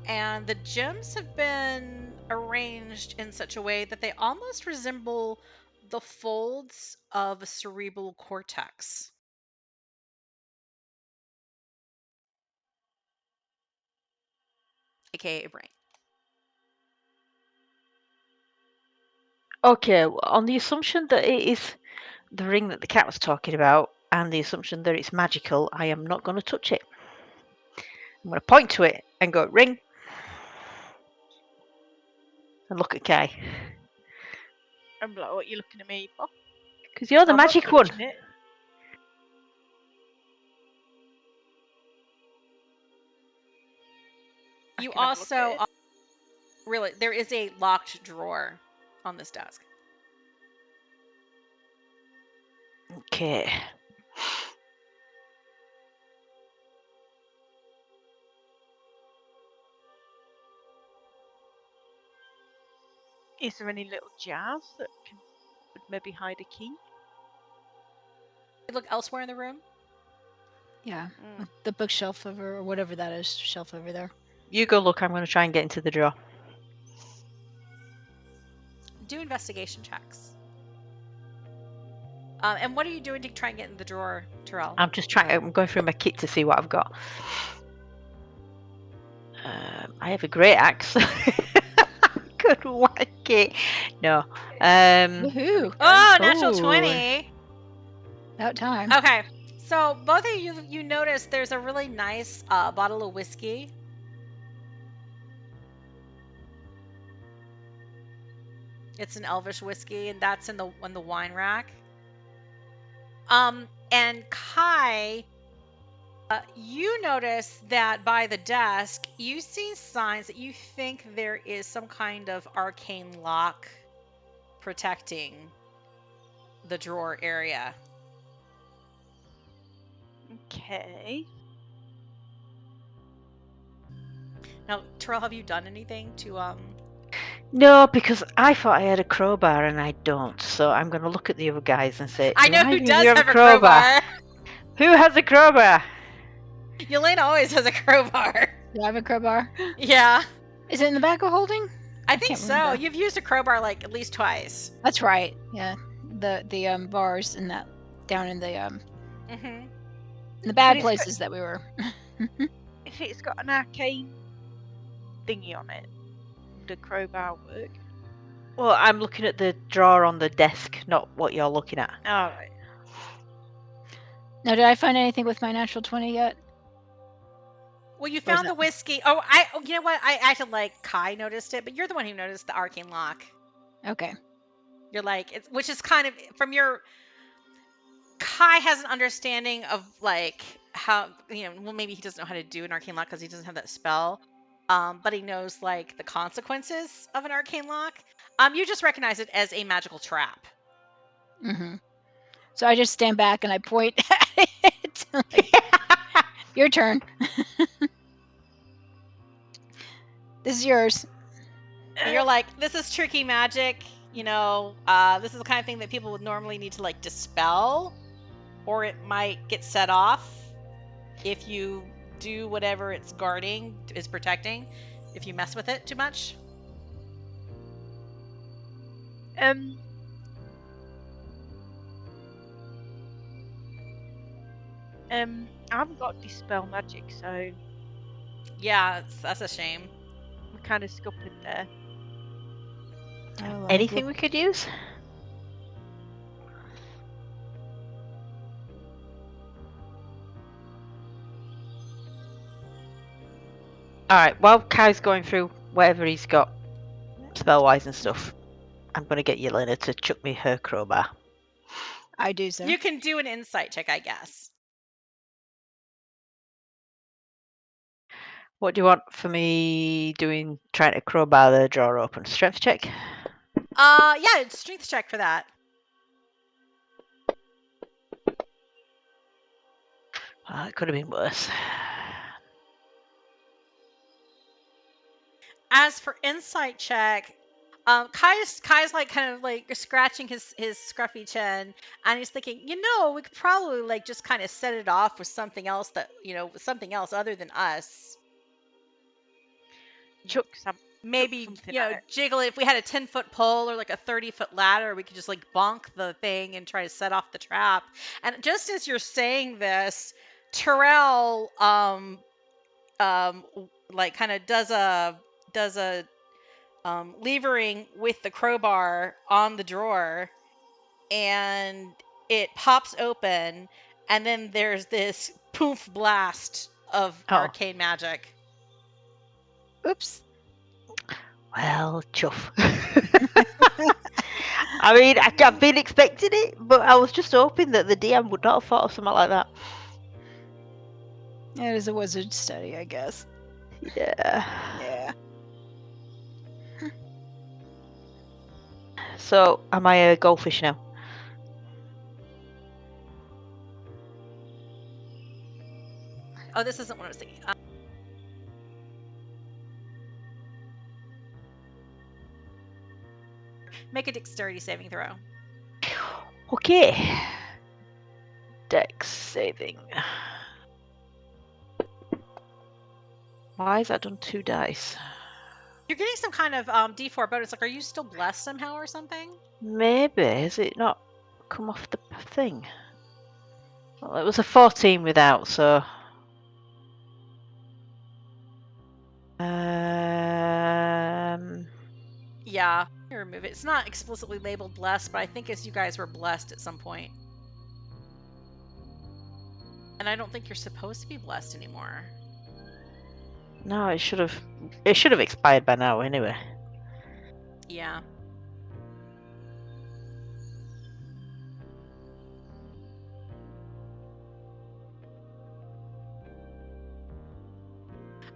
and the gems have been arranged in such a way that they almost resemble the folds of a cerebral cortex, aka a brain. Okay, on the assumption that it is the ring that the cat was talking about, and the assumption that it's magical, I am not going to touch it. I'm going to point to it and go, ring. And look at Kai. I'm like, what are you looking at me for? Because you're the I'm not magic one. touching it. I You can have a look at also it. really, there is a locked drawer on this desk. Okay. Is there any little jars that would maybe hide a key? You look elsewhere in the room. Yeah, the bookshelf over, or whatever that is, shelf over there. You go look. I'm going to try and get into the drawer. Do investigation checks. And what are you doing to try and get in the drawer, Terrell? I'm just trying. I'm going through my kit to see what I've got. I have a great axe. Could whack it. No. Woohoo! Oh, natural Ooh. 20. About time. Okay. So both of you notice there's a really nice bottle of whiskey. It's an Elvish whiskey, and that's in the wine rack. And Kai, you notice that by the desk, you see signs that you think there is some kind of arcane lock protecting the drawer area. Okay. Now, Terrell, have you done anything to No, because I thought I had a crowbar and I don't. So I'm going to look at the other guys and say, I know "Do who either of does you have a crowbar. Who has a crowbar? Yelena always has a crowbar. Do I have a crowbar? Yeah, Is it in the back of holding? I think can't so. remember. You've used a crowbar like at least twice. That's right. Yeah, the bars in that down in the Mm-hmm. in the bad But it's places that we were. If it's got an arcane thingy on it, would a crowbar work? Well, I'm looking at the drawer on the desk, not what you're looking at. Alright. Now, did I find anything with my natural 20 yet? Well, you Or is found the that- whiskey. You know what? I acted like Kai noticed it, but you're the one who noticed the arcane lock. Okay. You're like, which is kind of from your. Kai has an understanding of like how well, maybe he doesn't know how to do an arcane lock because he doesn't have that spell, but he knows like the consequences of an arcane lock. You just recognize it as a magical trap. Mm-hmm. So I just stand back and I point at it. Like, your turn. This is yours. And you're like, this is tricky magic. This is the kind of thing that people would normally need to like dispel, or it might get set off if you do whatever it's guarding is protecting. If you mess with it too much. I haven't got dispel magic, so Yeah, that's a shame. we're kind of scuppered there. Anything we could use? Alright, while Kai's going through whatever he's got spell-wise and stuff, I'm going to get Yelena to chuck me her crowbar. I do so. You can do an insight check, I guess. What do you want for me doing, trying to crowbar the drawer open? Strength check? Yeah, it's strength check for that. It could have been worse. As for insight check, Kai's like kind of like scratching his scruffy chin, and he's thinking, we could probably like just kind of set it off with something else that with something else other than us. Chuck Maybe something at it. jiggle it. If we had a 10-foot pole or like a 30-foot ladder, we could just like bonk the thing and try to set off the trap. And just as you're saying this, Terrell like kind of does a levering with the crowbar on the drawer, and it pops open, and then there's this poof blast of arcane magic. Oops. Well, chuff. I mean, I've been expecting it, but I was just hoping that the DM would not have thought of something like that. It is a wizard study, I guess. Yeah. Yeah. So, am I a goldfish now? Oh, this isn't what I was thinking. Make a dexterity saving throw. Okay. Dex saving. Why is that done 2 dice? You're getting some kind of D4 bonus. Like, are you still blessed somehow or something? Maybe. Has it not come off the thing? Well, it was a 14 without, so... Yeah, you remove it. It's not explicitly labeled blessed, but I think as you guys were blessed at some point. And I don't think you're supposed to be blessed anymore. No, it should have expired by now anyway. Yeah.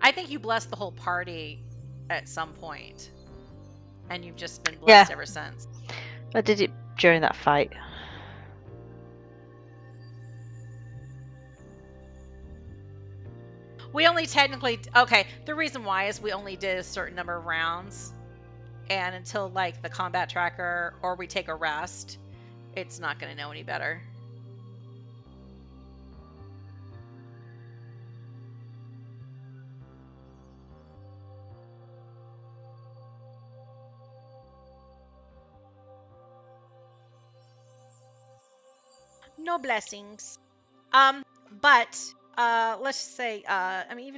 I think you blessed the whole party at some point, and you've just been blessed ever since. I did it during that fight. We only technically... Okay, the reason why is we only did a certain number of rounds, and until, like, the combat tracker or we take a rest, it's not going to know any better. No blessings. But let's say I mean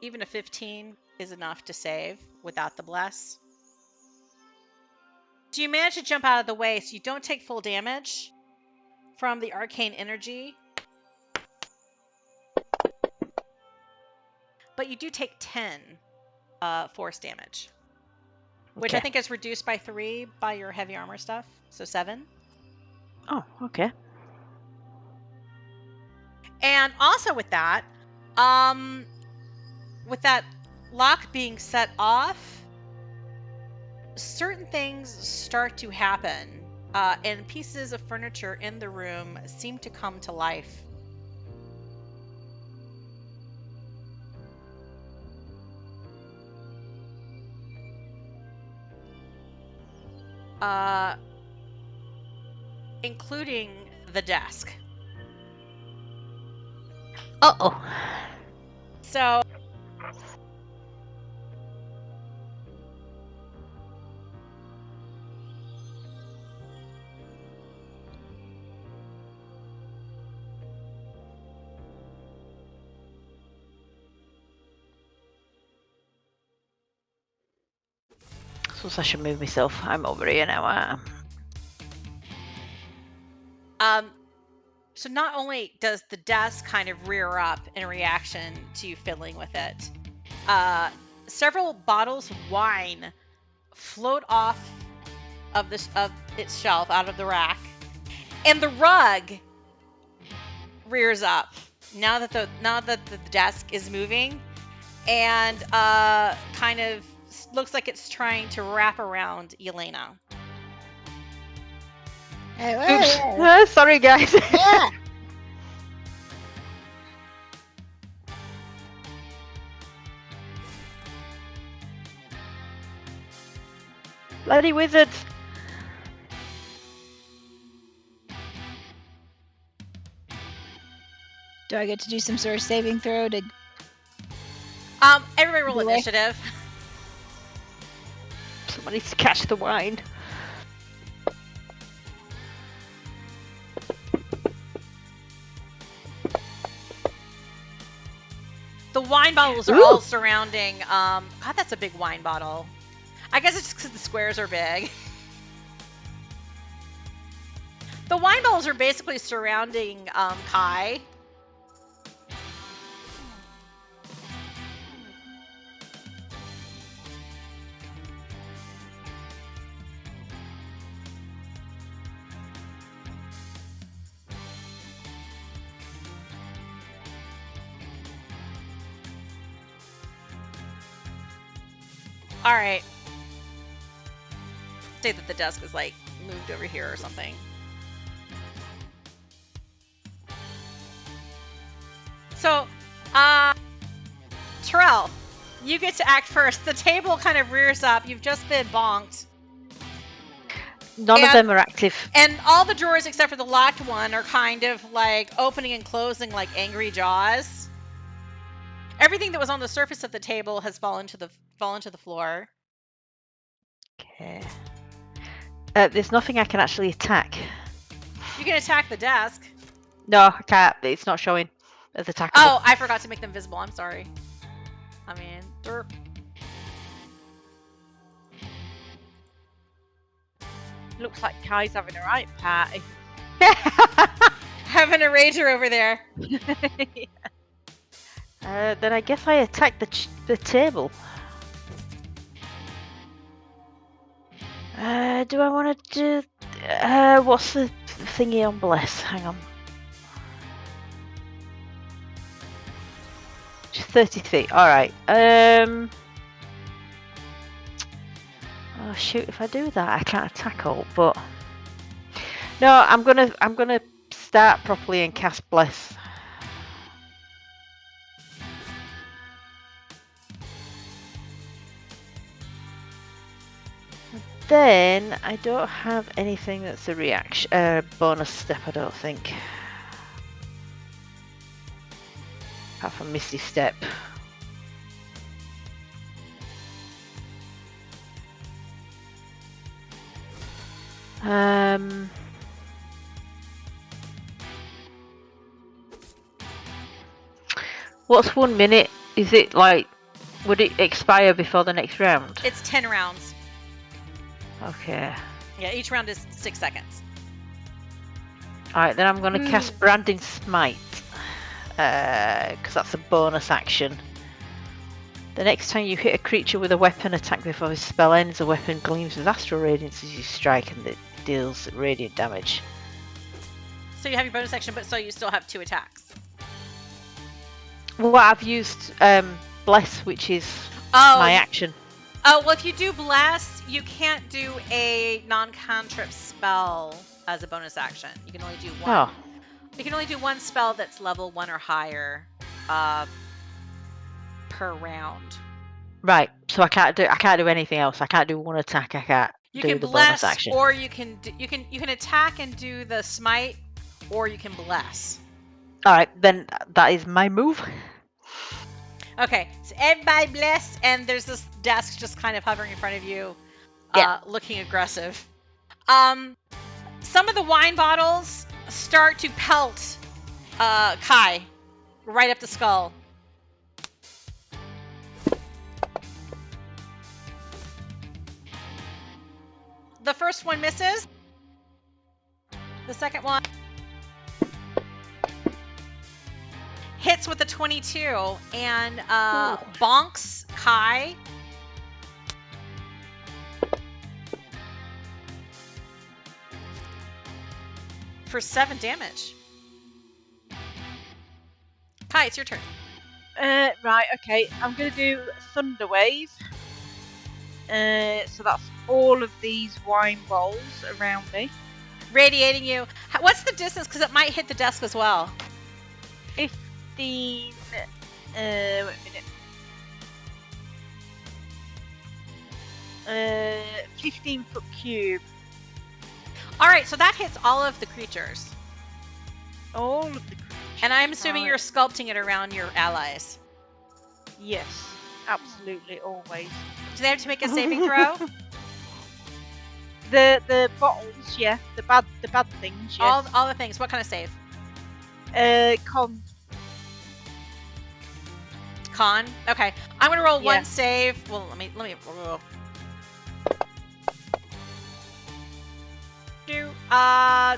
even a 15 is enough to save without the bless. Do you manage to jump out of the way so you don't take full damage from the arcane energy? But you do take 10 force damage. Which I think is reduced by 3 by your heavy armor stuff. So 7. Oh, okay. And also with that lock being set off, certain things start to happen, and pieces of furniture in the room seem to come to life. Including the desk. Uh-oh. So suppose I should move myself. I'm over here now. So not only does the desk kind of rear up in reaction to you fiddling with it, several bottles of wine float off of its shelf out of the rack, and the rug rears up now that the desk is moving, and kind of looks like it's trying to wrap around Elena. Oops. Sorry, guys. Yeah. Bloody wizards! Do I get to do some sort of saving throw to? Everybody roll Either way. initiative. Someone needs to catch the wine. The wine bottles are Ooh. all surrounding. God, that's a big wine bottle. I guess it's just because the squares are big. The wine bottles are basically surrounding Kai. All right. Say that the desk is like moved over here or something. So, Terrell, you get to act first. The table kind of rears up. You've just been bonked. None of them are active. And all the drawers except for the locked one are kind of like opening and closing like angry jaws. Everything that was on the surface of the table has fallen to the floor. Okay. There's nothing I can actually attack. You can attack the desk. No, I can't. It's not showing as attackable. Oh, I forgot to make them visible. I'm sorry. I mean, derp. Looks like Kai's having a right party. Having a rager over there. Then I guess I attack the table. Do I want to do... what's the thingy on Bless? Hang on. 30 feet. Alright. Oh shoot, if I do that I can't attack all, but... No, I'm gonna start properly and cast Bless. Then I don't have anything that's a reaction, bonus step. I don't think. Apart from Misty Step. What's 1 minute? Is it like, would it expire before the next round? It's 10 rounds. Okay. Yeah, each round is 6 seconds. Alright, then I'm going to cast Branding Smite. Because that's a bonus action. The next time you hit a creature with a weapon attack before the spell ends, the weapon gleams with astral radiance as you strike and it deals radiant damage. So you have your bonus action, but so you still have 2 attacks. Well, I've used Bless, which is my action. Oh, well, if you do Bless, you can't do a non-cantrip spell as a bonus action. You can only do one. Oh. You can only do one spell that's level 1 or higher per round. Right, so I can't do anything else. I can't do one attack. I can't You do can the bless, bonus action. or you can attack and do the smite, or you can bless. All right, then that is my move. Okay, so everybody bless, and there's this desk just kind of hovering in front of you, looking aggressive. Some of the wine bottles start to pelt Kai right up the skull. The first one misses. The second one hits with a 22 and bonks Kai. For 7 damage. Kai, it's your turn. Right, okay. I'm going to do Thunder Wave. So that's all of these wine bowls around me. Radiating you. What's the distance? Because it might hit the desk as well. 15... wait a minute. 15-foot cube. All right, so that hits all of the creatures. All of the creatures. And I'm assuming you're Right. sculpting it around your allies. Yes, absolutely, always. Do they have to make a saving throw? The bottles, yeah. The bad things, yes. All the things. What kind of save? Con. Con. Okay. I'm gonna roll Yeah. one save. Well, let me roll.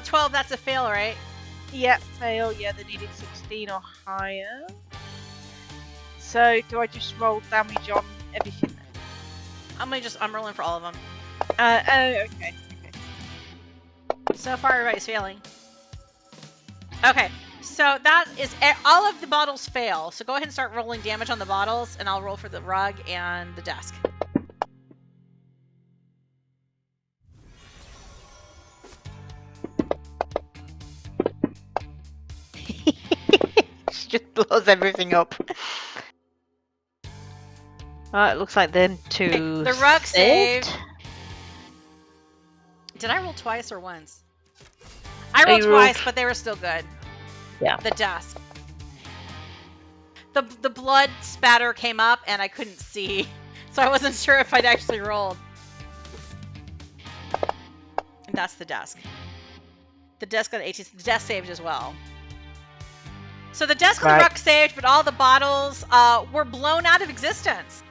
12. That's a fail, right? Yeah, fail. Yeah, they needed 16 or higher. So do I just roll damage on everything then? I'm rolling for all of them. Okay. So far, everybody's failing. Okay. So that is all of the bottles fail. So go ahead and start rolling damage on the bottles, and I'll roll for the rug and the desk. She just blows everything up. It looks like them two. Okay, the rug saved. saved. Did I roll twice or once? I Oh, rolled you rolled- twice, but they were still good. Yeah. The desk. The blood spatter came up and I couldn't see, so I wasn't sure if I'd actually rolled. And that's the desk. The desk got 18. The desk saved as well. So the desk and the Right. rug saved, but all the bottles were blown out of existence.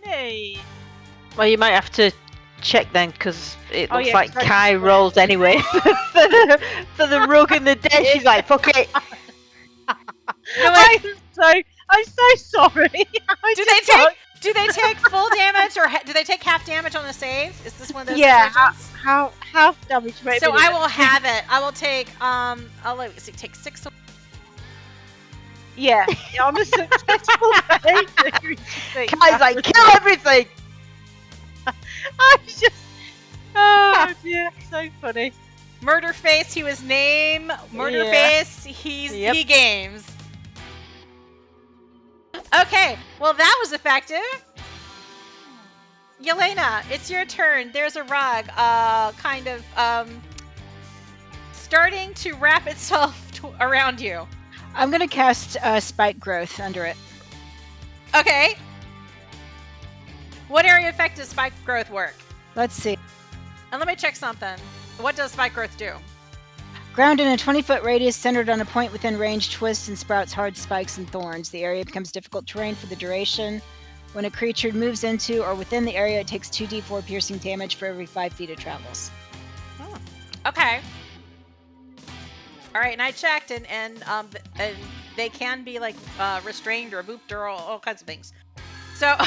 Yay. Well, you might have to check then, because it Oh, looks yeah, like 'cause I- Kai rolls anyway for the rug and the desk. She's like, fuck it. I'm so sorry. Do they take full damage or do they take half damage on the save? Is this one of those Yeah, situations? half damage maybe. So I will have it. I will take I'll let me see, take 6. Yeah, on a successful day. Kai's like, kill everything. I'm just. Oh dear, so funny. Murder Face, he was named Murder Yeah. Face. He Yep. games. Okay, well that was effective. Yelena, it's your turn. There's a rug, kind of starting to wrap itself around you. I'm gonna cast Spike Growth under it. Okay. What area effect does spike growth work? Let's see. And let me check something. What does spike growth do? Ground in a 20-foot radius centered on a point within range twists and sprouts hard spikes and thorns. The area becomes difficult terrain for the duration. When a creature moves into or within the area, it takes 2d4 piercing damage for every 5 feet it travels. Okay. All right, and I checked, and they can be like restrained or booped or all kinds of things. So,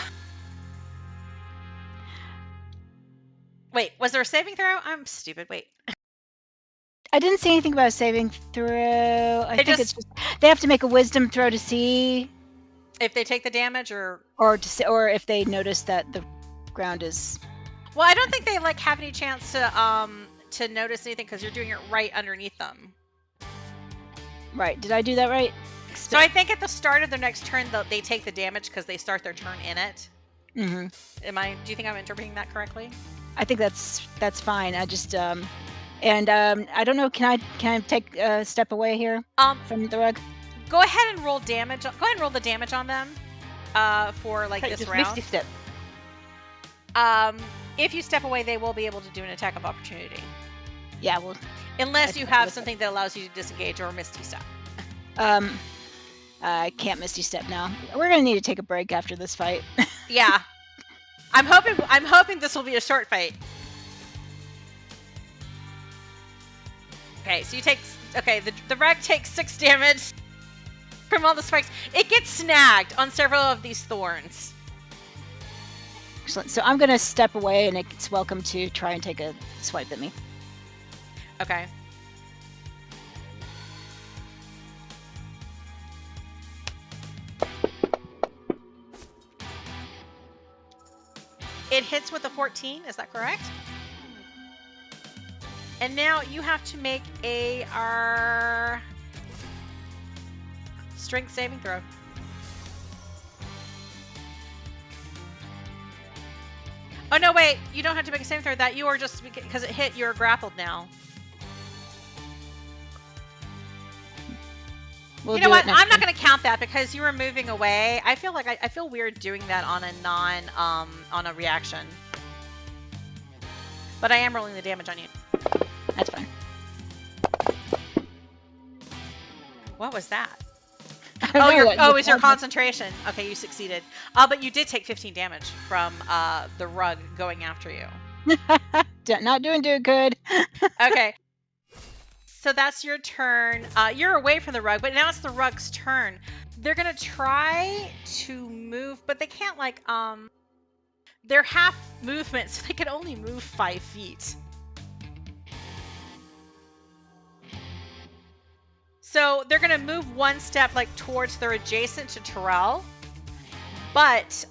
wait, was there a saving throw? I'm stupid. Wait. I didn't see anything about a saving throw. I think just- it's just they have to make a wisdom throw to see, If they take the damage, or or if they notice that the ground is. well, I don't think they like have any chance to notice anything because you're doing it right underneath them. Right. Did I do that right? So I think at the start of their next turn, they take the damage because they start their turn in it. Mm-hmm. Do you think I'm interpreting that correctly? I think that's fine. I just I don't know. Can I take a step away here from the rug? Go ahead and roll damage. Go ahead and roll the damage on them for like this Just round. Misty Step. If you step away, they will be able to do an attack of opportunity. Yeah. Well. Unless you I have look something that allows you to disengage or Misty Step. I can't Misty Step now. We're gonna need to take a break after this fight. Yeah. I'm hoping this will be a short fight. Okay, so you take the rag takes 6 damage from all the spikes. It gets snagged on several of these thorns. Excellent. So I'm gonna step away, and it's welcome to try and take a swipe at me. Okay. It hits with a 14, is that correct? And now you have to make a strength saving throw. Oh no, wait! You don't have to make a saving throw. That you are just because it hit. You're grappled now. We'll You know do what? it next I'm not time. going to count that because you were moving away. I feel like I feel weird doing that on a on a reaction. But I am rolling the damage on you. That's fine. What was that? I Oh, don't know, it was your just- concentration. Okay, you succeeded. But you did take 15 damage from the rug going after you. Not doing too good. Okay. So that's your turn. You're away from the rug, but now it's the rug's turn. They're gonna try to move, but they can't they're half movement, so they can only move 5 feet. So they're gonna move one step towards they're adjacent to Terrell, but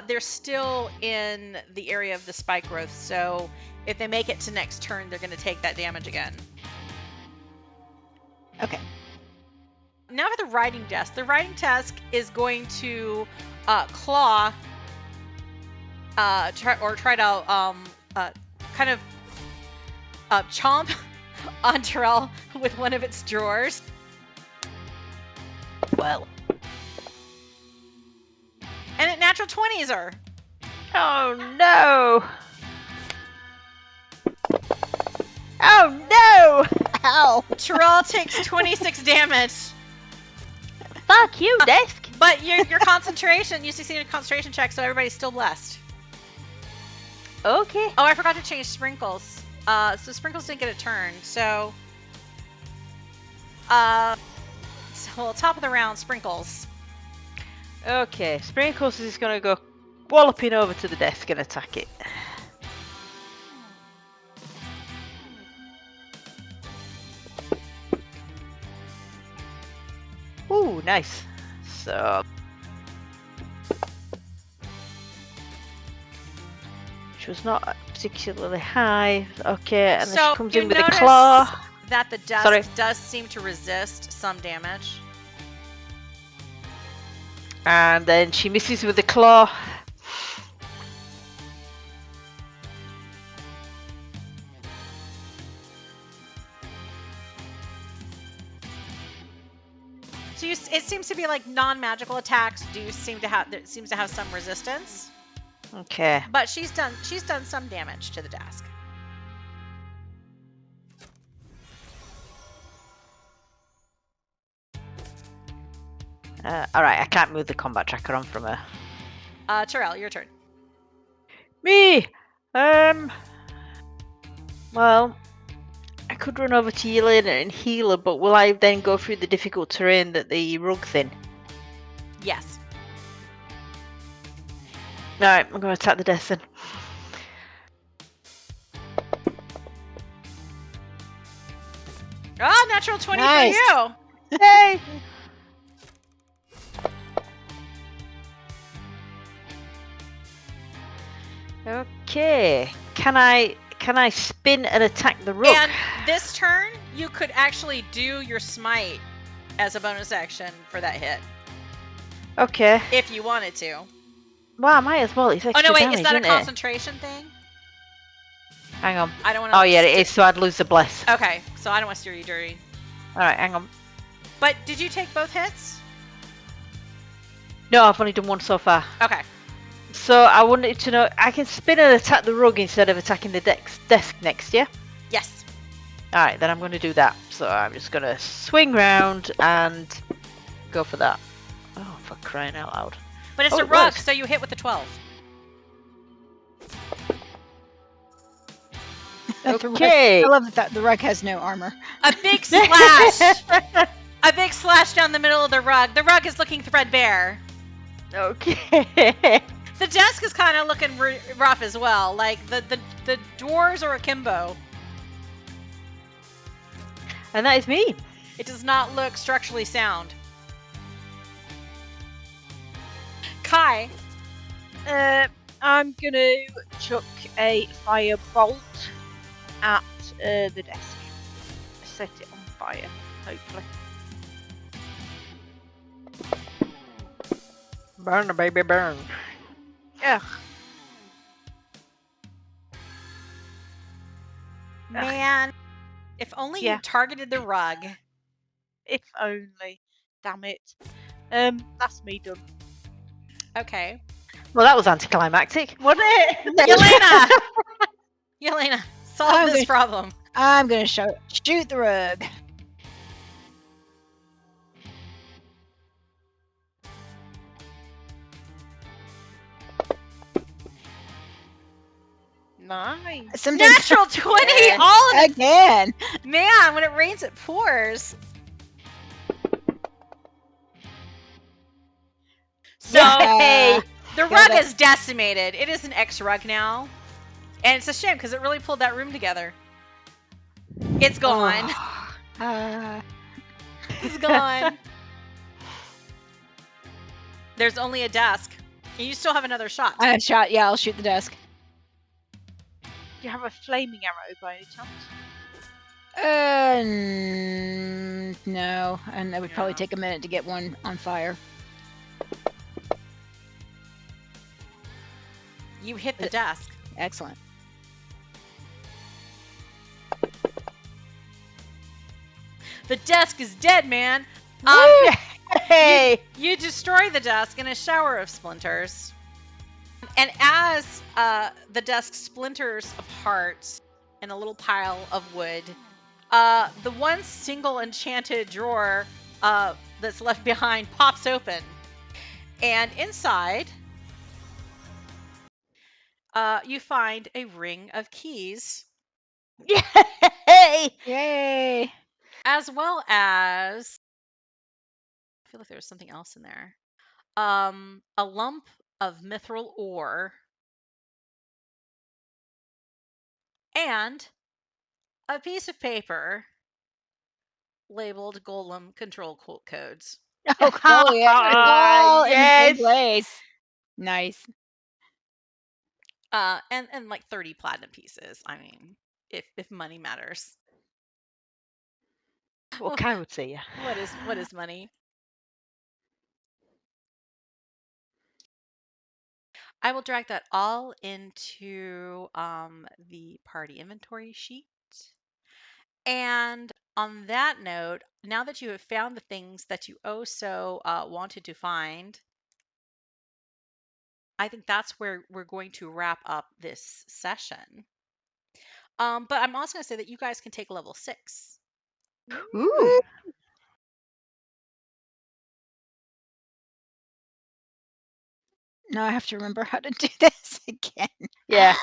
they're still in the area of the spike growth. So if they make it to next turn, they're gonna take that damage again. Okay. Now for the riding desk. The riding desk is going to claw, try to kind of chomp on Terrell with one of its drawers. Well. And it natural 20s her. Oh no! Oh no! Ow. Terrell takes 26 damage. Fuck you, desk! But your concentration, you succeeded a concentration check, so everybody's still blessed. Okay. Oh, I forgot to change Sprinkles. So Sprinkles didn't get a turn, so top of the round, Sprinkles. Okay, Sprinkles is gonna go walloping over to the desk and attack it. Ooh, nice. So, which was not particularly high. Okay, and then So she comes you in with a notice claw. that the desk Sorry. does seem to resist some damage. And then she misses with the claw. So it seems to be non-magical attacks do seem to have some resistance, Okay. but she's done some damage to the desk. Alright, I can't move the combat tracker on from her. Terrell, your turn. Me! Well, I could run over to Yelena and heal her, but will I then go through the difficult terrain that the rug's in? Yes. Alright, I'm going to attack the desk then. Oh, natural 20 Nice. for you. Hey! Okay. Can I spin and attack the rug? And this turn, you could actually do your smite as a bonus action for that hit, Okay. if you wanted to. Well, I might as well. It's Oh extra no, wait, damage, is that a isn't it? concentration thing? Hang on. I don't want to. Oh yeah, it is. So I'd lose the bless. Okay, so I don't want to steer you dirty. Alright, hang on. But did you take both hits? No, I've only done one so far. Okay. So I wanted to know, I can spin and attack the rug instead of attacking the desk next, yeah? Yes. Alright, then I'm going to do that. So I'm just going to swing round and go for that. Oh, for crying out loud. But it's Oh, a it rug, works. so you hit with the 12. Okay. I love that the rug has no armor. A big slash! A big slash down the middle of the rug. The rug is looking threadbare. Okay. The desk is kind of looking rough as well. Like the doors are akimbo. And that is me. It does not look structurally sound. Kai, I'm gonna chuck a firebolt at the desk. Set it on fire, hopefully. Burn, baby, burn. Ugh. Man, if only Yeah. you targeted the rug. If only. Damn it. That's me done. Okay. Well, that was anticlimactic, wasn't it? Yelena! Yelena, solve I'm this gonna- problem. I'm gonna shoot the rug. Nice. Sometimes Natural 20! Yeah. All of it! again. Man, when it rains, it pours. So, Yay! the Killed rug it. is decimated. It is an X rug now. And it's a shame because it really pulled that room together. It's gone. Ah. It's gone. There's only a desk. And you still have another shot. I have shot. Yeah, I'll shoot the desk. Do you have a flaming arrow by any chance? No, and it would probably Yeah. take a minute to get one on fire. You hit the desk. Excellent. The desk is dead, man. Yay! You destroy the desk in a shower of splinters. And as the desk splinters apart in a little pile of wood, the one single enchanted drawer that's left behind pops open. And inside, you find a ring of keys, Yay! Yay! as well as, I feel like there was something else in there, a lump of mithril ore, and a piece of paper labeled Golem control codes. Oh, cool! Yeah, it's all in the same Yes. place. Nice. And like 30 platinum pieces. I mean, if money matters. What Kai would say, yeah. What is money? I will drag that all into the party inventory sheet. And on that note, now that you have found the things that you so wanted to find, I think that's where we're going to wrap up this session. But I'm also going to say that you guys can take level 6. Ooh. Now I have to remember how to do this again. Yeah.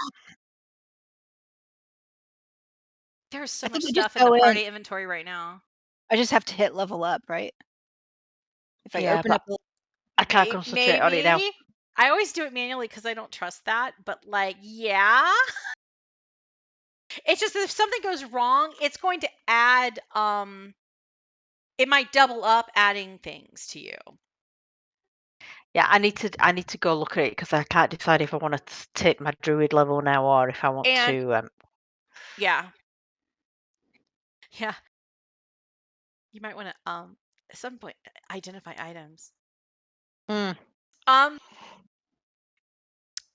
There's so I think much we just stuff in the go in. party inventory right now. I just have to hit level up, right? If I Yeah, open but up the I can't concentrate on it now. Maybe. I always do it manually because I don't trust that. But like, yeah. It's just that if something goes wrong, it's going to add it might double up adding things to you. Yeah, I need to go look at it because I can't decide if I want to take my druid level now or if I want And to. yeah. Yeah. You might want to at some point identify items. Mm.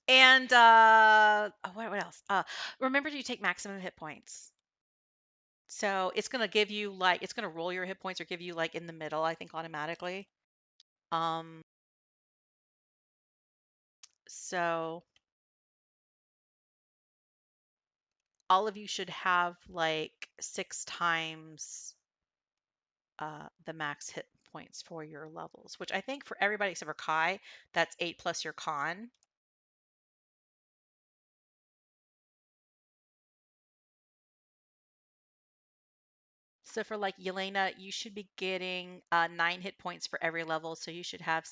And what else? Remember to take maximum hit points. So it's gonna give you like it's gonna roll your hit points or give you like in the middle, I think automatically. So all of you should have like 6 times the max hit points for your levels, which I think for everybody except for Kai, that's 8 plus your con. So for like Yelena, you should be getting 9 hit points for every level, so you should have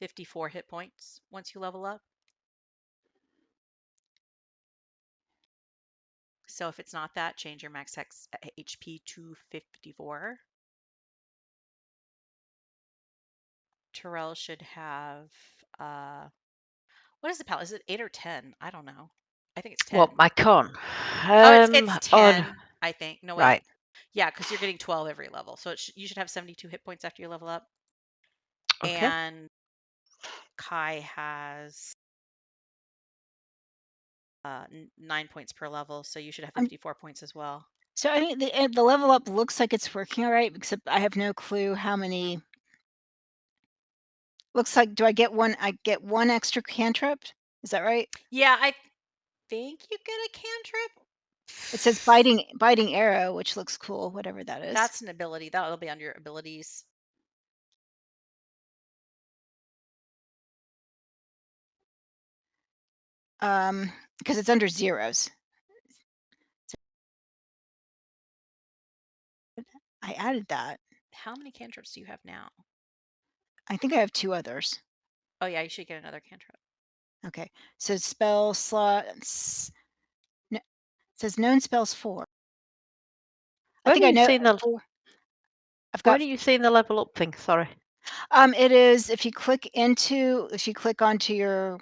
54 hit points once you level up. So if it's not that, change your max HP to 54. Terrell should have what is the palette? Is it 8 or 10? I don't know. I think it's 10. What, my con? It's 10, I think. No, wait. Right. Yeah, because you're getting 12 every level. So you should have 72 hit points after you level up. Okay. And Kai has 9 points per level, so you should have I'm- 54 points as well. So I think the level up looks like it's working all right, except I have no clue how many. Looks like, do I get one? I get one extra cantrip. Is that right? Yeah, I think you get a cantrip. It says biting arrow, which looks cool, whatever that is. That's an ability. That'll be under your abilities. Because it's under zeros. I added that. How many cantrips do you have now? I think I have 2 others. Oh yeah, you should get another cantrip. Okay, so spell slots. It says known spells 4. I Where think are I you know seeing the 4. I've Where got. are you seeing the level up thing? Sorry. It is if you click onto your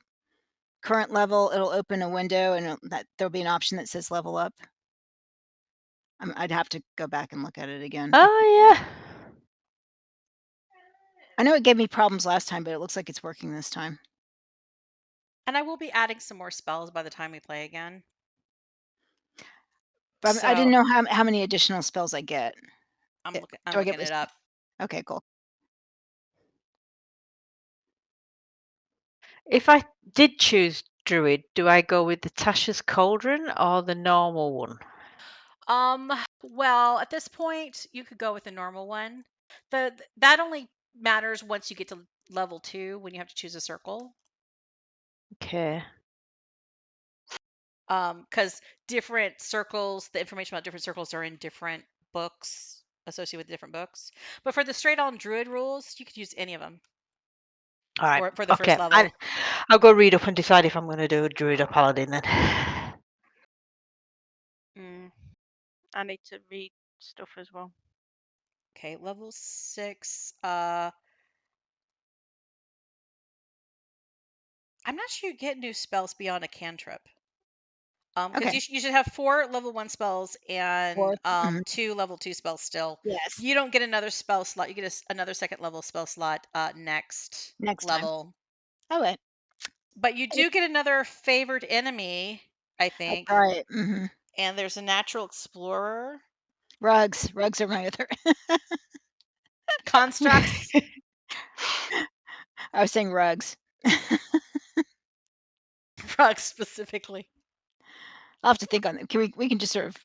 current level, it'll open a window and there'll be an option that says level up. I'd have to go back and look at it again. Oh yeah. I know it gave me problems last time, but it looks like it's working this time. And I will be adding some more spells by the time we play again. But I didn't know how many additional spells I get. I'm Do I looking get it up. Okay, cool. If I did choose Druid, do I go with the Tasha's Cauldron or the normal one? Well, at this point, you could go with the normal one. That only matters once you get to level 2 when you have to choose a circle. Okay. Because different circles, the information about different circles are in different books, associated with different books. But for the straight on druid rules, you could use any of them. All right. For the okay. first level. I'll go read up and decide if I'm going to do a Druid or Paladin then. I need to read stuff as well. Okay, level 6. I'm not sure you get new spells beyond a cantrip. Because Okay. you should have 4 level 1 spells and 4. 2 level 2 spells still. Yes. You don't get another spell slot. You get another second level spell slot next level. Time. Oh, wait. But you do get another favored enemy, I think. That's right. Mm-hmm. And there's a natural explorer. Rugs. Rugs are my other. Constructs. I was saying rugs. Rugs specifically. I'll have to think on it. We can just sort of.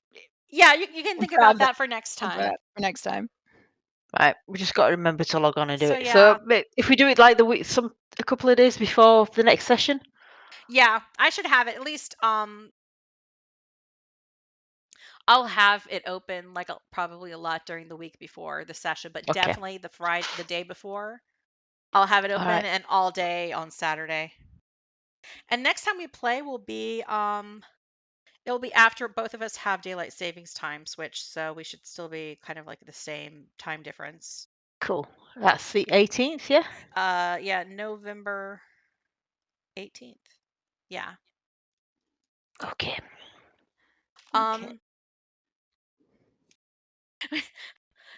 Yeah, you can think grab about that for next time. For next time. Right, we just got to remember to log on and do So, it. yeah. So if we do it like a couple of days before the next session. Yeah, I should have it at least. I'll have it open like probably a lot during the week before the session, but Okay. definitely the day before. I'll have it open Alright. and all day on Saturday. And next time we play will be it'll be after both of us have daylight savings time switched, so we should still be kind of like the same time difference. Cool. That's the 18th, yeah? Yeah, November 18th. Yeah. Okay.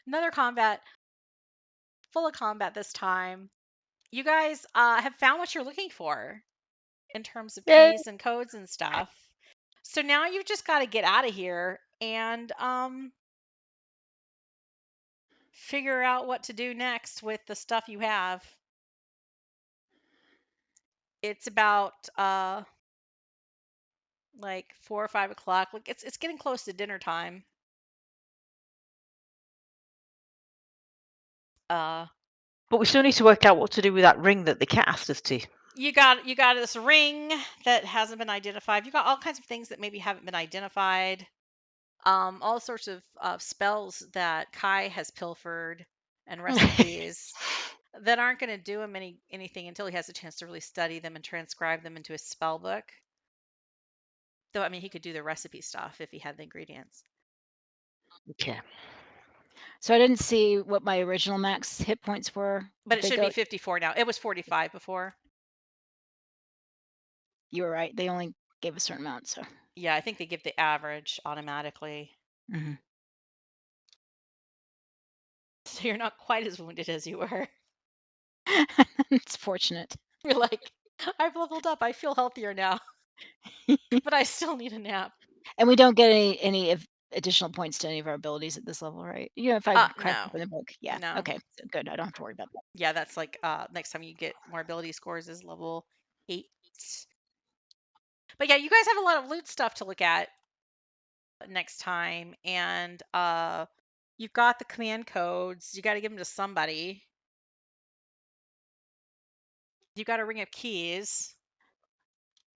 Another combat, full of combat this time. You guys have found what you're looking for in terms of Yay. keys and codes and stuff. So now you've just got to get out of here and figure out what to do next with the stuff you have. It's about like 4 or 5 o'clock. Like it's getting close to dinner time. But we still need to work out what to do with that ring that the cat asked us to. You got this ring that hasn't been identified. You got all kinds of things that maybe haven't been identified. All sorts of spells that Kai has pilfered and recipes that aren't going to do him anything until he has a chance to really study them and transcribe them into a spell book. Though, I mean, he could do the recipe stuff if he had the ingredients. Okay. So I didn't see what my original max hit points were. But it should be 54 now. It was 45 before. You were right. They only gave a certain amount, so. Yeah, I think they give the average automatically. Mm-hmm. So you're not quite as wounded as you were. It's fortunate. You're like, I've leveled up. I feel healthier now. But I still need a nap. And we don't get any additional points to any of our abilities at this level, right? You know, if I crack No. open the book. Yeah. No. Okay. So good. I don't have to worry about that. Yeah, that's like next time you get more ability scores is level 8. But yeah, you guys have a lot of loot stuff to look at next time, and you've got the command codes. You got to give them to somebody. You got a ring of keys.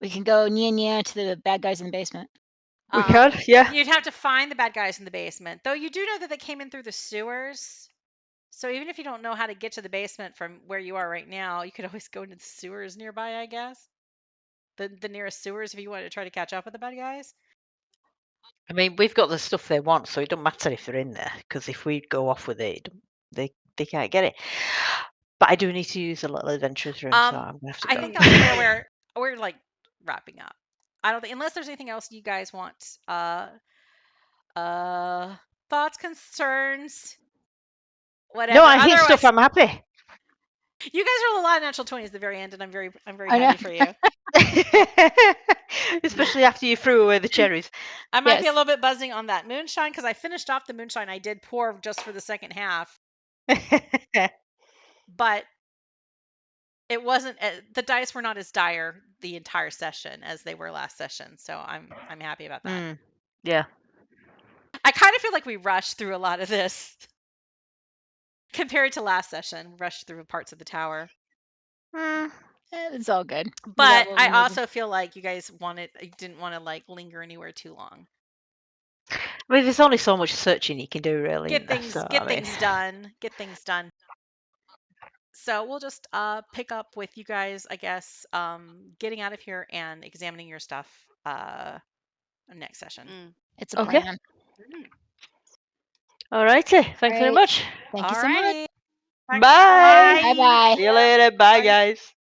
We can go nya to the bad guys in the basement. We can, yeah. You'd have to find the bad guys in the basement, though. You do know that they came in through the sewers. So even if you don't know how to get to the basement from where you are right now, you could always go into the sewers nearby, I guess. The nearest sewers if you wanted to try to catch up with the bad guys. I mean, we've got the stuff they want, so it don't matter if they're in there. Because if we go off with it, they can't get it. But I do need to use a little adventurer's room, so I'm gonna have to go. I think that's where we're like wrapping up. I don't think, unless there's anything else you guys want. Thoughts, concerns, whatever. No, I hit stuff. I'm happy. You guys roll a lot of natural 20s at the very end, and I'm very happy for you. Especially after you threw away the cherries. I might be a little bit buzzing on that moonshine because I finished off the moonshine I did pour just for the second half. But it wasn't, the dice were not as dire the entire session as they were last session, so I'm happy about that. Yeah. I kind of feel like we rushed through a lot of this compared to last session. Rushed through parts of the tower. It's all good. But I also feel like you guys didn't want to like linger anywhere too long. I mean, there's only so much searching you can do, really. Get things done. Get things done. So we'll just pick up with you guys, I guess, getting out of here and examining your stuff next session. It's a plan. All righty. Thanks very much. Thank you so much. Bye. Bye. See you later. Bye, guys.